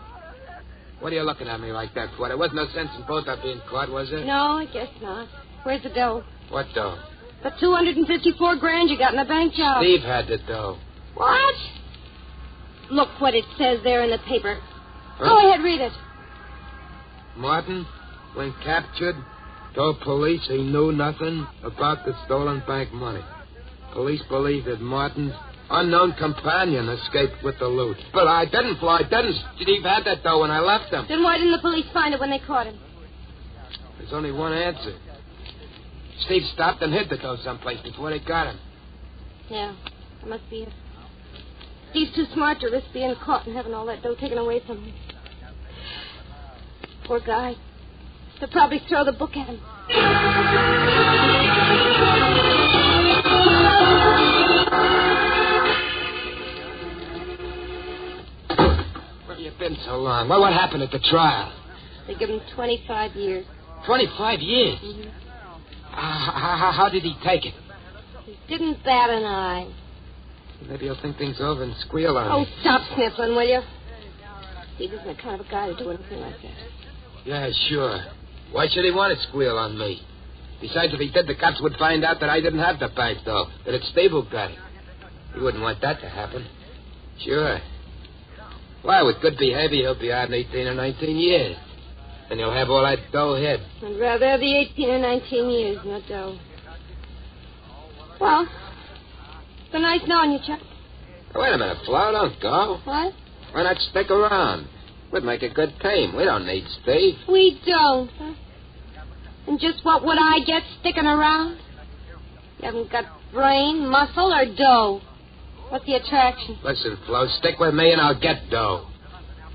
What are you looking at me like that for? There wasn't no sense in both our being caught, was there?
No, I guess not. Where's the dough?
What dough?
The $254,000 you got in the bank job.
Steve had the dough.
What? Look what it says there in the paper.
Huh?
Go ahead, read it.
Martin, when captured, told police he knew nothing about the stolen bank money. Police believe that Martin's unknown companion escaped with the loot. But I didn't, Flo. I didn't. Steve had that dough when I left him.
Then why didn't the police find it when they caught him?
There's only one answer. Steve stopped and hid the dough someplace before they got him.
Yeah, that must be it. Steve's too smart to risk being caught and having all that dough taken away from him. Poor guy. They'll probably throw the book at him.
Where have you been so long? What happened at the trial?
They give him 25 years.
25 years?
Mm-hmm.
How did he take it?
He didn't bat an eye.
Maybe he'll think things over and squeal on me.
Oh, stop sniffling, will you? Steve isn't the kind of a guy to do anything like that.
Yeah, sure. Why should he want to squeal on me? Besides, if he did, the cops would find out that I didn't have the bank, though. That it's Steve who got it. He wouldn't want that to happen. Sure. Why, with good behavior, he'll be out in 18 or 19 years. And he'll have all that dough hid.
I'd rather have the 18 or 19 years, no dough. Well, it's been nice knowing you, Chuck.
Wait a minute, Flo. Don't go.
What?
Why not stick around? We'd make a good team. We don't need Steve.
We don't, huh? And just what would I get sticking around? You haven't got brain, muscle, or dough. What's the attraction?
Listen, Flo, stick with me and I'll get dough.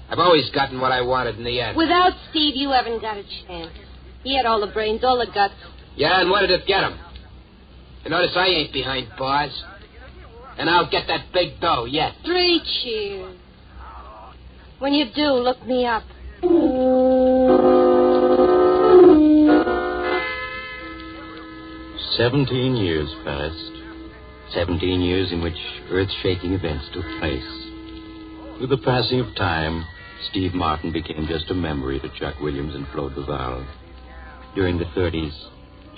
I've always gotten what I wanted in the end.
Without Steve, you haven't got a chance. He had all the brains, all the guts.
Yeah, and what did it get him? You notice I ain't behind bars. And I'll get that big dough yet.
3 cheers. When you do, look me up.
17 years passed. 17 years in which earth-shaking events took place. With the passing of time, Steve Martin became just a memory to Chuck Williams and Flo Duval. During the 30s,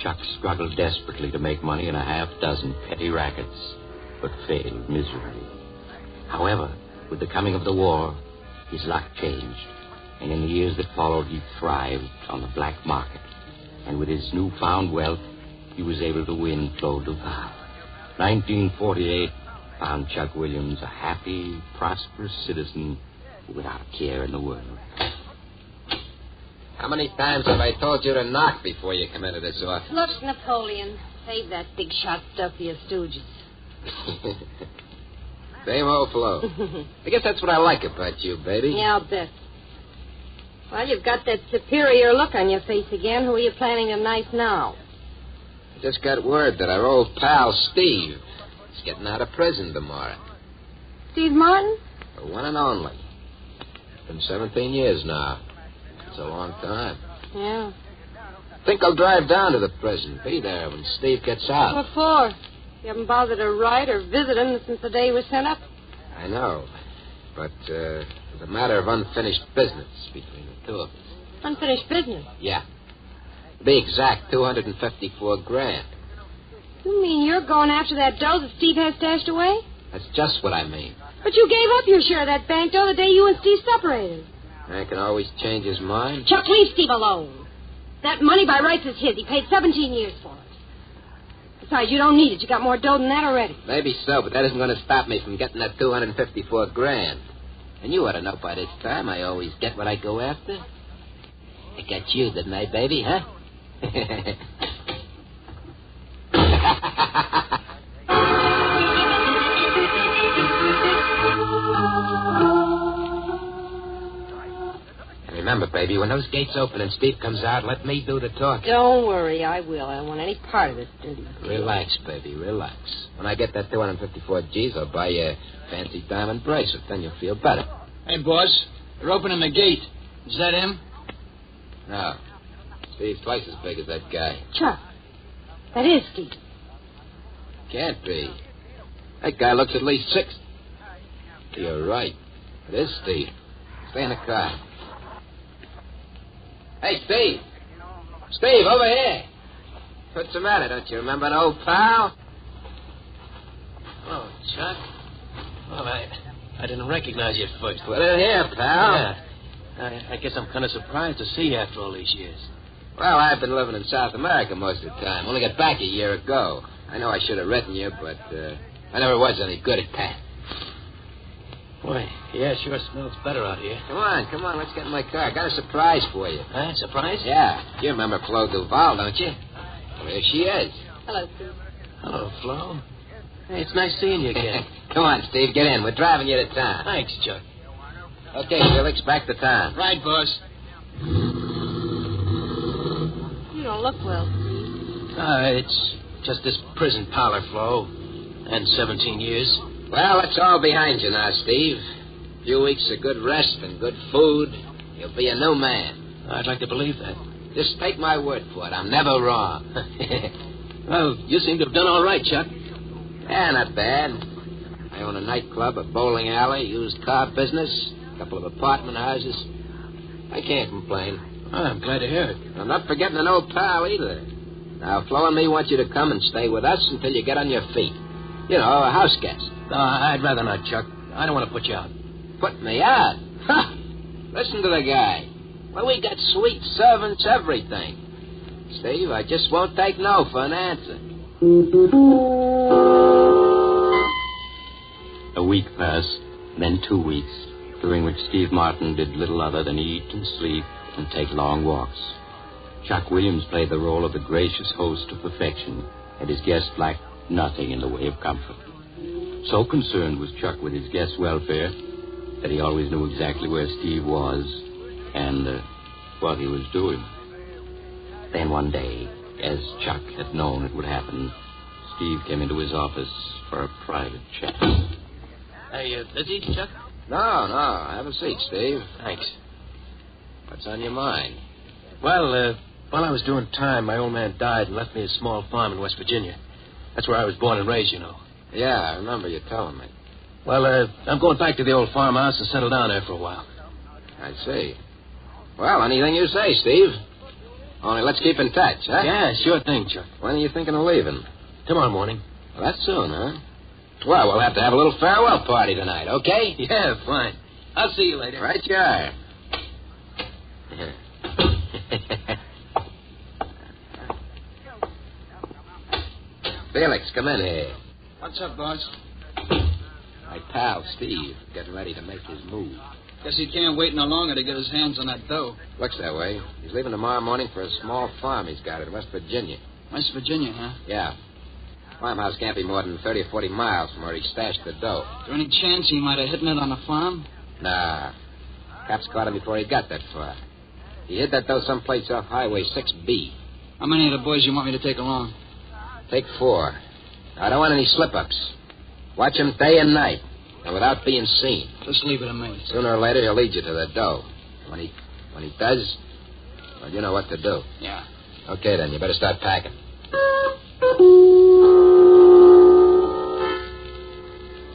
Chuck struggled desperately to make money in a half-dozen petty rackets, but failed miserably. However, with the coming of the war, his luck changed, and in the years that followed, he thrived on the black market. And with his newfound wealth, he was able to win Flo Duval. 1948 found Chuck Williams a happy, prosperous citizen without a care in the world.
How many times have I told you to knock before you come into this office?
Look, Napoleon, save that big shot stuff for your stooges.
Same old Flo. I guess that's what I like about you, baby.
Yeah, I'll bet. Well, you've got that superior look on your face again. Who are you planning to knife now?
I just got word that our old pal Steve is getting out of prison tomorrow.
Steve Martin?
The one and only. Been 17 years now. It's a long time.
Yeah.
Think I'll drive down to the prison. Be there when Steve gets out.
What for? You haven't bothered to write or visit him since the day he was sent up?
I know. But there's a matter of unfinished business between the two of us.
Unfinished business?
Yeah. To be exact, $254,000.
You mean you're going after that dough that Steve has stashed away?
That's just what I mean.
But you gave up your share of that bank dough the day you and Steve separated.
I can always change his mind.
Chuck, leave Steve alone. That money by rights is his. He paid 17 years for it. Besides, you don't need it. You got more dough than that already.
Maybe so, but that isn't going to stop me from getting that $254,000. And you ought to know by this time I always get what I go after. I got you, didn't I, baby, huh? And remember, baby, when those gates open and Steve comes out, let me do the talking.
Don't worry, I will. I don't want any part of this dirty.
Relax, baby, relax. When I get that 254 G's, I'll buy you a fancy diamond bracelet. Then you'll feel better.
Hey, boss, they're opening the gate. Is that him?
No. Steve's twice as big as that guy.
Chuck, that is Steve.
Can't be. That guy looks at least 6. You're right. It is Steve. Stay in the car. Hey, Steve. Steve, over here. What's the matter? Don't you remember an old pal?
Oh, Chuck. Well, I didn't recognize you at first.
Well, here, pal.
Yeah. I guess I'm kind of surprised to see you after all these years.
Well, I've been living in South America most of the time. Only got back a year ago. I know I should have written you, but I never was any good at that.
Boy, yeah, sure smells better out here.
Come on, let's get in my car. I got a surprise for you.
Huh? Surprise?
Yeah. You remember Flo Duval, don't you? Well, there she is.
Hello, Steve.
Hello, Flo. Hey, it's nice seeing you again.
Come on, Steve, get in. We're driving you to town.
Thanks, Chuck.
Okay, Felix, back to town.
Right, boss.
You don't look well, Steve.
It's just this prison parlor, Flo. And 17 years.
Well, that's all behind you now, Steve. A few weeks of good rest and good food. You'll be a new man.
I'd like to believe that.
Just take my word for it. I'm never wrong.
Well, you seem to have done all right, Chuck.
Yeah, not bad. I own a nightclub, a bowling alley, used car business, a couple of apartment houses. I can't complain.
Oh, I'm glad to hear it.
I'm not forgetting an old pal either. Now, Flo and me want you to come and stay with us until you get on your feet. You know, a house guest.
I'd rather not, Chuck. I don't want to put you out.
Put me out? Ha! Listen to the guy. Well, we got suite servants, everything. Steve, I just won't take no for an answer.
A week passed, then 2 weeks, during which Steve Martin did little other than eat and sleep and take long walks. Chuck Williams played the role of the gracious host of perfection, and his guests lacked nothing in the way of comfort. So concerned was Chuck with his guests' welfare that he always knew exactly where Steve was and what he was doing. Then one day, as Chuck had known it would happen, Steve came into his office for a private chat.
Are you busy, Chuck?
No. Have a seat, Steve.
Thanks.
What's on your mind?
Well, while I was doing time, my old man died and left me a small farm in West Virginia. That's where I was born and raised, you know.
Yeah, I remember you telling me.
Well, I'm going back to the old farmhouse and settle down there for a while.
I see. Well, anything you say, Steve. Only let's keep in touch, huh?
Yeah, sure thing, Chuck.
When are you thinking of leaving?
Tomorrow morning.
Well, that's soon, huh? Well, we'll have to have a little farewell party tonight, okay?
Yeah, fine. I'll see you later.
Right you are. Felix, come in here.
What's up, boss?
My pal, Steve, getting ready to make his move.
Guess he can't wait no longer to get his hands on that dough.
Looks that way. He's leaving tomorrow morning for a small farm he's got in West Virginia.
West Virginia, huh?
Yeah. Farmhouse can't be more than 30 or 40 miles from where he stashed the dough.
Is there any chance he might have hidden it on the farm?
Nah. Cops caught him before he got that far. He hid that dough someplace off Highway 6B.
How many of the boys you want me to take along?
Take 4. I don't want any slip-ups. Watch him day and night, and without being seen.
Just leave it to me.
Sooner or later, he'll lead you to the dough. When he does, well, you know what to do.
Yeah.
Okay, then. You better start packing.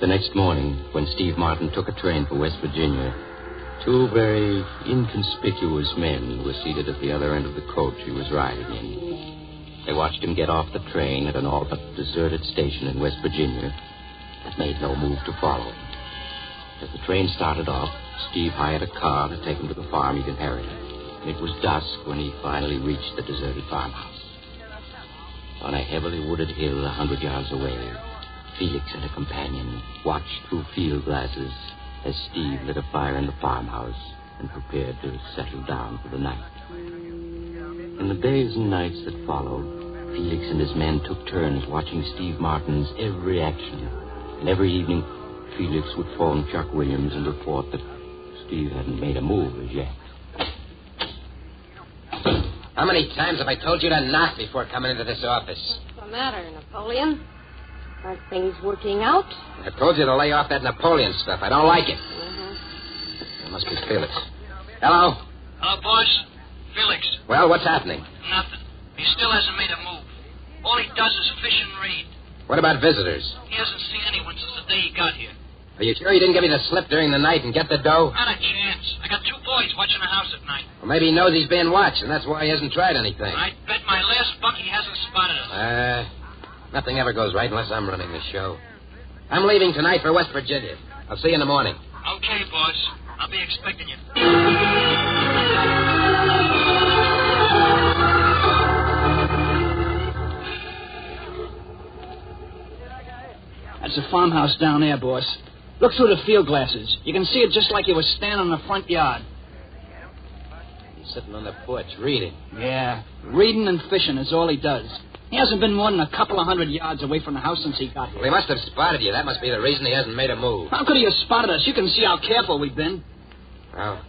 The next morning, when Steve Martin took a train for West Virginia, 2 very inconspicuous men were seated at the other end of the coach he was riding in. They watched him get off the train at an all but deserted station in West Virginia and made no move to follow him. As the train started off, Steve hired a car to take him to the farm he'd inherited. And it was dusk when he finally reached the deserted farmhouse. On a heavily wooded hill 100 yards away, Felix and a companion watched through field glasses as Steve lit a fire in the farmhouse and prepared to settle down for the night. In the days and nights that followed, Felix and his men took turns watching Steve Martin's every action. And every evening, Felix would phone Chuck Williams and report that Steve hadn't made a move as yet.
How many times have I told you to knock before coming into this office?
What's the matter, Napoleon? Aren't things working out?
I told you to lay off that Napoleon stuff. I don't like it. It must be Felix. Hello?
Hello, boss. Felix.
Well, what's happening?
Nothing. He still hasn't made a move. All he does is fish and raid.
What about visitors?
He hasn't seen anyone since the day he got here.
Are you sure you didn't give me the slip during the night and get the dough?
Not a chance. I got 2 boys watching the house at night.
Well, maybe he knows he's being watched, and that's why he hasn't tried anything.
I'd bet my last buck he hasn't spotted us.
Nothing ever goes right unless I'm running the show. I'm leaving tonight for West Virginia. I'll see you in the morning.
Okay, boss. I'll be expecting you.
That's a farmhouse down there, boss. Look through the field glasses. You can see it just like you were standing in the front yard.
He's sitting on the porch reading.
Yeah, reading and fishing is all he does. He hasn't been more than a couple of 100 yards away from the house since he got here.
Well, he must have spotted you. That must be the reason he hasn't made a move.
How could he have spotted us? You can see how careful we've been.
Well,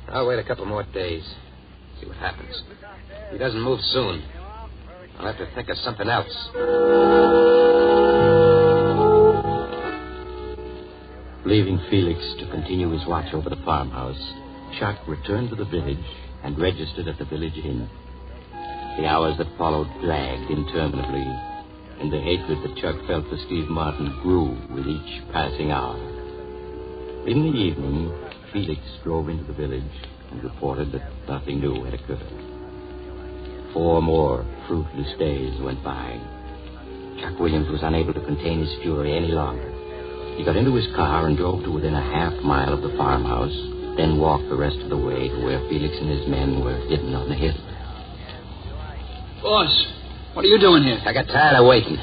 I'll wait a couple more days. See what happens. If he doesn't move soon, I'll have to think of something else.
Leaving Felix to continue his watch over the farmhouse, Chuck returned to the village and registered at the village inn. The hours that followed dragged interminably, and the hatred that Chuck felt for Steve Martin grew with each passing hour. In the evening, Felix drove into the village and reported that nothing new had occurred. 4 more fruitless days went by. Chuck Williams was unable to contain his fury any longer. He got into his car and drove to within a half mile of the farmhouse, then walked the rest of the way to where Felix and his men were hidden on the hill.
Boss, what are you doing here?
I got tired of waiting.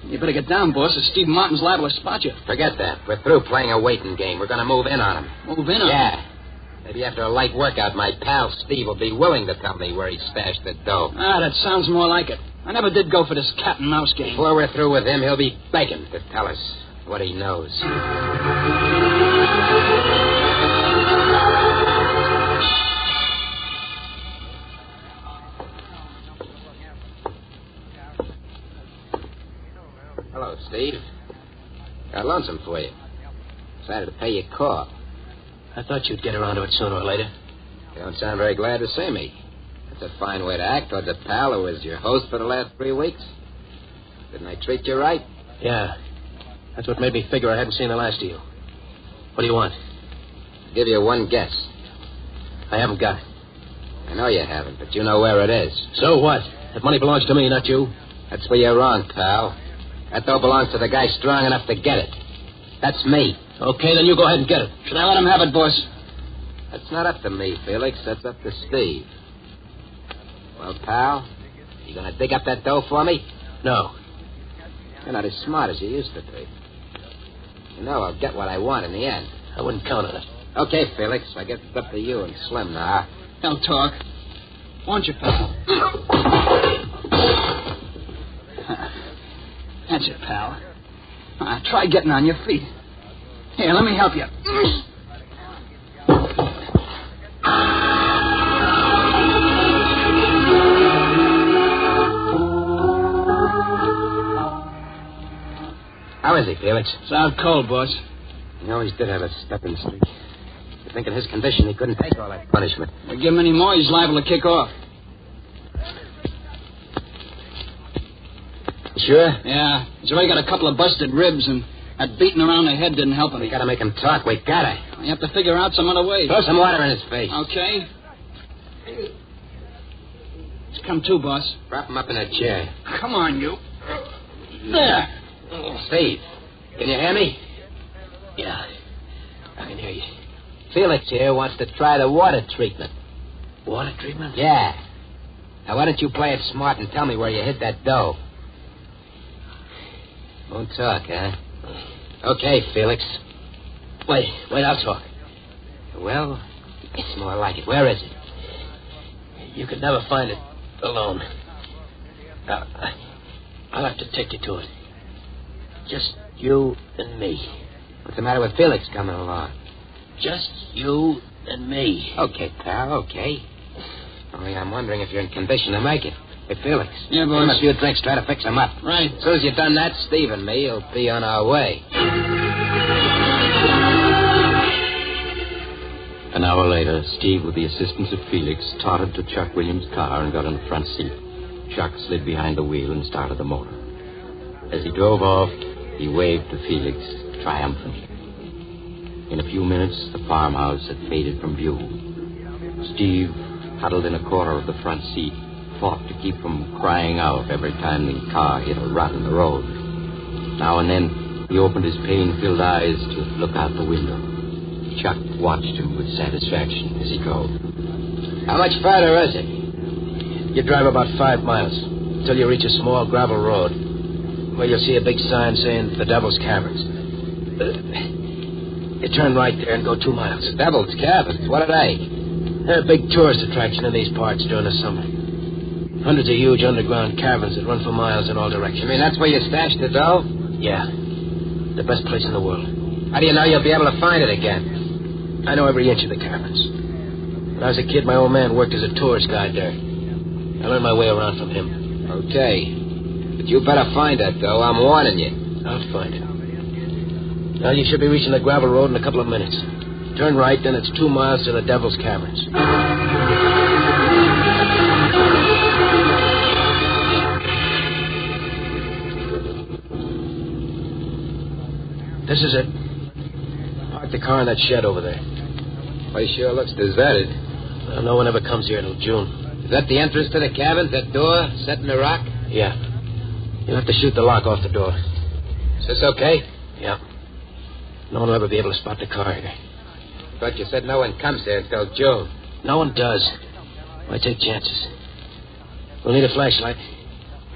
You better get down, boss, or Steve Martin's liable to spot you.
Forget that. We're through playing a waiting game. We're going to move in on him.
Move in on him?
Yeah. Maybe after a light workout, my pal Steve will be willing to tell me where he stashed the dough.
Ah, that sounds more like it. I never did go for this cat and mouse game.
Before we're through with him, he'll be begging to tell us what he knows. Hello, Steve. Got lonesome for you. Decided to pay your call.
I thought you'd get around to it sooner or later.
You don't sound very glad to see me. That's a fine way to act towards a pal who was your host for the last 3 weeks. Didn't I treat you right?
Yeah. That's what made me figure I hadn't seen the last of you. What do you want?
I'll give you one guess.
I haven't got it.
I know you haven't, but you know where it is.
So what? That money belongs to me, not you.
That's where you're wrong, pal. That dough belongs to the guy strong enough to get it. That's me.
Okay, then you go ahead and get it.
Should I let him have it, boss?
That's not up to me, Felix. That's up to Steve. Well, pal, you gonna dig up that dough for me?
No.
You're not as smart as you used to be. You know I'll get what I want in the end.
I wouldn't count on it.
Okay, Felix. I guess it's up to you and Slim now.
Don't talk. Won't you, pal? That's it, pal. Try getting on your feet. Here, let me help you.
How is he, Felix?
It's out cold, boss.
He always did have a stepping streak. You think in his condition he couldn't take all that punishment?
We give him any more, he's liable to kick off.
Sure?
Yeah. He's already got a couple of busted ribs, and that beating around the head didn't help him.
We gotta make him talk. We gotta.
You have to figure out some other way.
Throw some water in his face.
Okay. Let's come to, boss.
Prop him up in a chair.
Come on, you. There.
Steve, can you hear me?
Yeah. I can hear you.
Felix here wants to try the water treatment.
Water treatment?
Yeah. Now, why don't you play it smart and tell me where you hid that dough? Won't talk, huh? Okay, Felix.
Wait, I'll talk.
Well, it's more like it. Where is it?
You could never find it alone. I'll have to take you to it. Just you and me.
What's the matter with Felix coming along?
Just you and me.
Okay, pal, okay. Only I'm wondering if you're in condition to make it. Hey, Felix.
Yeah, boss.
Give him a few drinks, try to fix him up.
Right.
As soon as you've done that, Steve and me will be on our way.
An hour later, Steve, with the assistance of Felix, tottered to Chuck Williams' car and got in the front seat. Chuck slid behind the wheel and started the motor. As he drove off, he waved to Felix triumphantly. In a few minutes, the farmhouse had faded from view. Steve, huddled in a corner of the front seat, fought to keep from crying out every time the car hit a rut in the road. Now and then, he opened his pain-filled eyes to look out the window. Chuck watched him with satisfaction as he drove.
How much further is it?
You drive about 5 miles until you reach a small gravel road where you'll see a big sign saying the Devil's Caverns. You turn right there and go 2 miles.
The Devil's Caverns? What are they?
They're a big tourist attraction in these parts during the summer. Hundreds of huge underground caverns that run for miles in all directions.
You mean that's where you stashed the dough?
Yeah. The best place in the world.
How do you know you'll be able to find it again?
I know every inch of the caverns. When I was a kid, my old man worked as a tourist guide there. I learned my way around from him.
Okay. But you better find that, though. I'm warning you.
I'll find it. Now, you should be reaching the gravel road in a couple of minutes. Turn right, then it's 2 miles to the Devil's Caverns. This is it. Park the car in that shed over there.
Place sure looks deserted.
Well, no one ever comes here until June.
Is that the entrance to the caverns, that door set in the rock?
Yeah. You'll have to shoot the lock off the door.
Is this okay?
Yeah. No one will ever be able to spot the car here.
But you said no one comes here until June.
No one does. Why take chances? We'll need a flashlight.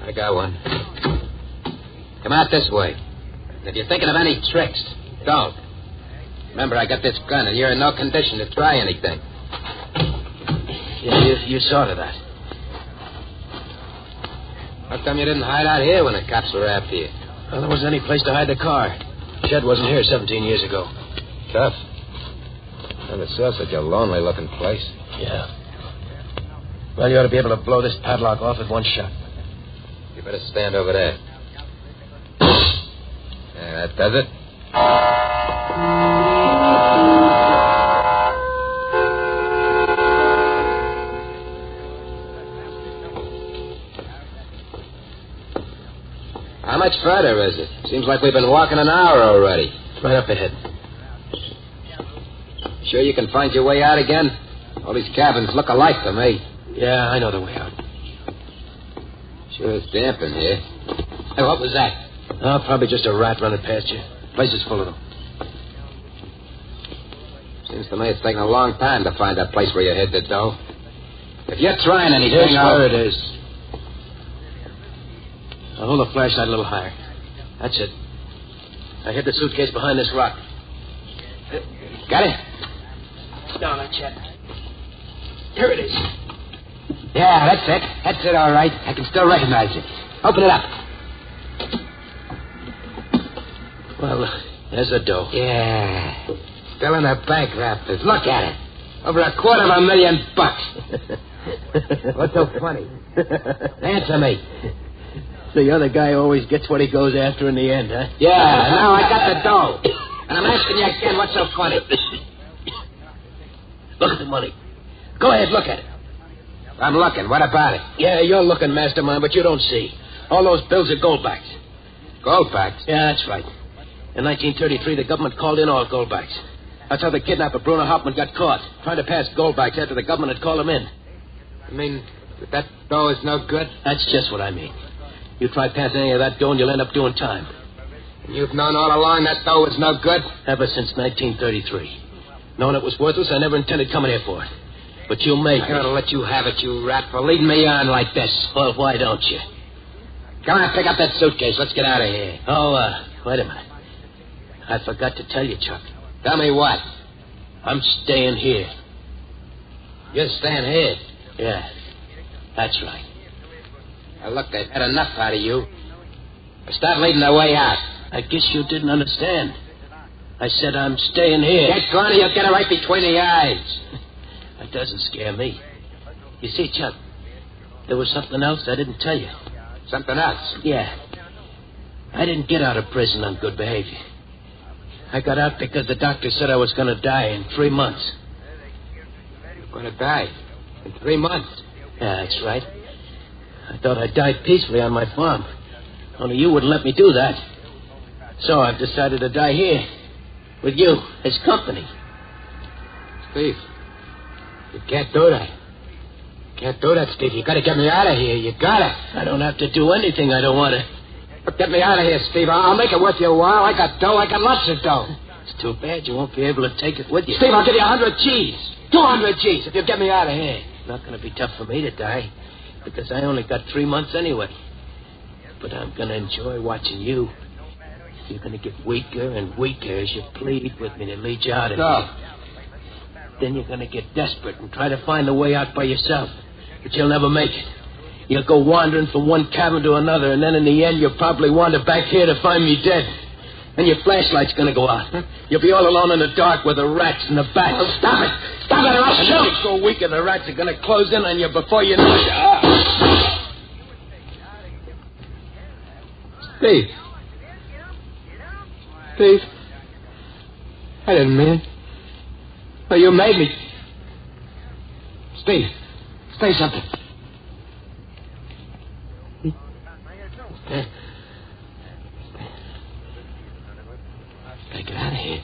I got one. Come out this way. And if you're thinking of any tricks, don't. Remember, I got this gun, and you're in no condition to try anything.
Yeah, you saw to that.
How come you didn't hide out here when the cops were after you?
Well, there wasn't any place to hide the car. Shed wasn't here 17 years ago.
Tough. Never saw such a lonely-looking place.
Yeah. Well, you ought to be able to blow this padlock off at one shot.
You better stand over there. Yeah, that does it. How much further is it? Seems like we've been walking an hour already.
Right up ahead.
Sure you can find your way out again? All these cabins look alike to me.
Yeah, I know the way out.
Sure it's damp in here. Hey, what was that?
Oh, probably just a rat running past you. Place is full of them.
Seems to me it's taking a long time to find that place where you hid the dough. If you're trying anything,
Here's where it is. Now hold the flashlight a little higher. That's it. I hid the suitcase behind this rock.
Got it?
Down that chest. Here it is.
Yeah, that's it. That's it, all right. I can still recognize it. Open it up.
Well, there's the dough.
Yeah. Still in the bank rafters. Look at it. Over $250,000. What's so funny? Answer me.
The other guy always gets what he goes after in the end, huh?
Yeah, now I got the dough. And I'm asking you again, what's so funny?
Look at the money. Go ahead, look at it.
I'm looking. What about it?
Yeah, you're looking, mastermind, but you don't see. All those bills are goldbacks.
Goldbacks?
Yeah, that's right. In 1933, the government called in all goldbacks. That's how the kidnapper Bruno Hauptmann got caught, trying to pass goldbacks after the government had called him in.
You mean that dough is no good?
That's just what I mean. You try passing any of that dough and you'll end up doing time.
You've known all along that dough was no good?
Ever since 1933. Knowing it was worthless, I never intended coming here for it. But you made me.
I'm going to let you have it, you rat, for leading me on like this.
Well, why don't you?
Come on, pick up that suitcase. Let's get out of here.
Oh, wait a minute. I forgot to tell you, Chuck.
Tell me what?
I'm staying here.
You're staying here?
Yeah, that's right.
Now, look, I've had enough out of you. Start leading the way out.
I guess you didn't understand. I said I'm staying here.
Get going or you'll get it right between the eyes.
That doesn't scare me. You see, Chuck, there was something else I didn't tell you.
Something else?
Yeah. I didn't get out of prison on good behavior. I got out because the doctor said I was going to die in 3 months.
You're going to die? In 3 months?
Yeah, that's right. I thought I'd die peacefully on my farm. Only you wouldn't let me do that. So I've decided to die here. With you, as company.
Steve, you can't do that. Can't do that, Steve. You gotta get me out of here. You gotta.
I don't have to do anything I don't want to.
But get me out of here, Steve. I'll make it worth your while. I got dough. I got lots of dough.
It's too bad you won't be able to take it with you.
Steve, I'll give you 100 G's. 200 G's if you get me out of here.
It's not going to be tough for me to die, because I only got 3 months anyway. But I'm going to enjoy watching you. You're going to get weaker and weaker as you plead with me to lead you out of here. Then you're going to get desperate and try to find a way out by yourself. But you'll never make it. You'll go wandering from one cabin to another, and then in the end you'll probably wander back here to find me dead. And your flashlight's going to go out. Huh? You'll be all alone in the dark with the rats and the bats.
Oh, stop it! Stop it or I'll shoot!
And then you go weak and the rats are going to close in on you before you know it.
Steve. Steve. I didn't mean it. Well, you made me. Steve, say something. Gotta get out of here.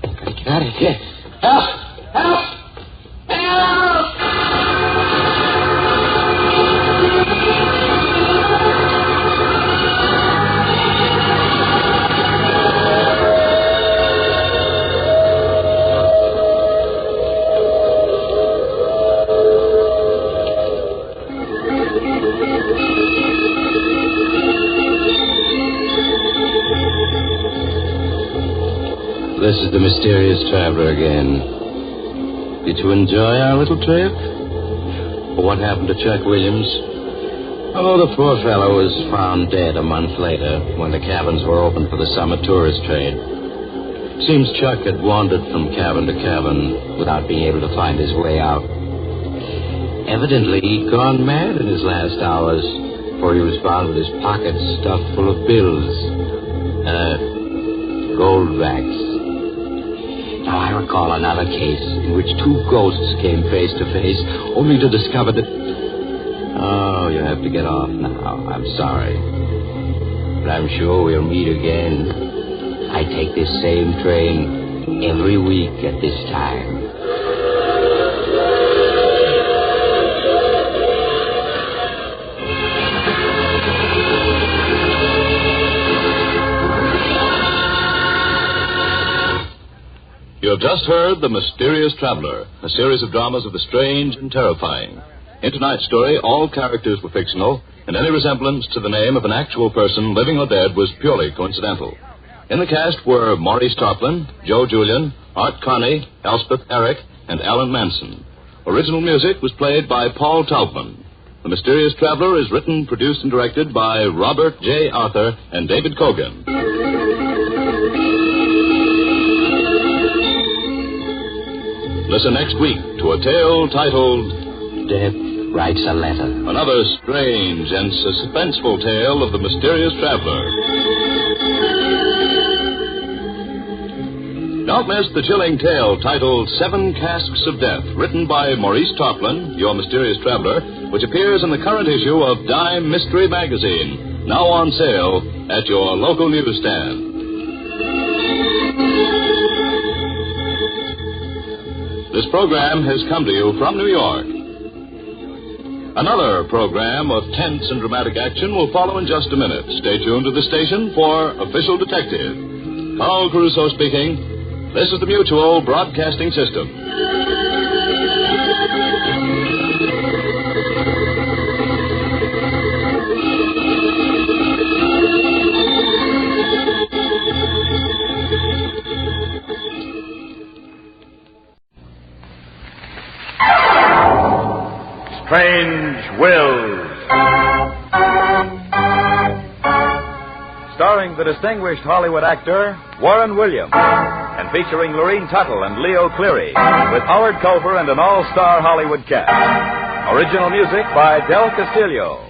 Gotta get out of here. Help! Help! Help!
is the mysterious traveler again. Did you enjoy our little trip? Or what happened to Chuck Williams? Oh, the poor fellow was found dead a month later when the cabins were opened for the summer tourist trade. Seems Chuck had wandered from cabin to cabin without being able to find his way out. Evidently, he'd gone mad in his last hours, for he was found with his pockets stuffed full of bills. Gold racks. Now, I recall another case in which two ghosts came face to face, only to discover that... Oh, you have to get off now. I'm sorry. But I'm sure we'll meet again. I take this same train every week at this time.
You have just heard The Mysterious Traveler, a series of dramas of the strange and terrifying. In tonight's story, all characters were fictional, and any resemblance to the name of an actual person, living or dead, was purely coincidental. In the cast were Maurice Tarplin, Joe Julian, Art Carney, Elspeth Eric, and Alan Manson. Original music was played by Paul Taubman. The Mysterious Traveler is written, produced, and directed by Robert J. Arthur and David Cogan. Listen next week to a tale titled
Death Writes a Letter.
Another strange and suspenseful tale of the mysterious traveler. Don't miss the chilling tale titled 7 Casks of Death, written by Maurice Tarplin, your mysterious traveler, which appears in the current issue of Dime Mystery Magazine, now on sale at your local newsstand. This program has come to you from New York. Another program of tense and dramatic action will follow in just a minute. Stay tuned to the station for Official Detective. Carl Caruso speaking. This is the Mutual Broadcasting System.
Strange Wills. Starring the distinguished Hollywood actor Warren Williams, and featuring Lorene Tuttle and Leo Cleary, with Howard Culver and an all-star Hollywood cast. Original music by Del Castillo.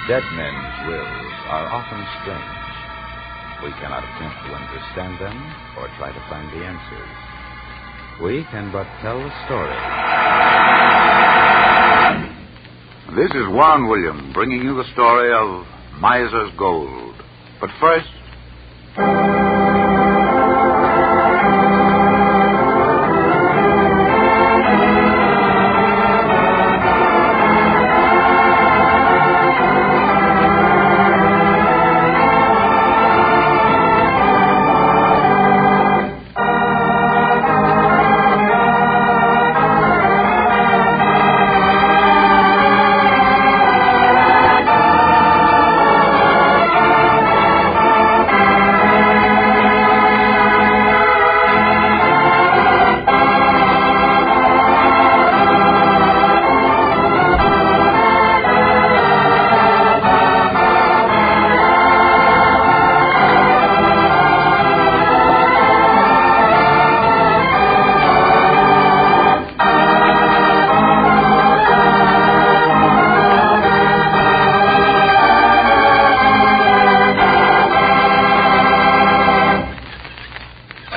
Dead men's wills are often strange. We cannot attempt to understand them or try to find the answers. We can but tell the story. This is Warren Williams bringing you the story of Miser's Gold. But first...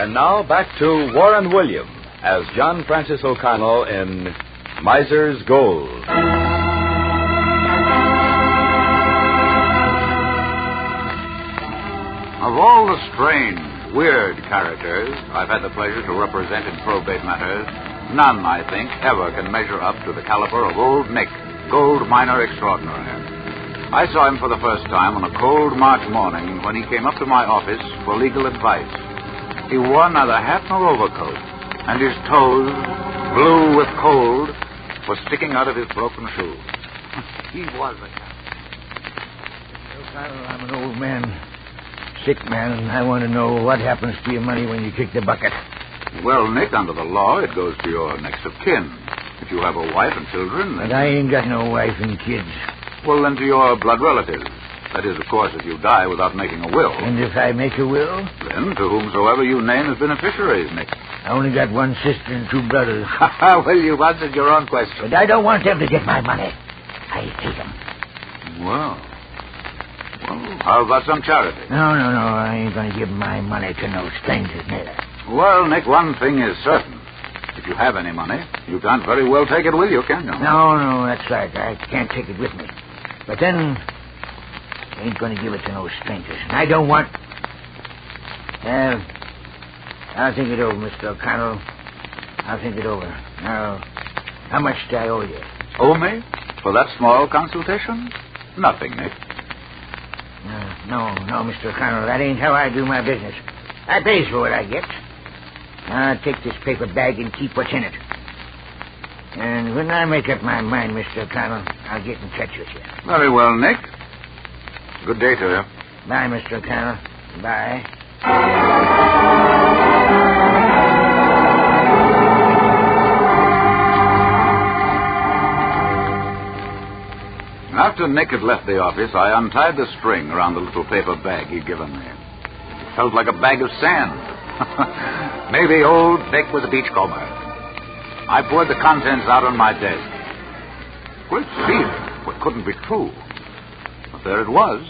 Now back to Warren Williams as John Francis O'Connell in Miser's Gold.
Of all the strange, weird characters I've had the pleasure to represent in probate matters, none, I think, ever can measure up to the caliber of Old Nick, gold miner extraordinary. I saw him for the first time on a cold March morning when he came up to my office for legal advice. He wore neither hat nor overcoat, and his toes, blue with cold, were sticking out of his broken shoe. He was a cat.
I'm an old man, sick man, and I want to know what happens to your money when you kick the bucket.
Well, Nick, under the law, it goes to your next of kin. If you have a wife and children...
But I ain't got no wife and kids.
Well, then to your blood relatives. That is, of course, if you die without making a will.
And if I make a will?
Then to whomsoever you name as beneficiaries, Nick.
I only got one sister and two brothers.
Well, you've answered your own question.
But I don't want them to get my money. I take them.
Well, how about some charity?
No. I ain't going to give my money to no strangers, neither.
Well, Nick, one thing is certain. If you have any money, you can't very well take it with you, can you?
No, that's right. I can't take it with me. But then, I ain't going to give it to no strangers. And I don't want... I'll think it over, Mr. O'Connell. I'll think it over. Now, how much do I owe you?
Owe me? For that small consultation? Nothing, Nick.
No, Mr. O'Connell. That ain't how I do my business. I pays for what I get. I'll take this paper bag and keep what's in it. And when I make up my mind, Mr. O'Connell, I'll get in touch with you.
Very well, Nick. Good day to you.
Bye, Mr. O'Connell. Bye.
After Nick had left the office, I untied the string around the little paper bag he'd given me. It felt like a bag of sand. Maybe old Nick was a beachcomber. I poured the contents out on my desk. Great fear. What couldn't be true. But there it was.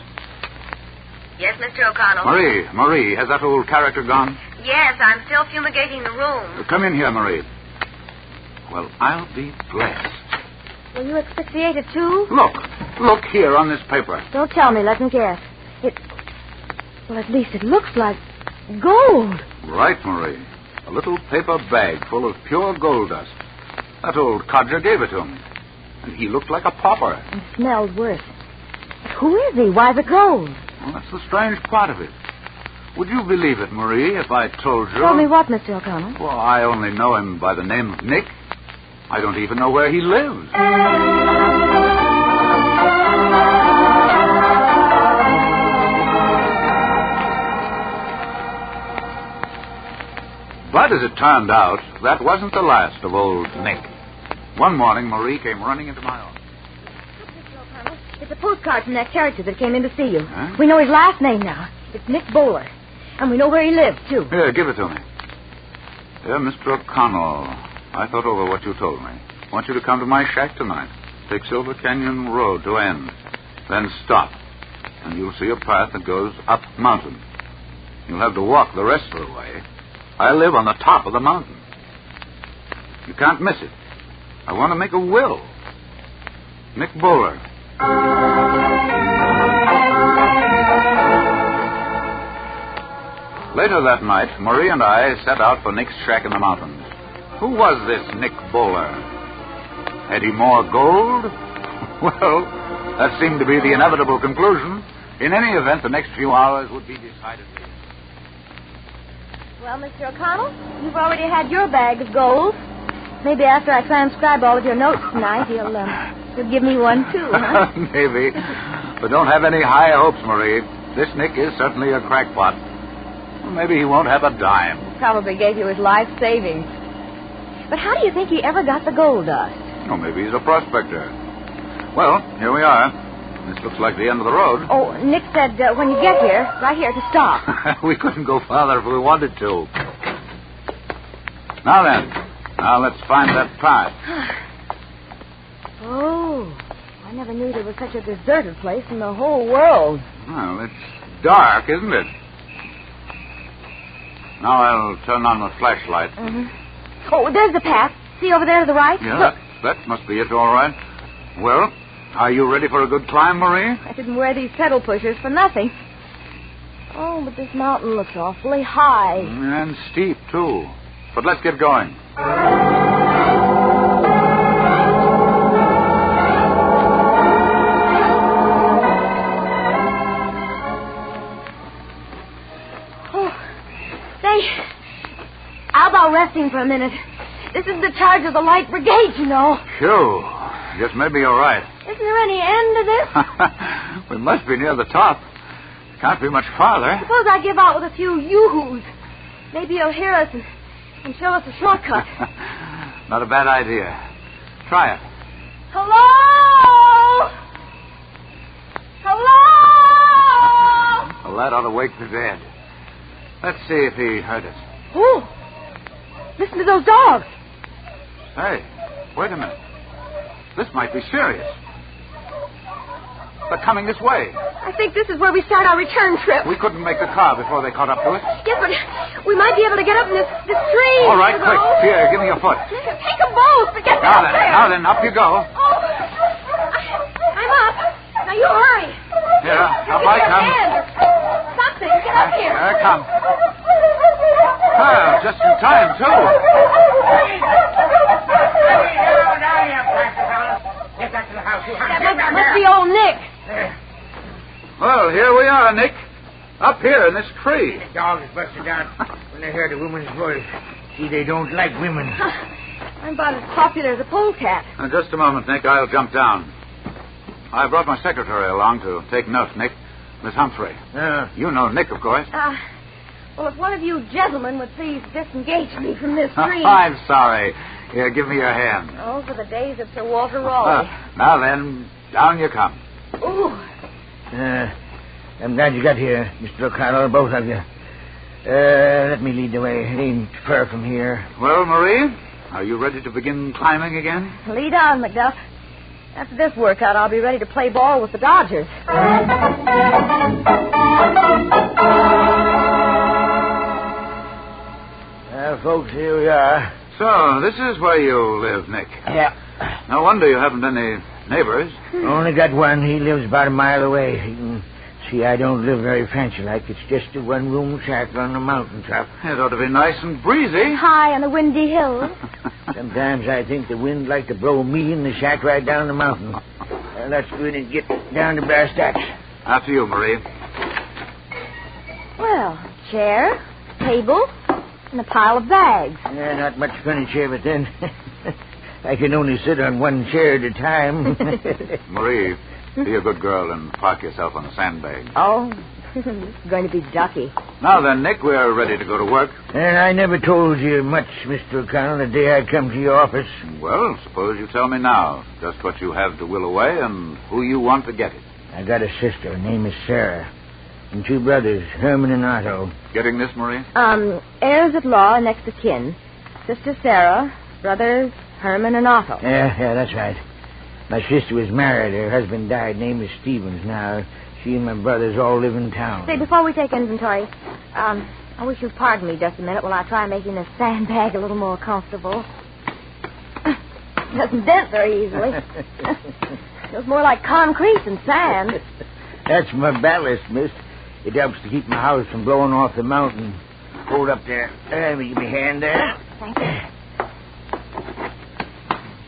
Yes, Mr. O'Connell?
Marie, has that old character gone?
Yes, I'm still fumigating the room.
Come in here, Marie. Well, I'll be blessed.
Will you asphyxiate it, too?
Look here on this paper.
Don't tell me. Let me guess. Well, at least it looks like gold.
Right, Marie. A little paper bag full of pure gold dust. That old codger gave it to me. And he looked like a pauper.
And smelled worse. But who is he? Why the gold?
Well, that's the strange part of it. Would you believe it, Marie, if I told you...
Tell me what, Mr. O'Connell?
Well, I only know him by the name of Nick. I don't even know where he lives. But as it turned out, that wasn't the last of old Nick. One morning, Marie came running into my office.
Mr. O'Connell, it's a postcard from that character that came in to see you.
Huh?
We know his last name now. It's Nick Oboler. And we know where he lives, too.
Here, give it to me. Dear Mr. O'Connell, I thought over what you told me. I want you to come to my shack tonight. Take Silver Canyon Road to end. Then stop. And you'll see a path that goes up mountain. You'll have to walk the rest of the way. I live on the top of the mountain. You can't miss it. I want to make a will. Nick Oboler. Later that night, Marie and I set out for Nick's shack in the mountains. Who was this Nick Oboler? Had he more gold? Well, that seemed to be the inevitable conclusion. In any event, the next few hours would be decidedly...
Well, Mr. O'Connell, you've already had your bag of gold. Maybe after I transcribe all of your notes tonight, you'll give me one, too, huh?
Maybe. But don't have any high hopes, Marie. This Nick is certainly a crackpot. Well, maybe he won't have a dime.
Probably gave you his life savings. But how do you think he ever got the gold dust?
Oh, maybe he's a prospector. Well, here we are. This looks like the end of the road.
Oh, Nick said when you get here, right here, to stop.
We couldn't go farther if we wanted to. Now then, let's find that path.
Oh, I never knew there was such a deserted place in the whole world.
Well, it's dark, isn't it? Now I'll turn on the flashlight.
Mm-hmm. Oh, there's the path. See over there to the right?
Yeah, that must be it, all right. Well, are you ready for a good climb, Marie?
I didn't wear these pedal pushers for nothing. Oh, but this mountain looks awfully high.
And steep, too. But let's get going.
How about resting for a minute? This is the charge of the Light Brigade, you know.
Phew. Guess maybe you're right.
Isn't there any end to this?
We must be near the top. Can't be much farther.
Suppose I give out with a few yoo-hoos. Maybe he'll hear us and show us a shortcut.
Not a bad idea. Try it.
Hello? Hello?
Well, that ought to wake the dead. Let's see if he heard us.
Oh, listen to those dogs.
Hey, wait a minute. This might be serious. They're coming this way.
I think this is where we start our return trip.
We couldn't make the car before they caught up to us.
Yes, but we might be able to get up in this tree.
All right, quick. Here, give me your foot.
Take them both, but get
Now
up
then,
there.
now then, up you go.
Oh, I'm up. Now you hurry.
Here, up I come.
Something, get up here.
Here I come. Well, just in time, too.
Get back to the house.
That must be old Nick.
Well, here we are, Nick. Up here in this tree.
The dog is busted out when they heard a woman's voice. See, they don't like women.
I'm about as popular as a polecat.
Now, just a moment, Nick. I'll jump down. I brought my secretary along to take notes, Nick. Miss Humphrey. You know Nick, of course.
Well, if one of you gentlemen would please disengage me from this tree.
I'm sorry. Here, give me your hand.
Oh, for the days of Sir Walter Raleigh.
Now then, down you come.
Ooh.
I'm glad you got here, Mr. O'Connell, both of you. Let me lead the way. It ain't far from here.
Well, Marie, are you ready to begin climbing again?
Lead on, Macduff. After this workout, I'll be ready to play ball with the Dodgers.
Well, folks, here we are.
So, this is where you live, Nick.
Yeah.
No wonder you haven't any neighbors.
Only got one. He lives about a mile away. You can see I don't live very fancy-like. It's just a one-room shack on the mountaintop.
It ought to be nice and breezy.
High on the windy hill.
Sometimes I think the wind like to blow me in the shack right down the mountain. Let's go in and get down to brass tacks.
After you, Marie.
Well, chair, table, and a pile of bags.
Yeah, not much furniture, but then I can only sit on one chair at a time.
Marie, be a good girl and park yourself on a sandbag.
Oh, this is going to be ducky.
Now then, Nick, we're ready to go to work.
And I never told you much, Mr. O'Connell, the day I come to your office.
Well, suppose you tell me now just what you have to will away and who you want to get it.
I got a sister. Her name is Sarah. And two brothers, Herman and Otto.
Getting this, Marie?
Heirs at law and next of kin. Sister Sarah, brothers Herman and Otto.
Yeah, that's right. My sister was married. Her husband died. Name is Stevens. Now, she and my brothers all live in town.
Say, before we take inventory, I wish you'd pardon me just a minute while I try making this sandbag a little more comfortable. It doesn't dent very easily. Feels more like concrete than sand.
That's my ballast, miss. It helps to keep my house from blowing off the mountain. Hold up there. Let me give me a hand there.
Thank you.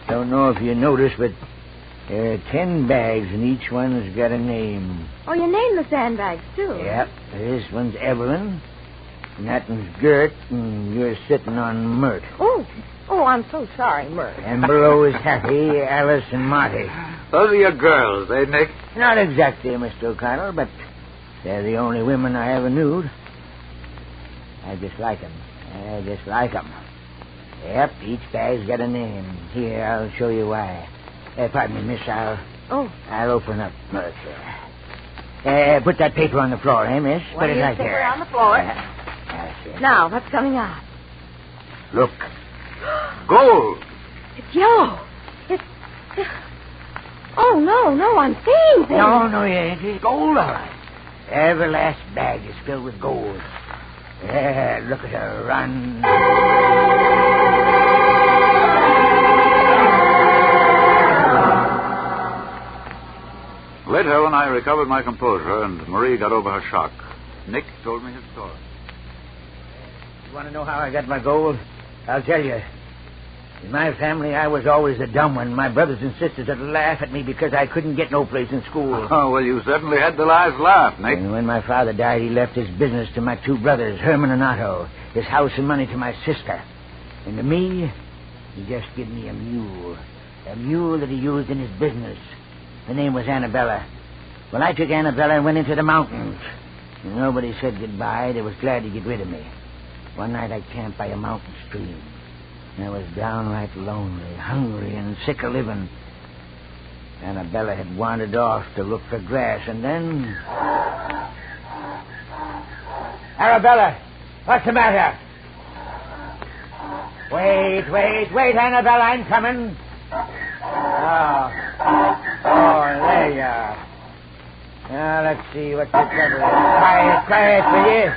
Don't know if you noticed, but there are 10 bags, and each one's got a name.
Oh, you named the sandbags, too.
Yep. This one's Evelyn, and that one's Gert, and you're sitting on Mert.
Oh, I'm so sorry, Mert.
And below is Hattie, Alice, and Marty.
Those are your girls, eh, Nick?
Not exactly, Mr. O'Connell, but they're the only women I ever knew. I just like 'em. Yep, each bag's got a name. Here, I'll show you why. Pardon me, miss, I'll open up Mert there. Put that paper on the floor, eh, miss? Put it right there.
On the floor.
That's it.
Now, what's coming out?
Look.
Gold.
It's yellow. It's... Oh, no, I'm seeing things.
No, you ain't. It's gold, all right. Every last bag is filled with gold. Yeah, look at her run.
Later, when I recovered my composure and Marie got over her shock, Nick told me his story.
You want to know how I got my gold? I'll tell you. In my family, I was always the dumb one. My brothers and sisters would laugh at me because I couldn't get no place in school.
Oh, well, you certainly had the last laugh, Nick.
And when my father died, he left his business to my two brothers, Herman and Otto, his house and money to my sister. And to me, he just gave me a mule that he used in his business. Her name was Annabella. Well, I took Annabella and went into the mountains. Nobody said goodbye. They was glad to get rid of me. One night I camped by a mountain stream. I was downright lonely, hungry, and sick of living. Annabella had wandered off to look for grass, and then... Arabella! What's the matter? Wait, Annabella, I'm coming. Oh, there you are. Now, let's see what the trouble is. Quiet, will you?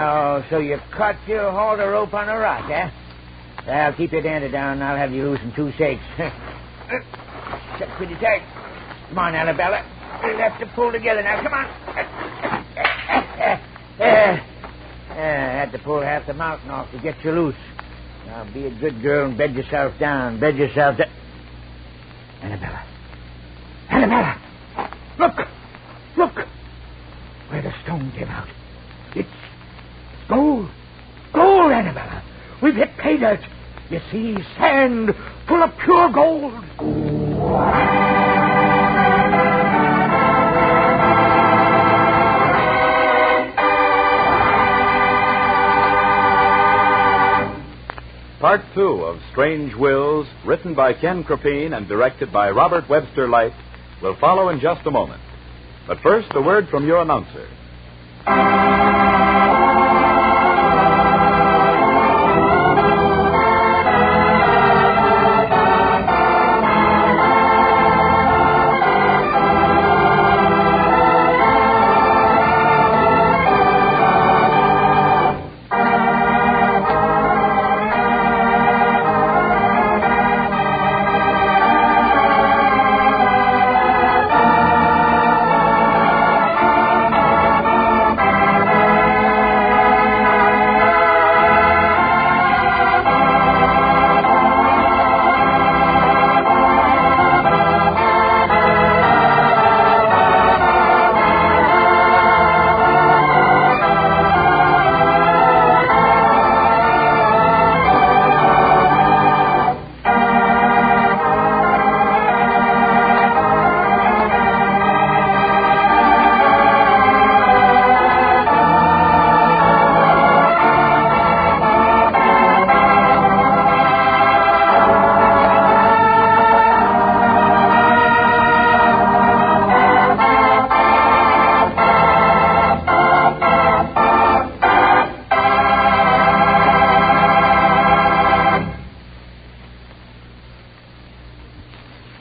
Oh, so you caught your hold of rope on a rock, eh? Well, keep your dander down, and I'll have you loose in 2 shakes. Set pretty tight. Come on, Annabella. We'll have to pull together now. Come on. I had to pull half the mountain off to get you loose. Now, be a good girl and bed yourself down. Bed yourself down. Annabella! Look! Where the stone came out. It's gold. Gold, Annabella. We've hit pay dirt. You see, sand full of pure gold.
Part 2 of Strange Wills, written by Ken Crepine and directed by Robert Webster Light, will follow in just a moment. But first, a word from your announcer.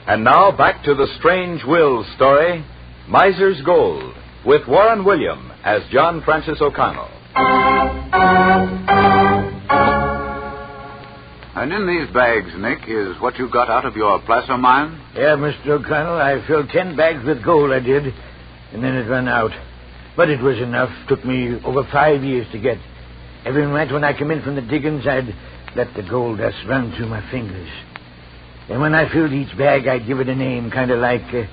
And now back to the Strange Wills story, Miser's Gold, with Warren William as John Francis O'Connell.
And in these bags, Nick, is what you got out of your placer mine?
Yeah, Mr. O'Connell, I filled 10 bags with gold, I did, and then it ran out. But it was enough. Took me over 5 years to get. Every night when I come in from the diggings, I'd let the gold dust run through my fingers. And when I filled each bag, I'd give it a name, kind of like a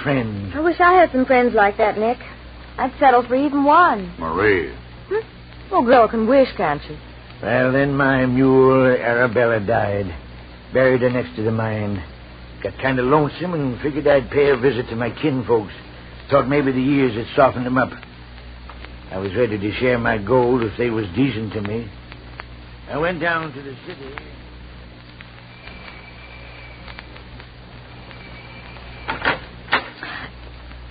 friend.
I wish I had some friends like that, Nick. I'd settle for even one.
Marie.
Well, girl can wish, can't she?
Well, then my mule, Arabella, died. Buried her next to the mine. Got kind of lonesome and figured I'd pay a visit to my kinfolks. Thought maybe the years had softened them up. I was ready to share my gold if they was decent to me. I went down to the city.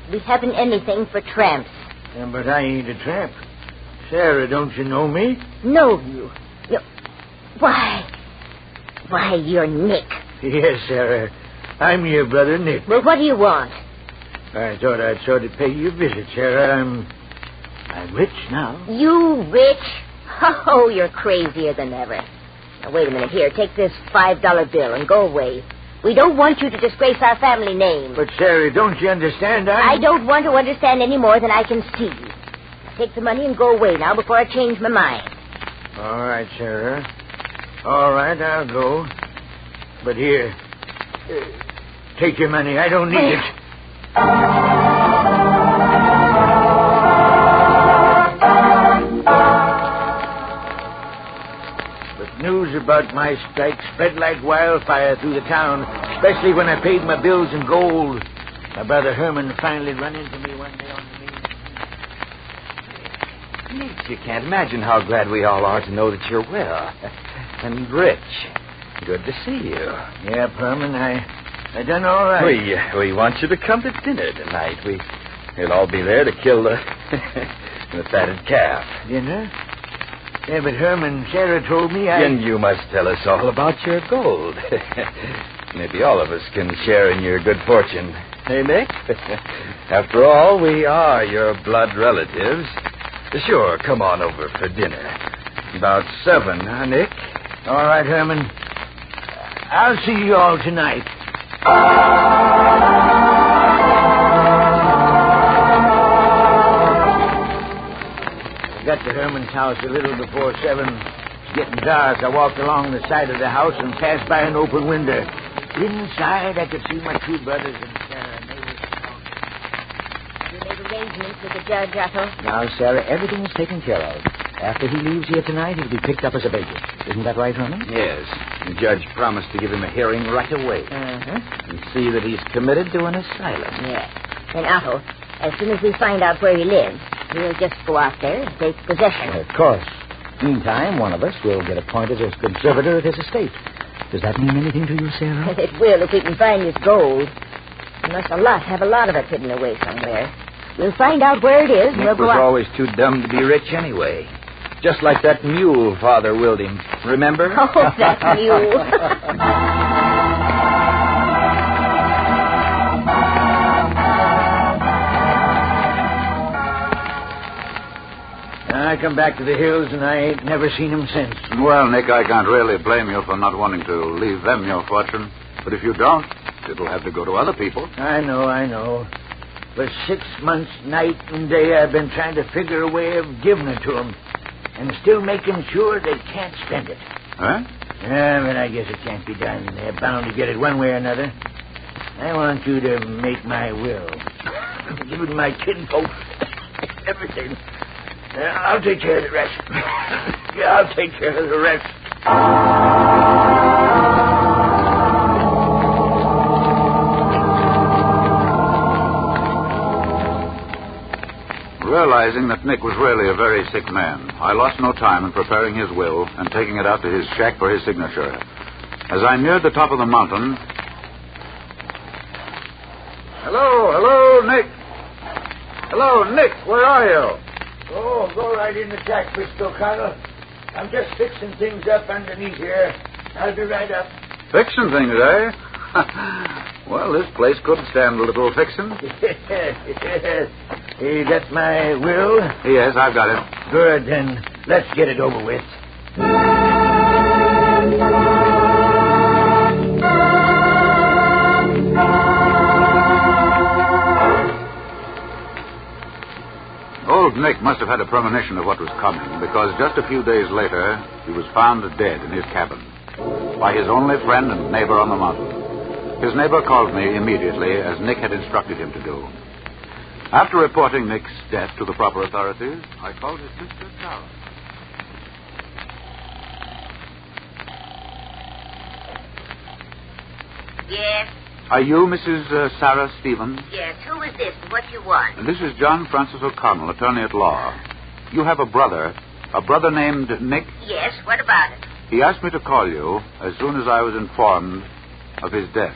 We haven't anything for tramps.
Yeah, but I ain't a tramp. Sarah, don't you know me?
No, you. Why, you're Nick.
Yes, Sarah. I'm your brother, Nick.
Well, what do you want?
I thought I'd sort of pay you a visit, Sarah. I'm rich now.
You rich? Oh, you're crazier than ever. Now, wait a minute here. Take this $5 bill and go away. We don't want you to disgrace our family name.
But, Sarah, don't you understand?
I don't want to understand any more than I can see. Take the money and go away now before I change my mind.
All right, Sarah. All right, I'll go. But here, take your money. I don't need it. But news news about my strike spread like wildfire through the town, especially when I paid my bills in gold. My brother Herman finally run into me one day on the main.
Nick, you can't imagine how glad we all are to know that you're well. And rich. Good to see you.
Yeah, Herman, I done all right.
We want you to come to dinner tonight. We'll all be there to kill the fatted calf.
Dinner? Yeah, but Herman, Sarah told me
And you must tell us all about your gold. Maybe all of us can share in your good fortune. Hey, Nick? After all, we are your blood relatives. Sure, come on over for dinner. About 7, huh, Nick?
All right, Herman. I'll see you all tonight. I got to Herman's house a little before 7. It's getting dark. I walked along the side of the house and passed by an open window. Inside, I could see my 2 brothers and Sarah, and they were talking.
You made arrangements with the judge, Otto?
Now, Sarah, everything is taken care of. After he leaves here tonight, he'll be picked up as a baby. Isn't that right, Herman?
Yes. The judge promised to give him a hearing right away. And see that he's committed to an asylum.
Yes. And Otto, as soon as we find out where he lives, we'll just go out there and take possession.
Of course. Meantime, one of us will get appointed as conservator of his estate. Does that mean anything to you, Sarah?
It will if we can find this gold. We must have a lot of it hidden away somewhere. We'll find out where it is.
Nick was always too dumb to be rich anyway. Just like that mule Father willed him. Remember?
Oh, that mule.
I come back to the hills, and I ain't never seen him since.
Well, Nick, I can't really blame you for not wanting to leave them your fortune. But if you don't, it'll have to go to other people.
I know. For 6 months, night and day, I've been trying to figure a way of giving it to them. And still making sure they can't spend it.
Huh?
Yeah, but I guess it can't be done. They're bound to get it one way or another. I want you to make my will. Giving my kinfolk everything. I'll take care of the rest. Yeah, I'll take care of the rest.
Realizing that Nick was really a very sick man, I lost no time in preparing his will and taking it out to his shack for his signature. As I neared the top of the mountain... Hello, Nick. Hello, Nick, where are you?
Oh, go right in the shack, Mr. O'Connell. I'm just fixing things up underneath here. I'll be right up.
Fixing things, eh? Well, this place could stand a little fixing.
You got my will?
Yes, I've got it.
Good, then let's get it over with.
Old Nick must have had a premonition of what was coming, because just a few days later, he was found dead in his cabin by his only friend and neighbor on the mountain. His neighbor called me immediately, as Nick had instructed him to do. After reporting Nick's death to the proper authorities, I called his sister, Sarah.
Yes?
Are you Mrs. Sarah Stevens?
Yes. Who is this and what do you want?
This is John Francis O'Connell, attorney at law. You have a brother named Nick?
Yes, what about it?
He asked me to call you as soon as I was informed of his death.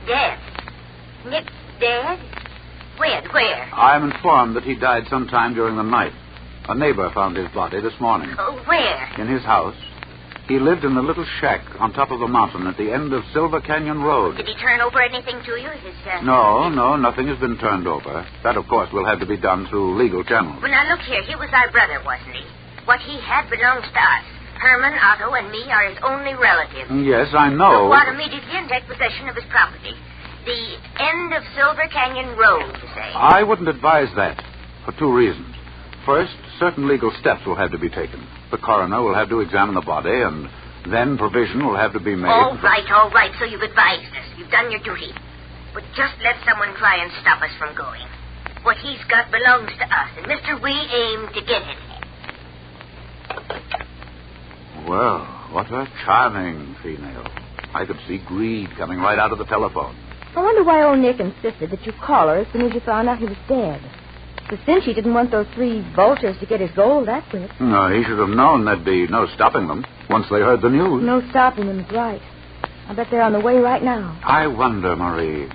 Dead? Nick's dead? When? Where?
I am informed that he died sometime during the night. A neighbor found his body this morning.
Oh, where?
In his house. He lived in the little shack on top of the mountain at the end of Silver Canyon Road.
Did he turn over anything to you?
No, nothing has been turned over. That, of course, will have to be done through legal channels.
Well, now, look here. He was our brother, wasn't he? What he had belongs to us. Herman, Otto, and me are his only relatives.
Yes, I know.
So what immediately and take possession of his property? The end of Silver Canyon Road, you say?
I wouldn't advise that for 2 reasons. First, certain legal steps will have to be taken. The coroner will have to examine the body, and then provision will have to be made.
All right. So you've advised us. You've done your duty. But just let someone try and stop us from going. What he's got belongs to us, and Mr. We aim to get it.
Well, What a charming female. I could see greed coming right out of the telephone.
I wonder why old Nick insisted that you call her as soon as you found out he was dead. The cinch he didn't want those 3 vultures to get his gold that quick.
No, he should have known there'd be no stopping them once they heard the news.
No stopping them is right. I bet they're on the way right now.
I wonder, Marie.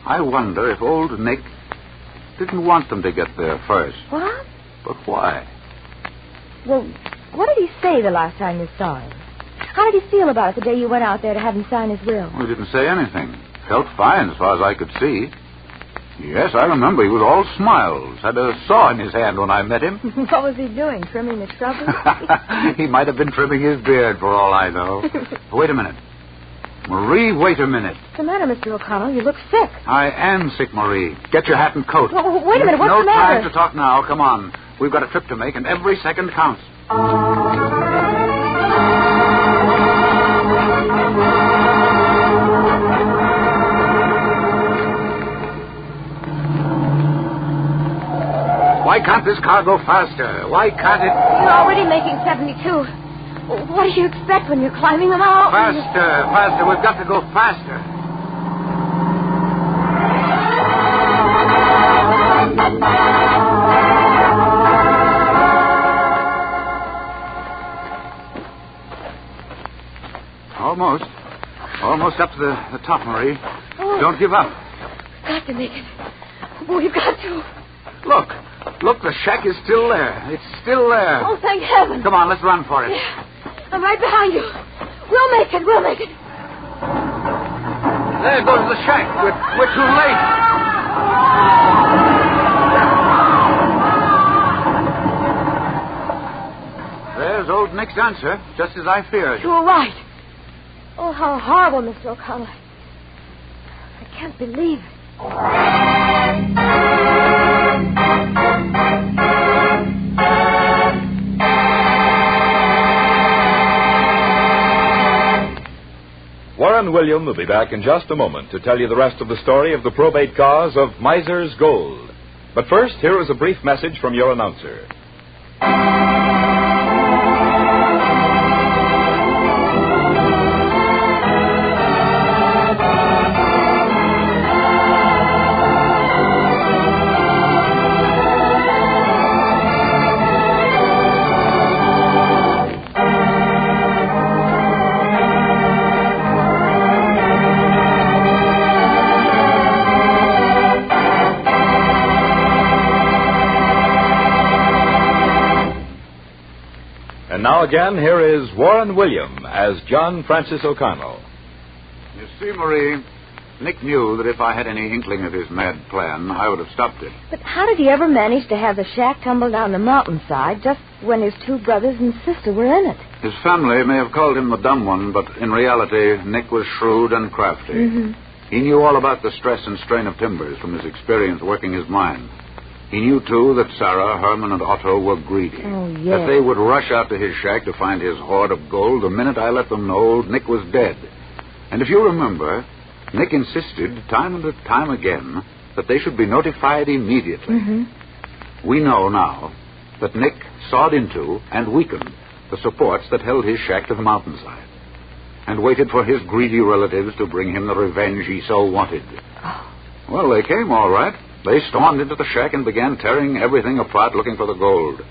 I wonder if old Nick didn't want them to get there first.
What?
But why?
Well, what did he say the last time you saw him? How did he feel about it the day you went out there to have him sign his will?
Well, he didn't say anything. Felt fine as far as I could see. Yes, I remember he was all smiles. Had a saw in his hand when I met him.
What was he doing? Trimming the shrubbery?
He might have been trimming his beard for all I know. Wait a minute. Marie, wait a minute.
What's the matter, Mr. O'Connell? You look sick.
I am sick, Marie. Get your hat and coat.
Well, wait a minute. What's the matter?
No time to talk now. Come on. We've got a trip to make, and every second counts. Why can't this car go faster? Why can't it...
You're already making 72. What do you expect when you're climbing the mountain?
Faster, faster. We've got to go faster. Almost. Almost up to the top, Marie.
Oh.
Don't give up.
We've got to make it. Oh, we've got to.
Look, the shack is still there. It's still there.
Oh, thank heaven.
Come on, let's run for it.
Yeah. I'm right behind you. We'll make it. We'll make it.
There goes the shack. We're too late. There's old Nick's answer, just as I feared.
You were right. Oh, how horrible, Mr. O'Connell. I can't believe it.
Warren William will be back in just a moment to tell you the rest of the story of the probate cause of Miser's Gold. But first, here is a brief message from your announcer. And now again, here is Warren William as John Francis O'Connell.
You see, Marie, Nick knew that if I had any inkling of his mad plan, I would have stopped it.
But how did he ever manage to have the shack tumble down the mountainside just when his 2 brothers and sister were in it?
His family may have called him the dumb one, but in reality, Nick was shrewd and crafty.
Mm-hmm.
He knew all about the stress and strain of timbers from his experience working his mine. He knew, too, that Sarah, Herman, and Otto were greedy.
Oh, yes.
That they would rush out to his shack to find his hoard of gold the minute I let them know old Nick was dead. And if you remember, Nick insisted time and time again that they should be notified immediately.
Mm-hmm.
We know now that Nick sawed into and weakened the supports that held his shack to the mountainside and waited for his greedy relatives to bring him the revenge he so wanted.
Oh.
Well, they came all right. They stormed into the shack and began tearing everything apart looking for the gold.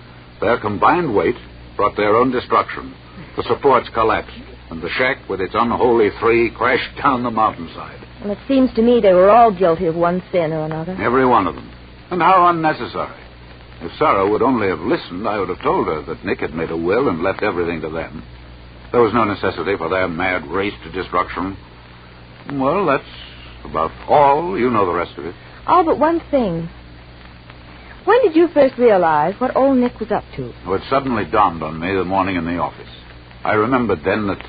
Their combined weight brought their own destruction. The supports collapsed, and the shack with its unholy 3 crashed down the mountainside.
And it seems to me they were all guilty of one sin or another.
Every one of them. And how unnecessary. If Sarah would only have listened, I would have told her that Nick had made a will and left everything to them. There was no necessity for their mad race to destruction. Well, that's about all. You know the rest of it.
All but one thing. When did you first realize what old Nick was up to?
Well, it suddenly dawned on me the morning in the office. I remembered then that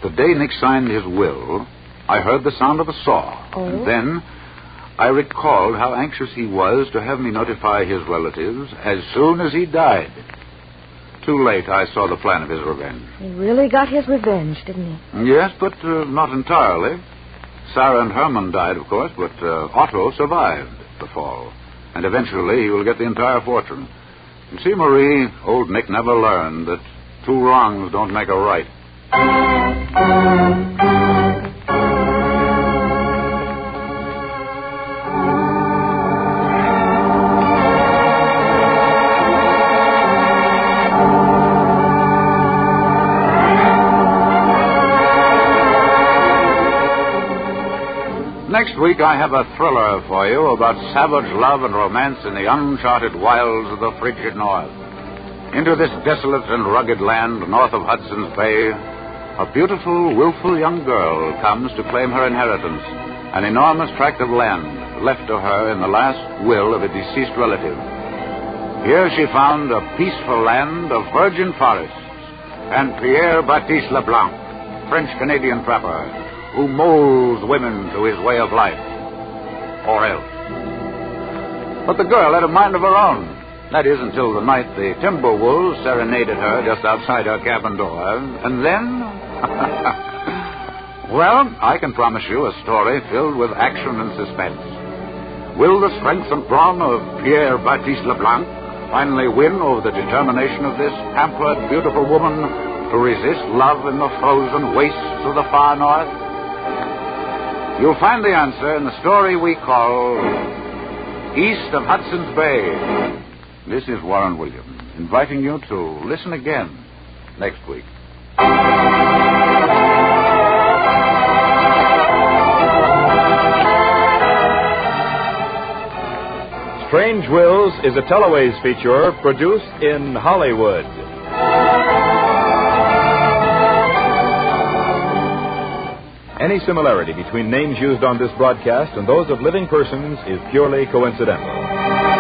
the day Nick signed his will, I heard the sound of a saw.
Oh?
And then I recalled how anxious he was to have me notify his relatives as soon as he died. Too late, I saw the plan of his revenge.
He really got his revenge, didn't he?
Yes, but not entirely. Sarah and Herman died, of course, but Otto survived the fall. And eventually he will get the entire fortune. You see, Marie, old Nick never learned that 2 wrongs don't make a right. Next week, I have a thriller for you about savage love and romance in the uncharted wilds of the frigid North. Into this desolate and rugged land north of Hudson's Bay, a beautiful, willful young girl comes to claim her inheritance, an enormous tract of land left to her in the last will of a deceased relative. Here she found a peaceful land of virgin forests and Pierre-Baptiste Leblanc, French-Canadian trapper, who molds women to his way of life, or else. But the girl had a mind of her own. That is, until the night the timber wolves serenaded her just outside her cabin door. And then... well, I can promise you a story filled with action and suspense. Will the strength and brawn of Pierre-Baptiste Leblanc finally win over the determination of this pampered, beautiful woman to resist love in the frozen wastes of the far north? You'll find the answer in the story we call East of Hudson's Bay. This is Warren Williams, inviting you to listen again next week.
Strange Wills is a Teleways feature produced in Hollywood. Any similarity between names used on this broadcast and those of living persons is purely coincidental.